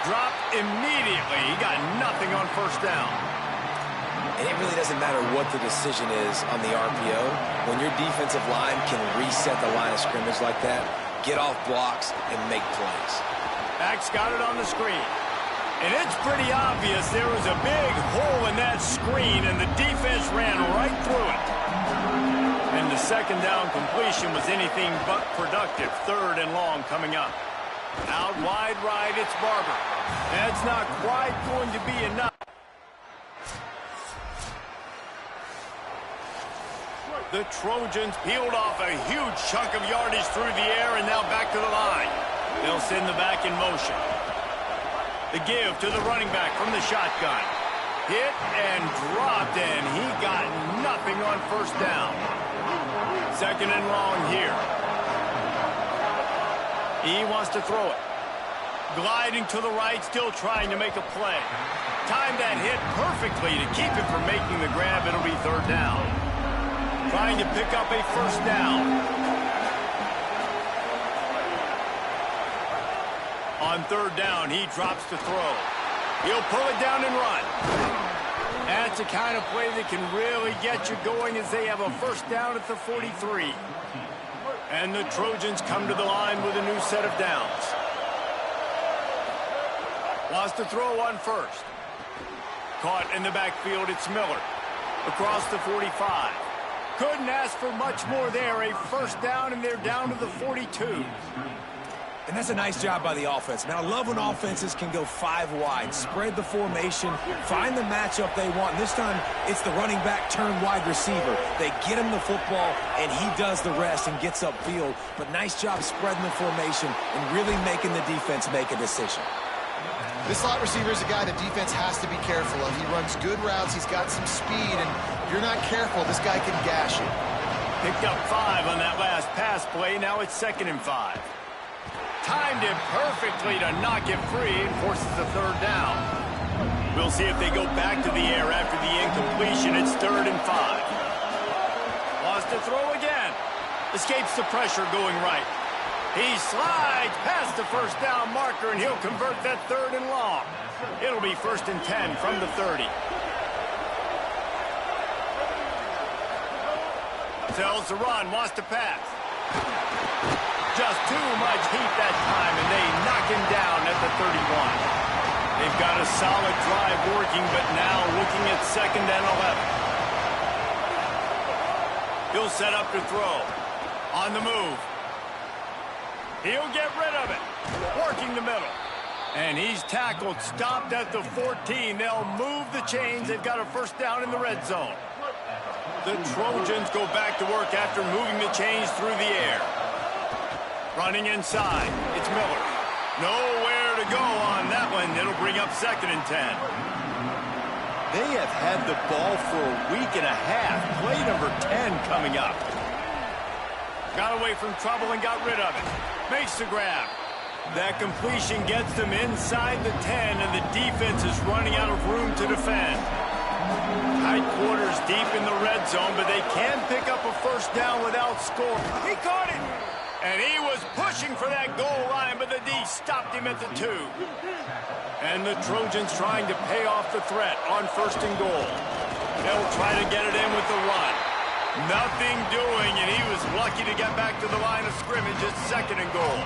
Dropped immediately. He got nothing on first down. And it really doesn't matter what the decision is on the RPO. When your defensive line can reset the line of scrimmage like that, get off blocks and make plays. Back's got it on the screen. And it's pretty obvious there was a big hole in that screen, and the defense ran right through it. And the second down completion was anything but productive. 3rd and long coming up. Out wide right, it's Barber. That's not quite going to be enough. The Trojans peeled off a huge chunk of yardage through the air and now back to the line. They'll send the back in motion. The give to the running back from the shotgun. Hit and dropped, and he got nothing on first down. Second and long here. He wants to throw it. Gliding to the right, still trying to make a play. Timed that hit perfectly to keep him from making the grab. It'll be third down. Trying to pick up a first down. On third down, he drops to throw. He'll pull it down and run. That's the kind of play that can really get you going as they have a first down at the 43. And the Trojans come to the line with a new set of downs. Wants to throw on first. Caught in the backfield, it's Miller. Across the 45. Couldn't ask for much more there. A first down, and they're down to the 42. And that's a nice job by the offense. Man, I love when offenses can go 5 wide, spread the formation, find the matchup they want. And this time, it's the running back turned wide receiver. They get him the football, and he does the rest and gets upfield. But nice job spreading the formation and really making the defense make a decision. This slot receiver is a guy the defense has to be careful of. He runs good routes. He's got some speed, and if you're not careful, this guy can gash you. Picked up 5 on that last pass play. Now it's 2nd and 5. Timed it perfectly to knock it free and forces the third down. We'll see if they go back to the air after the incompletion. It's 3rd and 5. Wants to throw again. Escapes the pressure going right. He slides past the first down marker, and he'll convert that 3rd and long. It'll be 1st and 10 from the 30. Tells the run, wants to pass. Just too much heat that time, and they knock him down at the 31. They've got a solid drive working, but now looking at 2nd and 11. He'll set up to throw. On the move. He'll get rid of it. Working the middle. And he's tackled, stopped at the 14. They'll move the chains. They've got a first down in the red zone. The Trojans go back to work after moving the chains through the air. Running inside. It's Miller. Nowhere to go on that one. It'll bring up 2nd and 10. They have had the ball for a week and a half. Play number 10 coming up. Got away from trouble and got rid of it. Makes the grab. That completion gets them inside the 10, and the defense is running out of room to defend. Tight quarters deep in the red zone, but they can pick up a first down without score. He caught it! And he was pushing for that goal line, but the D stopped him at the 2. And the Trojans trying to pay off the threat on 1st and goal. They'll try to get it in with the run. Nothing doing, and he was lucky to get back to the line of scrimmage at 2nd and goal.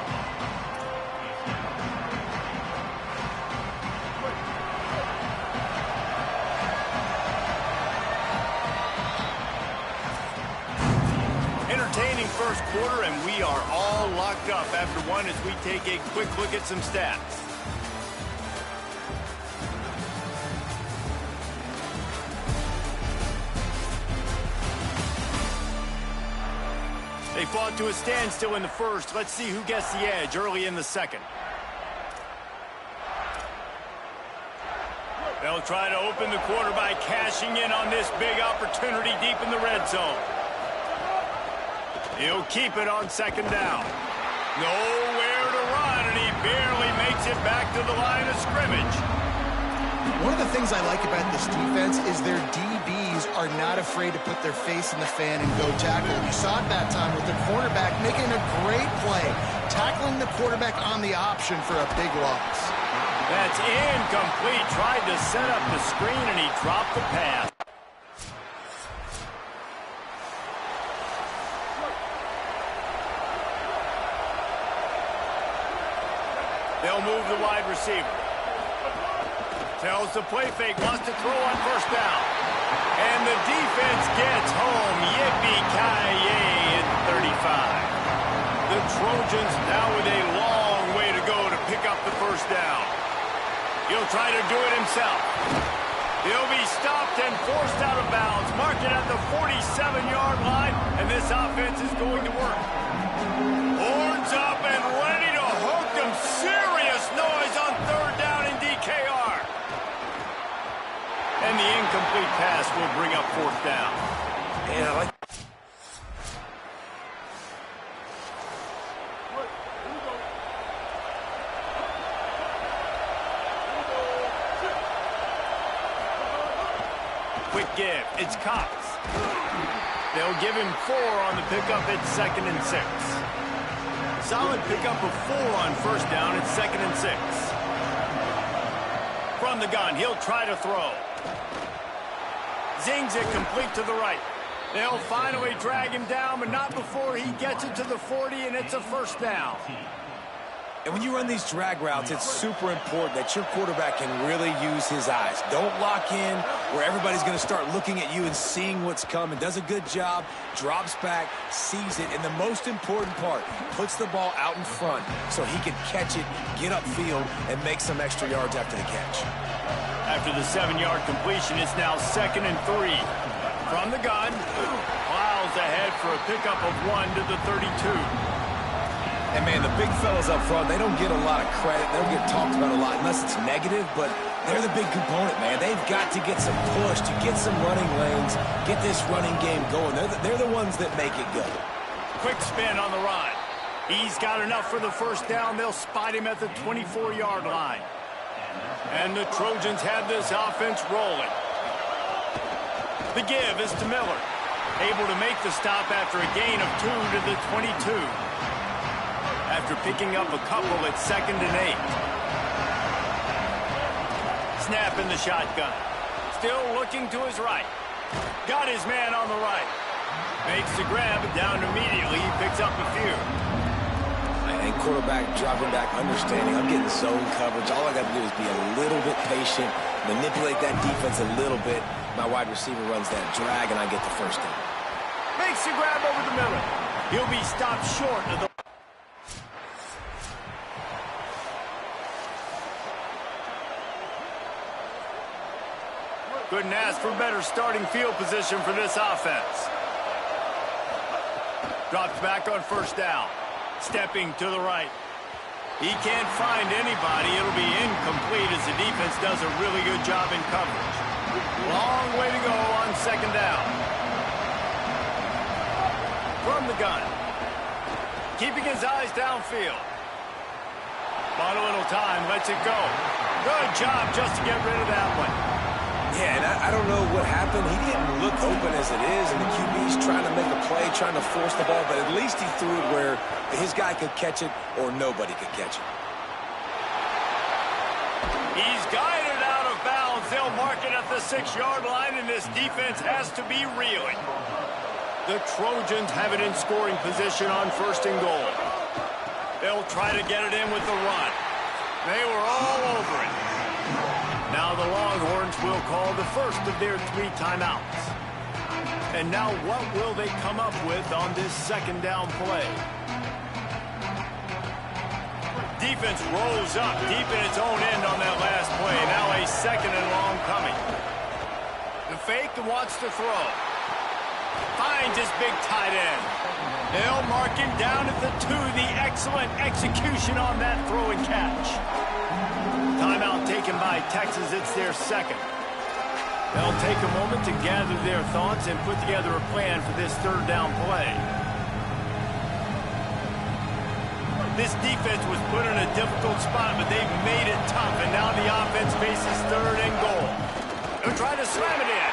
Entertaining first quarter, and we are all locked up after one as we take a quick look at some stats. They fought to a standstill in the first. Let's see who gets the edge early in the second. They'll try to open the quarter by cashing in on this big opportunity deep in the red zone. He'll keep it on 2nd down. Nowhere to run, and he barely makes it back to the line of scrimmage. One of the things I like about this defense is their DBs are not afraid to put their face in the fan and go tackle. You saw it that time with the cornerback making a great play, tackling the quarterback on the option for a big loss. That's incomplete. Tried to set up the screen, and he dropped the pass. They'll move the wide receiver. Tells the play fake, wants to throw on first down. And the defense gets home. Yippee-ki-yay at 35. The Trojans now with a long way to go to pick up the first down. He'll try to do it himself. He'll be stopped and forced out of bounds. Marked it at the 47-yard line, and this offense is going to work. Horns up and ready to hook them. Serious noise on 3rd down and DK. incomplete pass will bring up fourth down. And I like... Quick give. It's Cox. They'll give him 4 on the pickup at 2nd and 6. Solid pickup of 4 on first down at 2nd and 6. From the gun, he'll try to throw. Zings it complete to the right. They'll finally drag him down, but not before he gets it to the 40, and it's a first down. And when you run these drag routes, it's super important that your quarterback can really use his eyes. Don't lock in where everybody's going to start looking at you and seeing what's coming. Does a good job, drops back, sees it, and the most important part, puts the ball out in front so he can catch it, get upfield, and make some extra yards after the catch. After the 7-yard completion, it's now 2nd and 3. From the gun, plows ahead for a pickup of 1 to the 32. And, man, the big fellas up front, they don't get a lot of credit. They don't get talked about a lot unless it's negative, but they're the big component, man. They've got to get some push, to get some running lanes, get this running game going. They're the ones that make it go. Quick spin on the run. He's got enough for the first down. They'll spot him at the 24-yard line. And the Trojans have this offense rolling. The give is to Miller. Able to make the stop after a gain of 2 to the 22. After picking up a couple at 2nd and 8. Snap in the shotgun. Still looking to his right. Got his man on the right. Makes the grab, down immediately. He picks up a few. And quarterback dropping back, understanding I'm getting zone coverage. All I got to do is be a little bit patient, manipulate that defense a little bit. My wide receiver runs that drag, and I get the first down. Makes the grab over the middle. He'll be stopped short of the... Couldn't ask for better starting field position for this offense. Drops back on first down. Stepping to the right. He can't find anybody. It'll be incomplete as the defense does a really good job in coverage. Long way to go on 2nd down. From the gun. Keeping his eyes downfield. Bought a little time, lets it go. Good job just to get rid of that one. Yeah, and I don't know what happened. He didn't look open as it is, and the QB's trying to make a play, trying to force the ball, but at least he threw it where his guy could catch it or nobody could catch it. He's guided out of bounds. They'll mark it at the 6-yard line, and this defense has to be reeling. The Trojans have it in scoring position on 1st and goal. They'll try to get it in with the run. They were all over it. Now the Longhorns will call the first of their 3 timeouts. And now what will they come up with on this 2nd down play? Defense rolls up deep in its own end on that last play. Now a 2nd and long coming. The fake and wants to throw. Finds his big tight end. They'll mark him down at the 2. The excellent execution on that throw and catch. Timeout taken by Texas. It's their 2nd. They'll take a moment to gather their thoughts and put together a plan for this 3rd down play. This defense was put in a difficult spot, but they've made it tough, and now the offense faces 3rd and goal. They'll try to slam it in.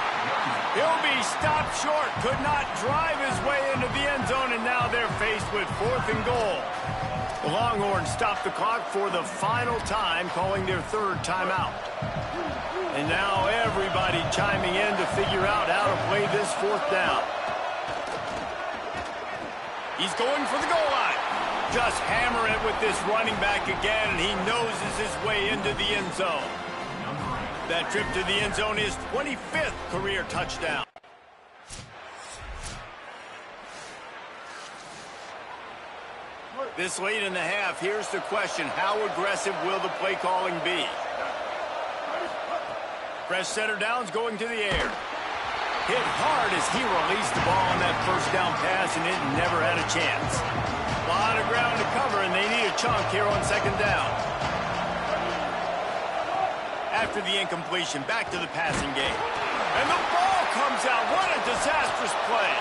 He'll be stopped short. Could not drive his way into the end zone, and now they're faced with 4th and goal. The Longhorns stop the clock for the final time, calling their 3rd timeout. And now everybody chiming in to figure out how to play this 4th down. He's going for the goal line. Just hammer it with this running back again, and he noses his way into the end zone. That trip to the end zone is 25th career touchdown. This late in the half, here's the question. How aggressive will the play calling be? Fresh center downs going to the air. Hit hard as he released the ball on that first down pass, and it never had a chance. A lot of ground to cover, and they need a chunk here on 2nd down. After the incompletion, back to the passing game. And the ball comes out. What a disastrous play.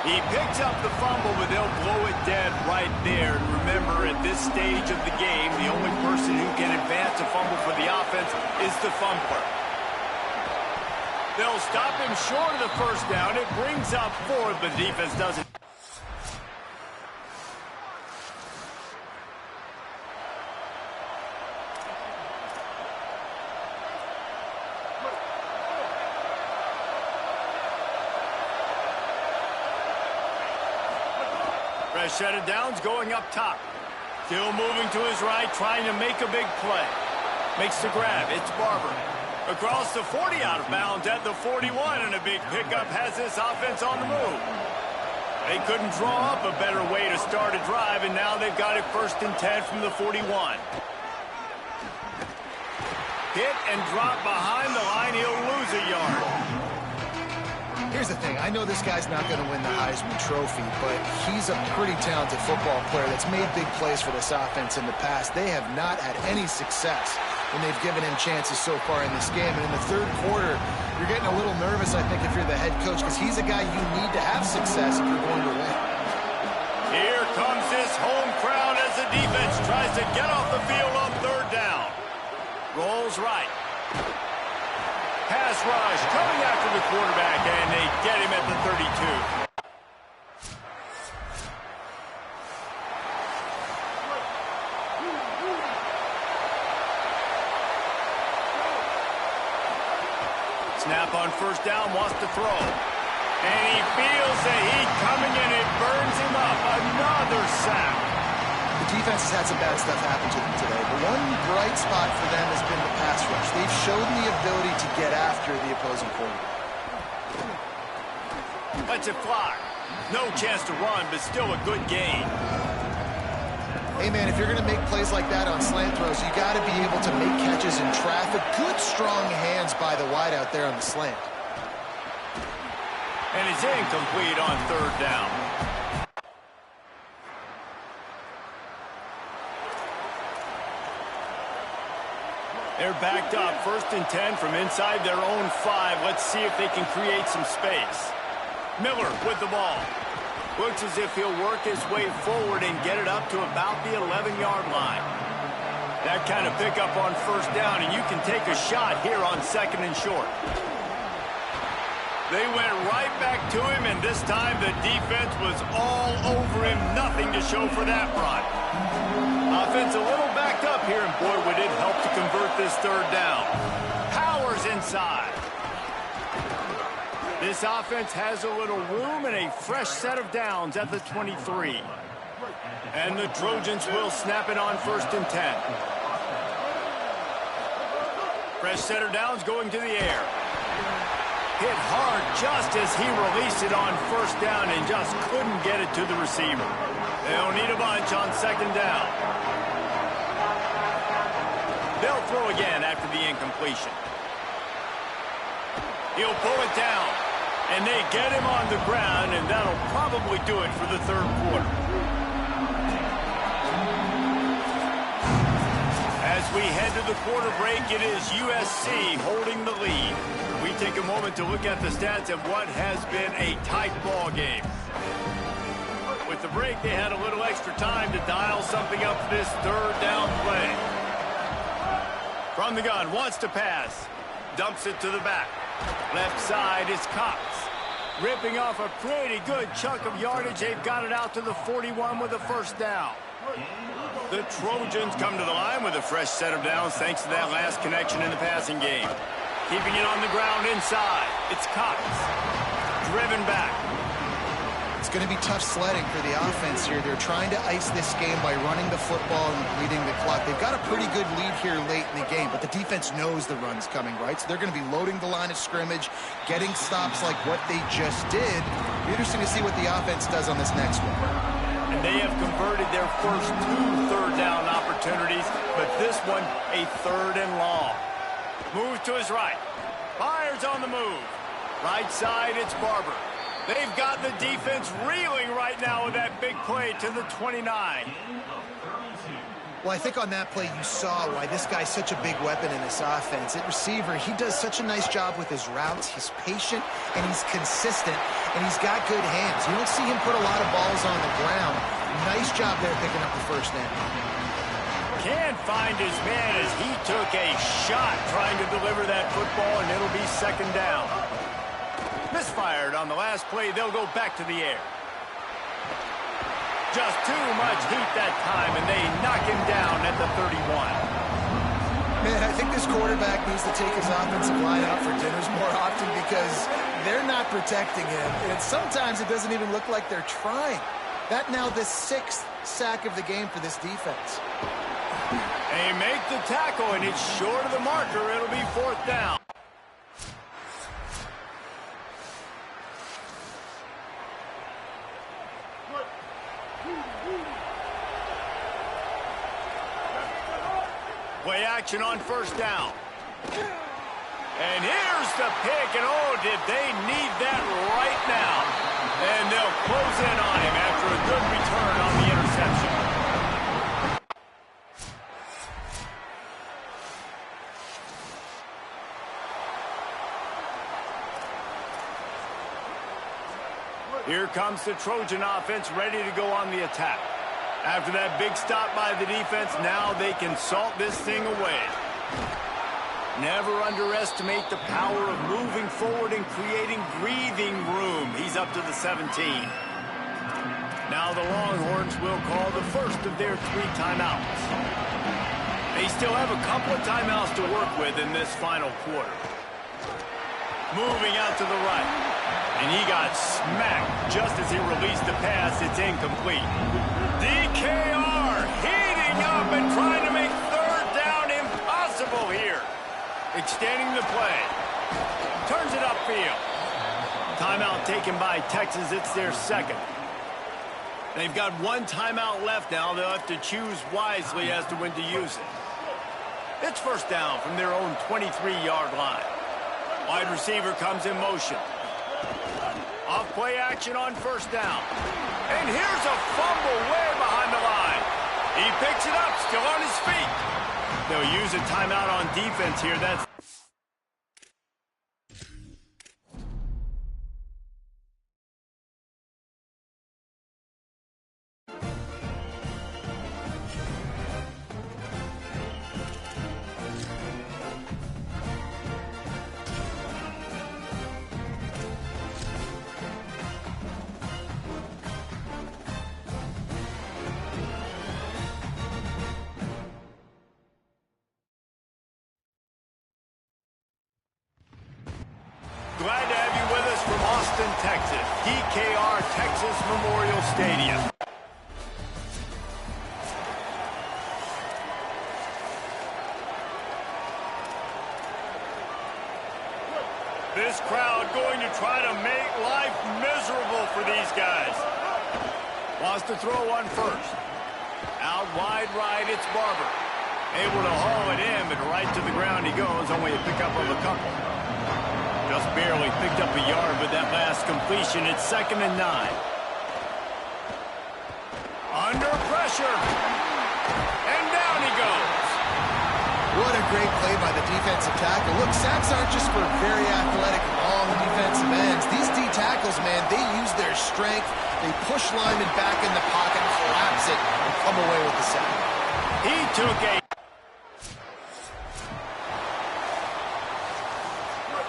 He picks up the fumble, but they'll blow it dead right there. And remember, at this stage of the game, the only person who can advance a fumble for the offense is the fumbler. They'll stop him short of the first down. It brings up fourth, but the defense doesn't. Fresh set of downs going up top. Still moving to his right, trying to make a big play. Makes the grab. It's Barber. Across the 40, out of bounds at the 41, and a big pickup has this offense on the move. They couldn't draw up a better way to start a drive, and now they've got it 1st and 10 from the 41. Hit and drop behind the line. He'll lose a yard. Here's the thing. I know this guy's not going to win the Heisman Trophy, but he's a pretty talented football player that's made big plays for this offense in the past. They have not had any success when they've given him chances so far in this game. And in the third quarter, you're getting a little nervous, I think, if you're the head coach, because he's a guy you need to have success if you're going to win. Here comes this home crowd as the defense tries to get off the field on 3rd down. Rolls right. Pass rush coming after the quarterback, and they get him at the 32. Snap on 1st down, wants to throw. And he feels the heat coming, and it burns him up. Another sack. The defense has had some bad stuff happen to them today, but one bright spot for them has been the pass rush. They've shown the ability to get after the opposing quarterback. Lets it fly. No chance to run, but still a good gain. Hey, man, if you're going to make plays like that on slant throws, you got to be able to make catches in traffic. Good, strong hands by the wideout there on the slant. And it's incomplete on 3rd down. They're backed up. 1st and 10 from inside their own 5. Let's see if they can create some space. Miller with the ball. Looks as if he'll work his way forward and get it up to about the 11-yard line. That kind of pickup on 1st down, and you can take a shot here on 2nd and short. They went right back to him, and this time the defense was all over him. Nothing to show for that run. Offense a little backed up here, and boy, would it help to convert this 3rd down. Powers inside. This offense has a little room and a fresh set of downs at the 23. And the Trojans will snap it on 1st and 10. Fresh set of downs going to the air. Hit hard just as he released it on 1st down and just couldn't get it to the receiver. They'll need a bunch on 2nd down. They'll throw again after the incompletion. He'll pull it down. And they get him on the ground, and that'll probably do it for the 3rd quarter. As we head to the quarter break, it is USC holding the lead. We take a moment to look at the stats of what has been a tight ball game. With the break, they had a little extra time to dial something up for this 3rd down play. From the gun, wants to pass. Dumps it to the back. Left side is Cox. Ripping off a pretty good chunk of yardage. They've got it out to the 41 with a 1st down. The Trojans come to the line with a fresh set of downs thanks to that last connection in the passing game. Keeping it on the ground inside. It's Cox. Driven back. It's going to be tough sledding for the offense here. They're trying to ice this game by running the football and bleeding the clock. They've got a pretty good lead here late in the game, but the defense knows the run's coming, right? So they're going to be loading the line of scrimmage, getting stops like what they just did. It'll be interesting to see what the offense does on this next one. And they have converted their first 2 3rd down opportunities, but this one a 3rd and long. Moves to his right. Fires on the move. Right side, it's Barber. They've got the defense reeling right now with that big play to the 29. Well, I think on that play you saw why this guy's such a big weapon in this offense. At receiver, he does such a nice job with his routes. He's patient, and he's consistent, and he's got good hands. You don't see him put a lot of balls on the ground. Nice job there picking up the first down. Can't find his man as he took a shot trying to deliver that football, and it'll be second down. Misfired on the last play. They'll go back to the air. Just too much heat that time, and they knock him down at the 31. Man, I think this quarterback needs to take his offensive line out for dinners more often because they're not protecting him. And sometimes it doesn't even look like they're trying. That now the 6th sack of the game for this defense. They make the tackle, and it's short of the marker. It'll be fourth down. Play action on first down. And here's the pick, and oh, did they need that right now. And they'll close in on him after a good return on the interception. Here comes the Trojan offense ready to go on the attack. After that big stop by the defense, now they can salt this thing away. Never underestimate the power of moving forward and creating breathing room. He's up to the 17. Now the Longhorns will call the first of their 3 timeouts. They still have a couple of timeouts to work with in this final quarter. Moving out to the right. And he got smacked just as he released the pass. It's incomplete. DKR heating up and trying to make third down impossible here. Extending the play. Turns it upfield. Timeout taken by Texas. It's their second. They've got 1 timeout left now. They'll have to choose wisely as to when to use it. It's first down from their own 23-yard line. Wide receiver comes in motion. Off play action on first down. And here's a fumble way behind the line. He picks it up, still on his feet. They'll use a timeout on defense here. That's glad to have you with us from Austin, Texas. DKR Texas Memorial Stadium. This crowd going to try to make life miserable for these guys. Wants to throw one first. Out wide right, it's Barber. Able to haul it in, but right to the ground he goes. Only a pickup of a couple. Just barely picked up a yard with that last completion. It's 2nd and 9. Under pressure. And down he goes. What a great play by the defensive tackle. Look, sacks aren't just for very athletic, long defensive ends. These D tackles, man, they use their strength. They push linemen back in the pocket, collapse it, and come away with the sack. He took a...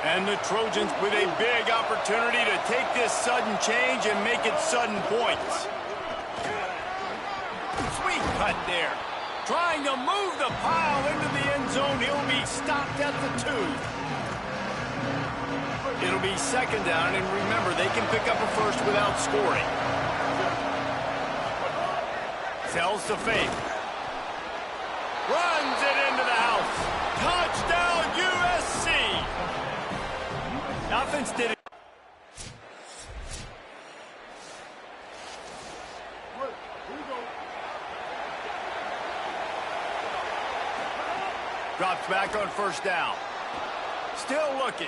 And the Trojans with a big opportunity to take this sudden change and make it sudden points. Sweet cut there. Trying to move the pile into the end zone. He'll be stopped at the 2. It'll be second down, and remember, they can pick up a first without scoring. Sells to fake. Runs it into the house. Touchdown, USC. Offense did it. Drops back on first down. Still looking.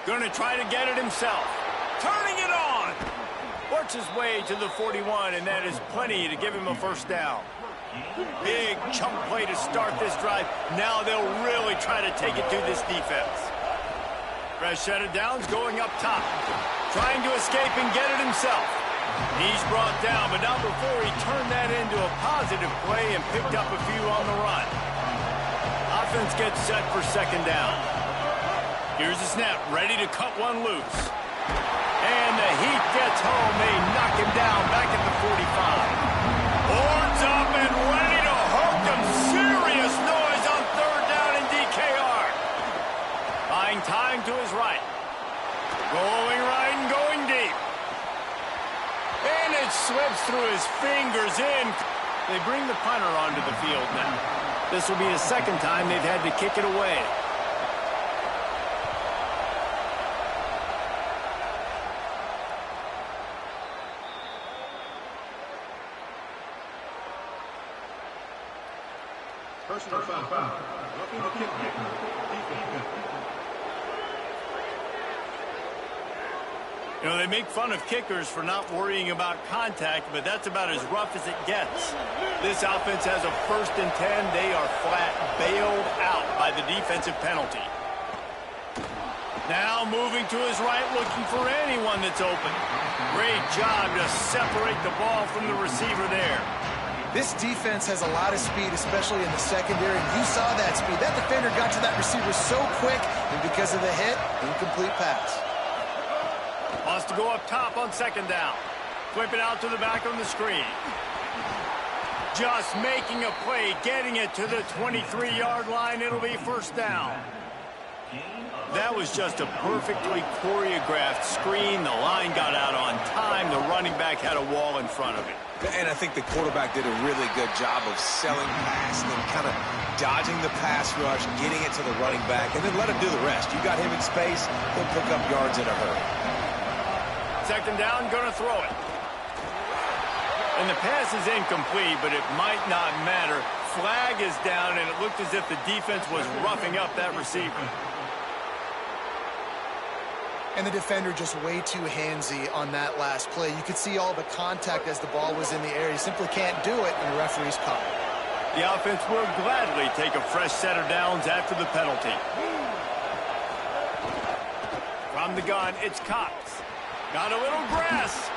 Going to try to get it himself. Turning it on. Works his way to the 41, and that is plenty to give him a first down. Big chunk play to start this drive. Now they'll really try to take it to this defense. Fresh set of downs going up top. Trying to escape and get it himself. He's brought down, but not before he turned that into a positive play and picked up a few on the run. Offense gets set for second down. Here's the snap, ready to cut one loose. And the heat gets home. They knock him down back at the 45. Horns up and ready to hook him. Serious noise on third down in DKR. Buying time to his right. Rolling right and going deep. And it slips through his fingers in. They bring the punter onto the field now. This will be the second time they've had to kick it away. Personal foul. You know, they make fun of kickers for not worrying about contact, but that's about as rough as it gets. This offense has a 1st and 10. They are flat bailed out by the defensive penalty. Now moving to his right, looking for anyone that's open. Great job to separate the ball from the receiver there. This defense has a lot of speed, especially in the secondary. You saw that speed. That defender got to that receiver so quick, and because of the hit, incomplete pass. Wants to go up top on second down. Flip it out to the back on the screen. Just making a play, getting it to the 23-yard line. It'll be first down. That was just a perfectly choreographed screen. The line got out on time. The running back had a wall in front of it. And I think the quarterback did a really good job of selling pass and then kind of dodging the pass rush, getting it to the running back, and then let him do the rest. You got him in space, he'll pick up yards in a hurry. Second down, going to throw it. And the pass is incomplete, but it might not matter. Flag is down, and it looked as if the defense was roughing up that receiver. And the defender just way too handsy on that last play. You could see all the contact as the ball was in the air. He simply can't do it, and the referee's caught it. The offense will gladly take a fresh set of downs after the penalty. From the gun, it's Cox. Got a little grass.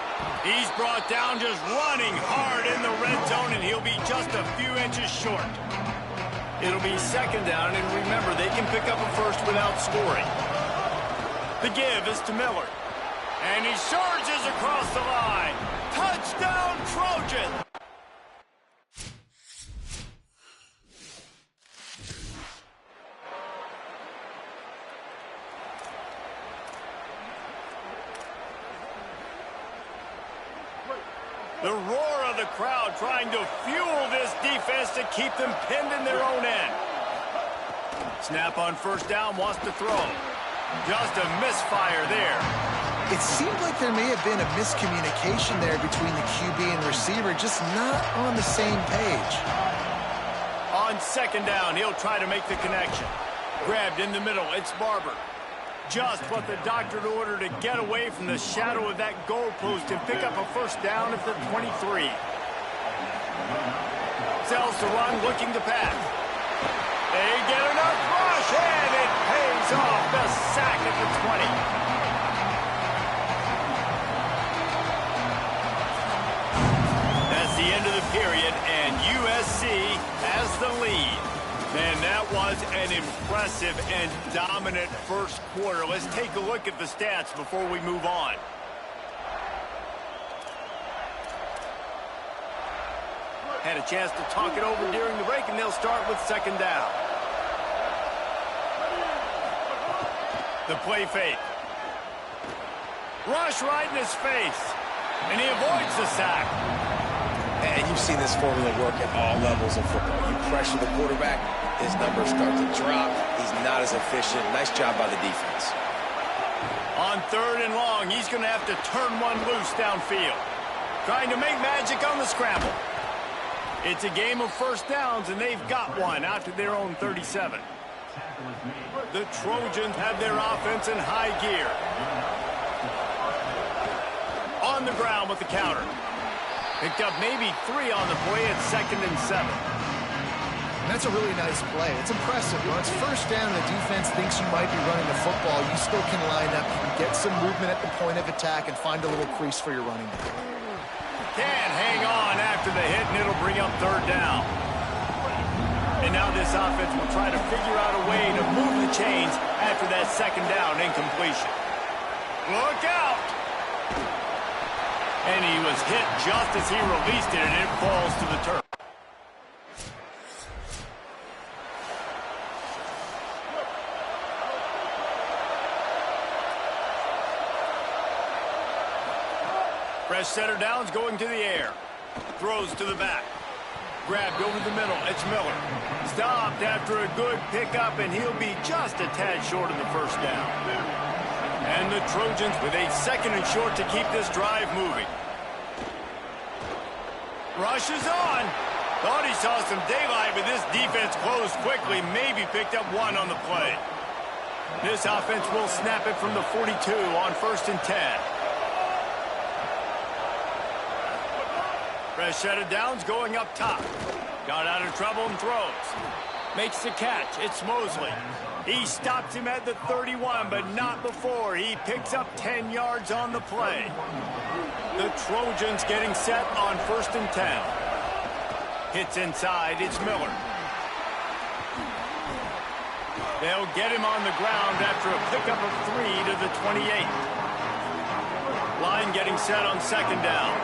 He's brought down just running hard in the red zone, and he'll be just a few inches short. It'll be second down, and remember, they can pick up a first without scoring. The give is to Miller. And he surges across the line. Touchdown, Trojan! The roar of the crowd trying to fuel this defense to keep them pinned in their own end. Snap on first down, wants to throw. Just a misfire there. It seemed like there may have been a miscommunication there between the QB and receiver, just not on the same page. On second down, he'll try to make the connection. Grabbed in the middle, it's Barber. Just what the doctor ordered to get away from the shadow of that goalpost and pick up a first down at the 23. Sells the run, looking to pass. They get enough rush, and it pays off. The sack at the 20. That's the end of the period, and USC has the lead. Man, that was an impressive and dominant first quarter. Let's take a look at the stats before we move on. Had a chance to talk it over during the break, and they'll start with second down. The play fake. Rush right in his face, and he avoids the sack. And you've seen this formula work at all levels of football. You pressure the quarterback, his numbers start to drop. He's not as efficient. Nice job by the defense. On third and long, he's going to have to turn one loose downfield. Trying to make magic on the scramble. It's a game of first downs, and they've got one out to their own 37. The Trojans have their offense in high gear. On the ground with the counter. Picked up maybe 3 on the play at 2nd and 7. And that's a really nice play. It's impressive. When it's first down and the defense thinks you might be running the football, you still can line up, you can get some movement at the point of attack and find a little crease for your running back. Can't hang on after the hit, and it'll bring up 3rd down. And now this offense will try to figure out a way to move the chains after that 2nd down incompletion. Look out! And he was hit just as he released it, and it falls to the turf. Fresh setter downs going to the air. Throws to the back. Grabbed over the middle. It's Miller. Stopped after a good pickup, and he'll be just a tad short of the 1st down. And the Trojans with a 2nd and short to keep this drive moving. Rushes on. Thought he saw some daylight, but this defense closed quickly. Maybe picked up 1 on the play. This offense will snap it from the 42 on 1st and 10. Fresh set of downs going up top. Got out of trouble and throws. Makes the catch. It's Mosley. He stops him at the 31, but not before. He picks up 10 yards on the play. The Trojans getting set on 1st and 10. Hits inside. It's Miller. They'll get him on the ground after a pickup of 3 to the 28. Line getting set on 2nd down.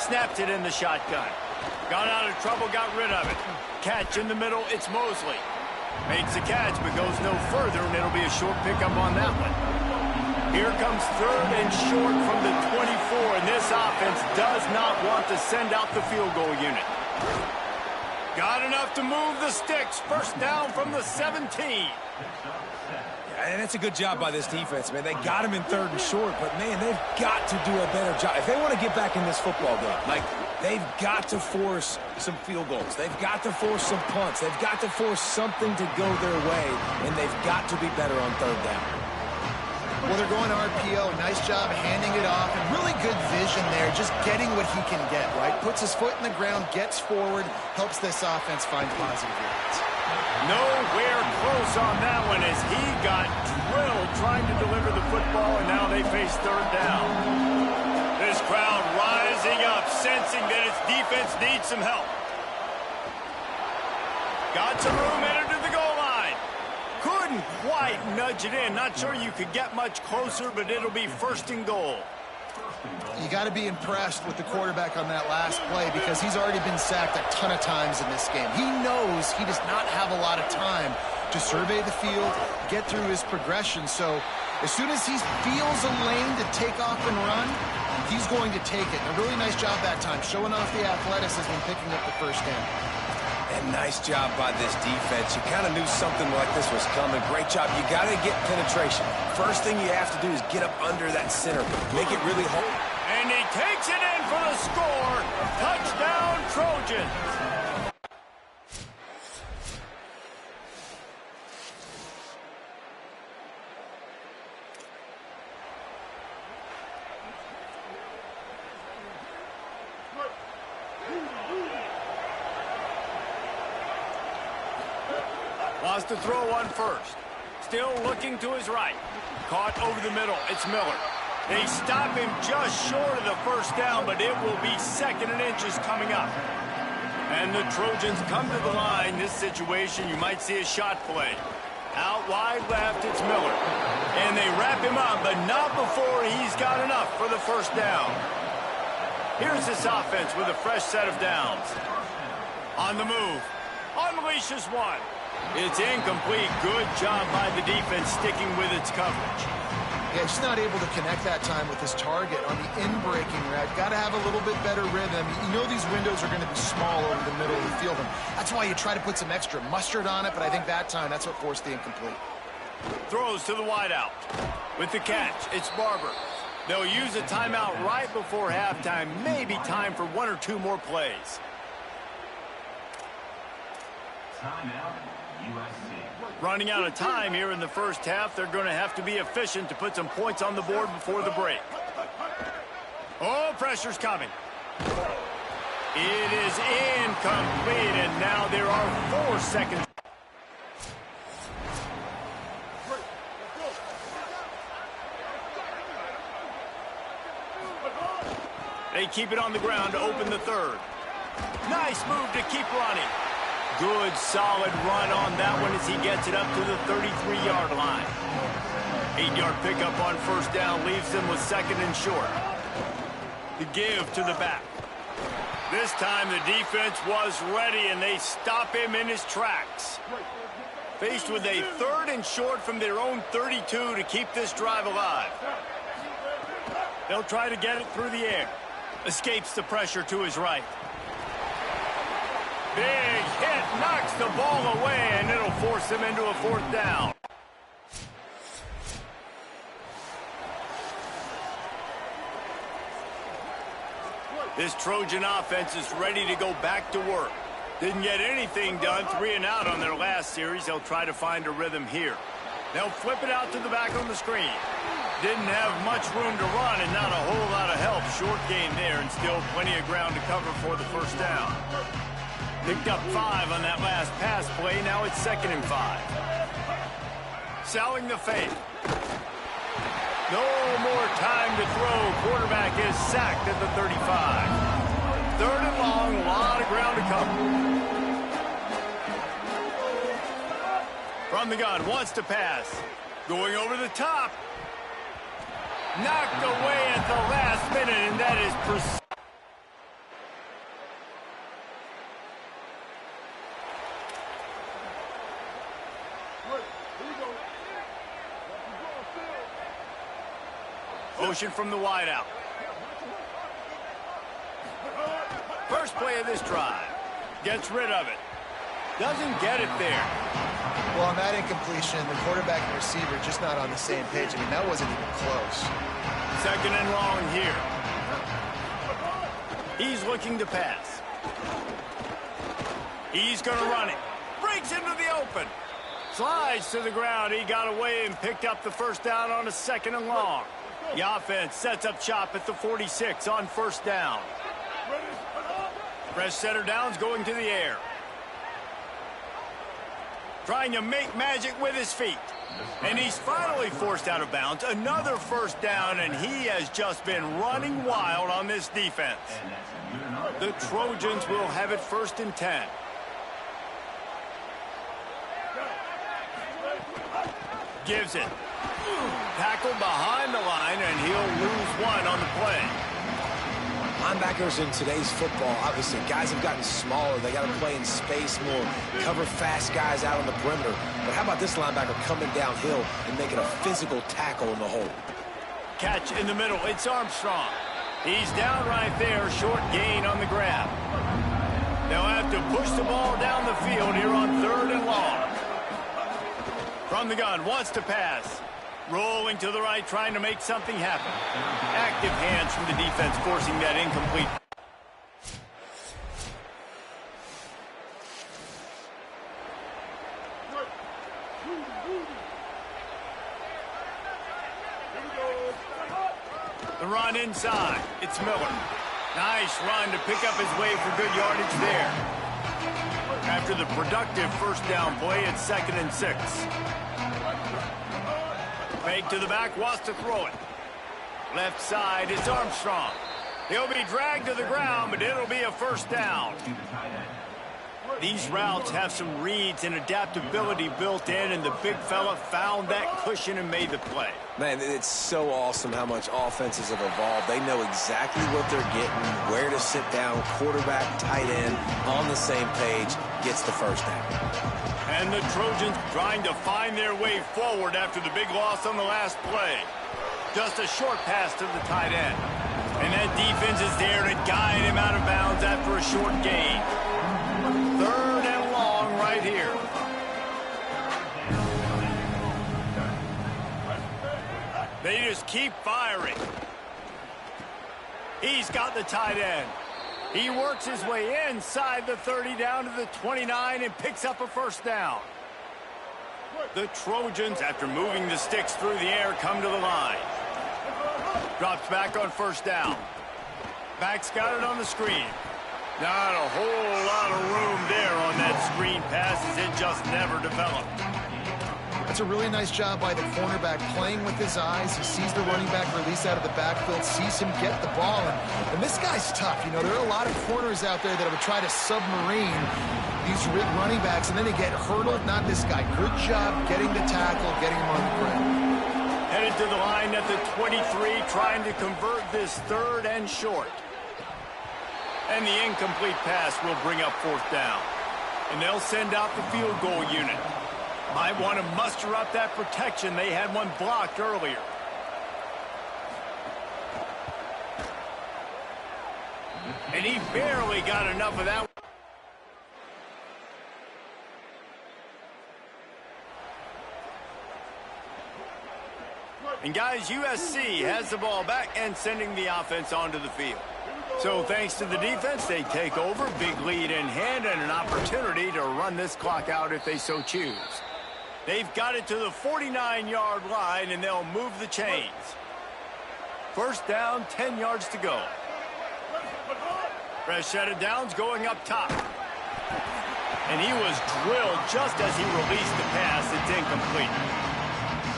Snapped it in the shotgun. Got out of trouble, got rid of it. Catch in the middle, it's Mosley. Makes the catch, but goes no further, and it'll be a short pickup on that one. Here comes 3rd and short from the 24, and this offense does not want to send out the field goal unit. Got enough to move the sticks. 1st down from the 17. And that's a good job by this defense, man. They got him in 3rd and short, but, man, they've got to do a better job. If they want to get back in this football game, like, they've got to force some field goals. They've got to force some punts. They've got to force something to go their way, and they've got to be better on 3rd down. Well, they're going RPO. Nice job handing it off, and really good vision there, just getting what he can get, right? Puts his foot in the ground, gets forward, helps this offense find positive yards. Nowhere close on that one as he got drilled trying to deliver the football, and now they face 3rd down. This crowd rising up, sensing that its defense needs some help. Got some room, entered to the goal line. Couldn't quite nudge it in. Not sure you could get much closer, but it'll be 1st and goal. You got to be impressed with the quarterback on that last play because he's already been sacked a ton of times in this game. He knows he does not have a lot of time to survey the field, get through his progression. So as soon as he feels a lane to take off and run, he's going to take it. A really nice job that time, showing off the athleticism and picking up the 1st down. And nice job by this defense. You kind of knew something like this was coming. Great job. You got to get penetration. First thing you have to do is get up under that center. Make it really hard. And he takes it in for the score. Touchdown, Trojans. Wants to throw on 1st. Still looking to his right. Caught over the middle. It's Miller. They stop him just short of the 1st down, but it will be 2nd and inches coming up. And the Trojans come to the line. This situation, you might see a shot play. Out wide left, it's Miller. And they wrap him up, but not before he's got enough for the 1st down. Here's this offense with a fresh set of downs. On the move. Unleashes 1. It's incomplete. Good job by the defense sticking with its coverage. Yeah, just not able to connect that time with his target on the in-breaking route. Got to have a little bit better rhythm. You know these windows are going to be small over the middle of the field, and that's why you try to put some extra mustard on it, but I think that time that's what forced the incomplete. Throws to the wideout. With the catch, it's Barber. They'll use a timeout right before halftime. Maybe time for 1 or 2 more plays. Timeout, Running out of time here in the first half. They're going to have to be efficient to put some points on the board before the break. Oh, pressure's coming. It is incomplete, and now there are 4 seconds. They keep it on the ground to open the third. Nice move to keep running. Good, solid run on that one as he gets it up to the 33-yard line. 8-yard pickup on first down leaves them with second and short. The give to the back. This time the defense was ready, and they stop him in his tracks. Faced with a third and short from their own 32 to keep this drive alive. They'll try to get it through the air. Escapes the pressure to his right. Big hit, knocks the ball away, and it'll force them into a 4th down. This Trojan offense is ready to go back to work. Didn't get anything done, 3 and out on their last series. They'll try to find a rhythm here. They'll flip it out to the back on the screen. Didn't have much room to run and not a whole lot of help. Short gain there and still plenty of ground to cover for the first down. Picked up 5 on that last pass play. Now it's 2nd and 5. Selling the fake. No more time to throw. Quarterback is sacked at the 35. 3rd and long, a lot of ground to cover. From the gun, wants to pass. Going over the top. Knocked away at the last minute, and that is precise. Motion from the wideout. First play of this drive. Gets rid of it. Doesn't get it there. Well, on that incompletion, the quarterback and receiver just not on the same page. I mean, that wasn't even close. 2nd and long here. He's looking to pass. He's going to run it. Breaks into the open. Slides to the ground. He got away and picked up the first down on a 2nd and long. The offense sets up shop at the 46 on first down. Fresh center downs going to the air. Trying to make magic with his feet. And he's finally forced out of bounds. Another first down, and he has just been running wild on this defense. The Trojans will have it 1st and 10. Gives it. Tackled behind the line, and he'll lose 1 on the play. Linebackers in today's football, obviously, guys have gotten smaller. They got to play in space more, cover fast guys out on the perimeter. But how about this linebacker coming downhill and making a physical tackle in the hole? Catch in the middle. It's Armstrong. He's down right there. Short gain on the grab. They'll have to push the ball down the field here on 3rd and long. From the gun, wants to pass. Rolling to the right, trying to make something happen. Active hands from the defense, forcing that incomplete. The run inside. It's Miller. Nice run to pick up his way for good yardage there. After the productive first down play, it's 2nd and 6. Fake to the back, wants to throw it. Left side, it's Armstrong. He'll be dragged to the ground, but it'll be a first down. These routes have some reads and adaptability built in, and the big fella found that cushion and made the play. Man, it's so awesome how much offenses have evolved. They know exactly what they're getting, where to sit down, quarterback, tight end, on the same page, gets the first down. And the Trojans trying to find their way forward after the big loss on the last play. Just a short pass to the tight end. And that defense is there to guide him out of bounds after a short gain. 3rd and long right here. They just keep firing. He's got the tight end. He works his way inside the 30 down to the 29 and picks up a first down. The Trojans, after moving the sticks through the air, come to the line. Drops back on first down. Back's got it on the screen. Not a whole lot of room there on that screen pass as it just never developed. That's a really nice job by the cornerback playing with his eyes. He sees the running back release out of the backfield, sees him get the ball. And this guy's tough. You know, there are a lot of corners out there that would try to submarine these running backs, and then they get hurdled. Not this guy. Good job getting the tackle, getting him on the ground. Headed to the line at the 23, trying to convert this third and short. And the incomplete pass will bring up fourth down. And they'll send out the field goal unit. Might want to muster up that protection. They had one blocked earlier. And he barely got enough of that. And guys, USC has the ball back and sending the offense onto the field. So thanks to the defense, they take over, big lead in hand, and an opportunity to run this clock out if they so choose. They've got it to the 49-yard line, and they'll move the chains. First down, 10 yards to go. Fresh set of downs going up top. And he was drilled just as he released the pass. It's incomplete.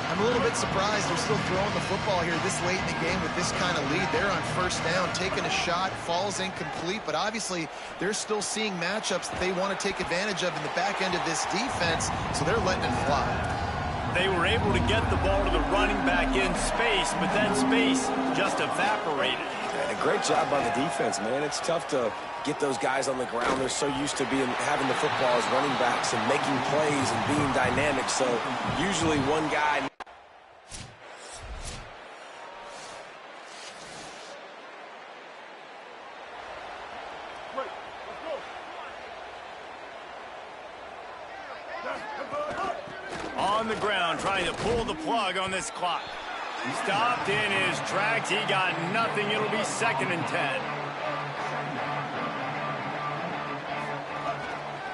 I'm a little bit surprised they're still throwing the football here this late in the game with this kind of lead. They're on first down, taking a shot, falls incomplete, but obviously they're still seeing matchups that they want to take advantage of in the back end of this defense, so they're letting it fly. They were able to get the ball to the running back in space, but that space just evaporated. And a great job by the defense, man. It's tough to get those guys on the ground. They're so used to having the football as running backs and making plays and being dynamic, so usually one guy... On the ground, trying to pull the plug on this clock. Stopped in his tracks. He got nothing. It'll be 2nd and 10.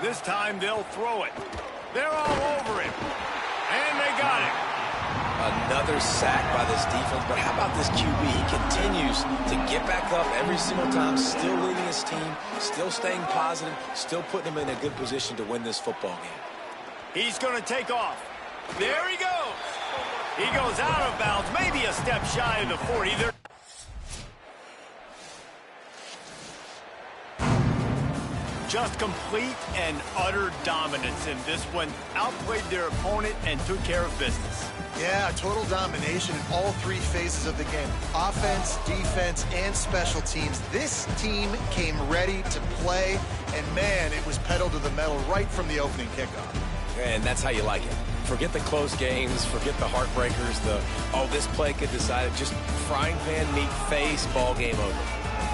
This time they'll throw it. They're all over him. And they got it. Another sack by this defense, but how about this QB? He continues to get back up every single time, still leading his team, still staying positive, still putting him in a good position to win this football game. He's going to take off. There he goes. He goes out of bounds, maybe a step shy of the 40. Just complete and utter dominance in this one. Outplayed their opponent and took care of business. Yeah, total domination in all three phases of the game. Offense, defense, and special teams. This team came ready to play, and man, it was pedal to the metal right from the opening kickoff. And that's how you like it. Forget the close games, forget the heartbreakers, this play could decide it. Just frying pan meat face, ball game over.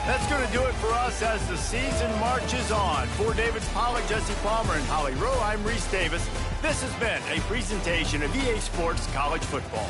That's going to do it for us as the season marches on. For David Pollack, Jesse Palmer, and Holly Rowe, I'm Reese Davis. This has been a presentation of EA Sports College Football.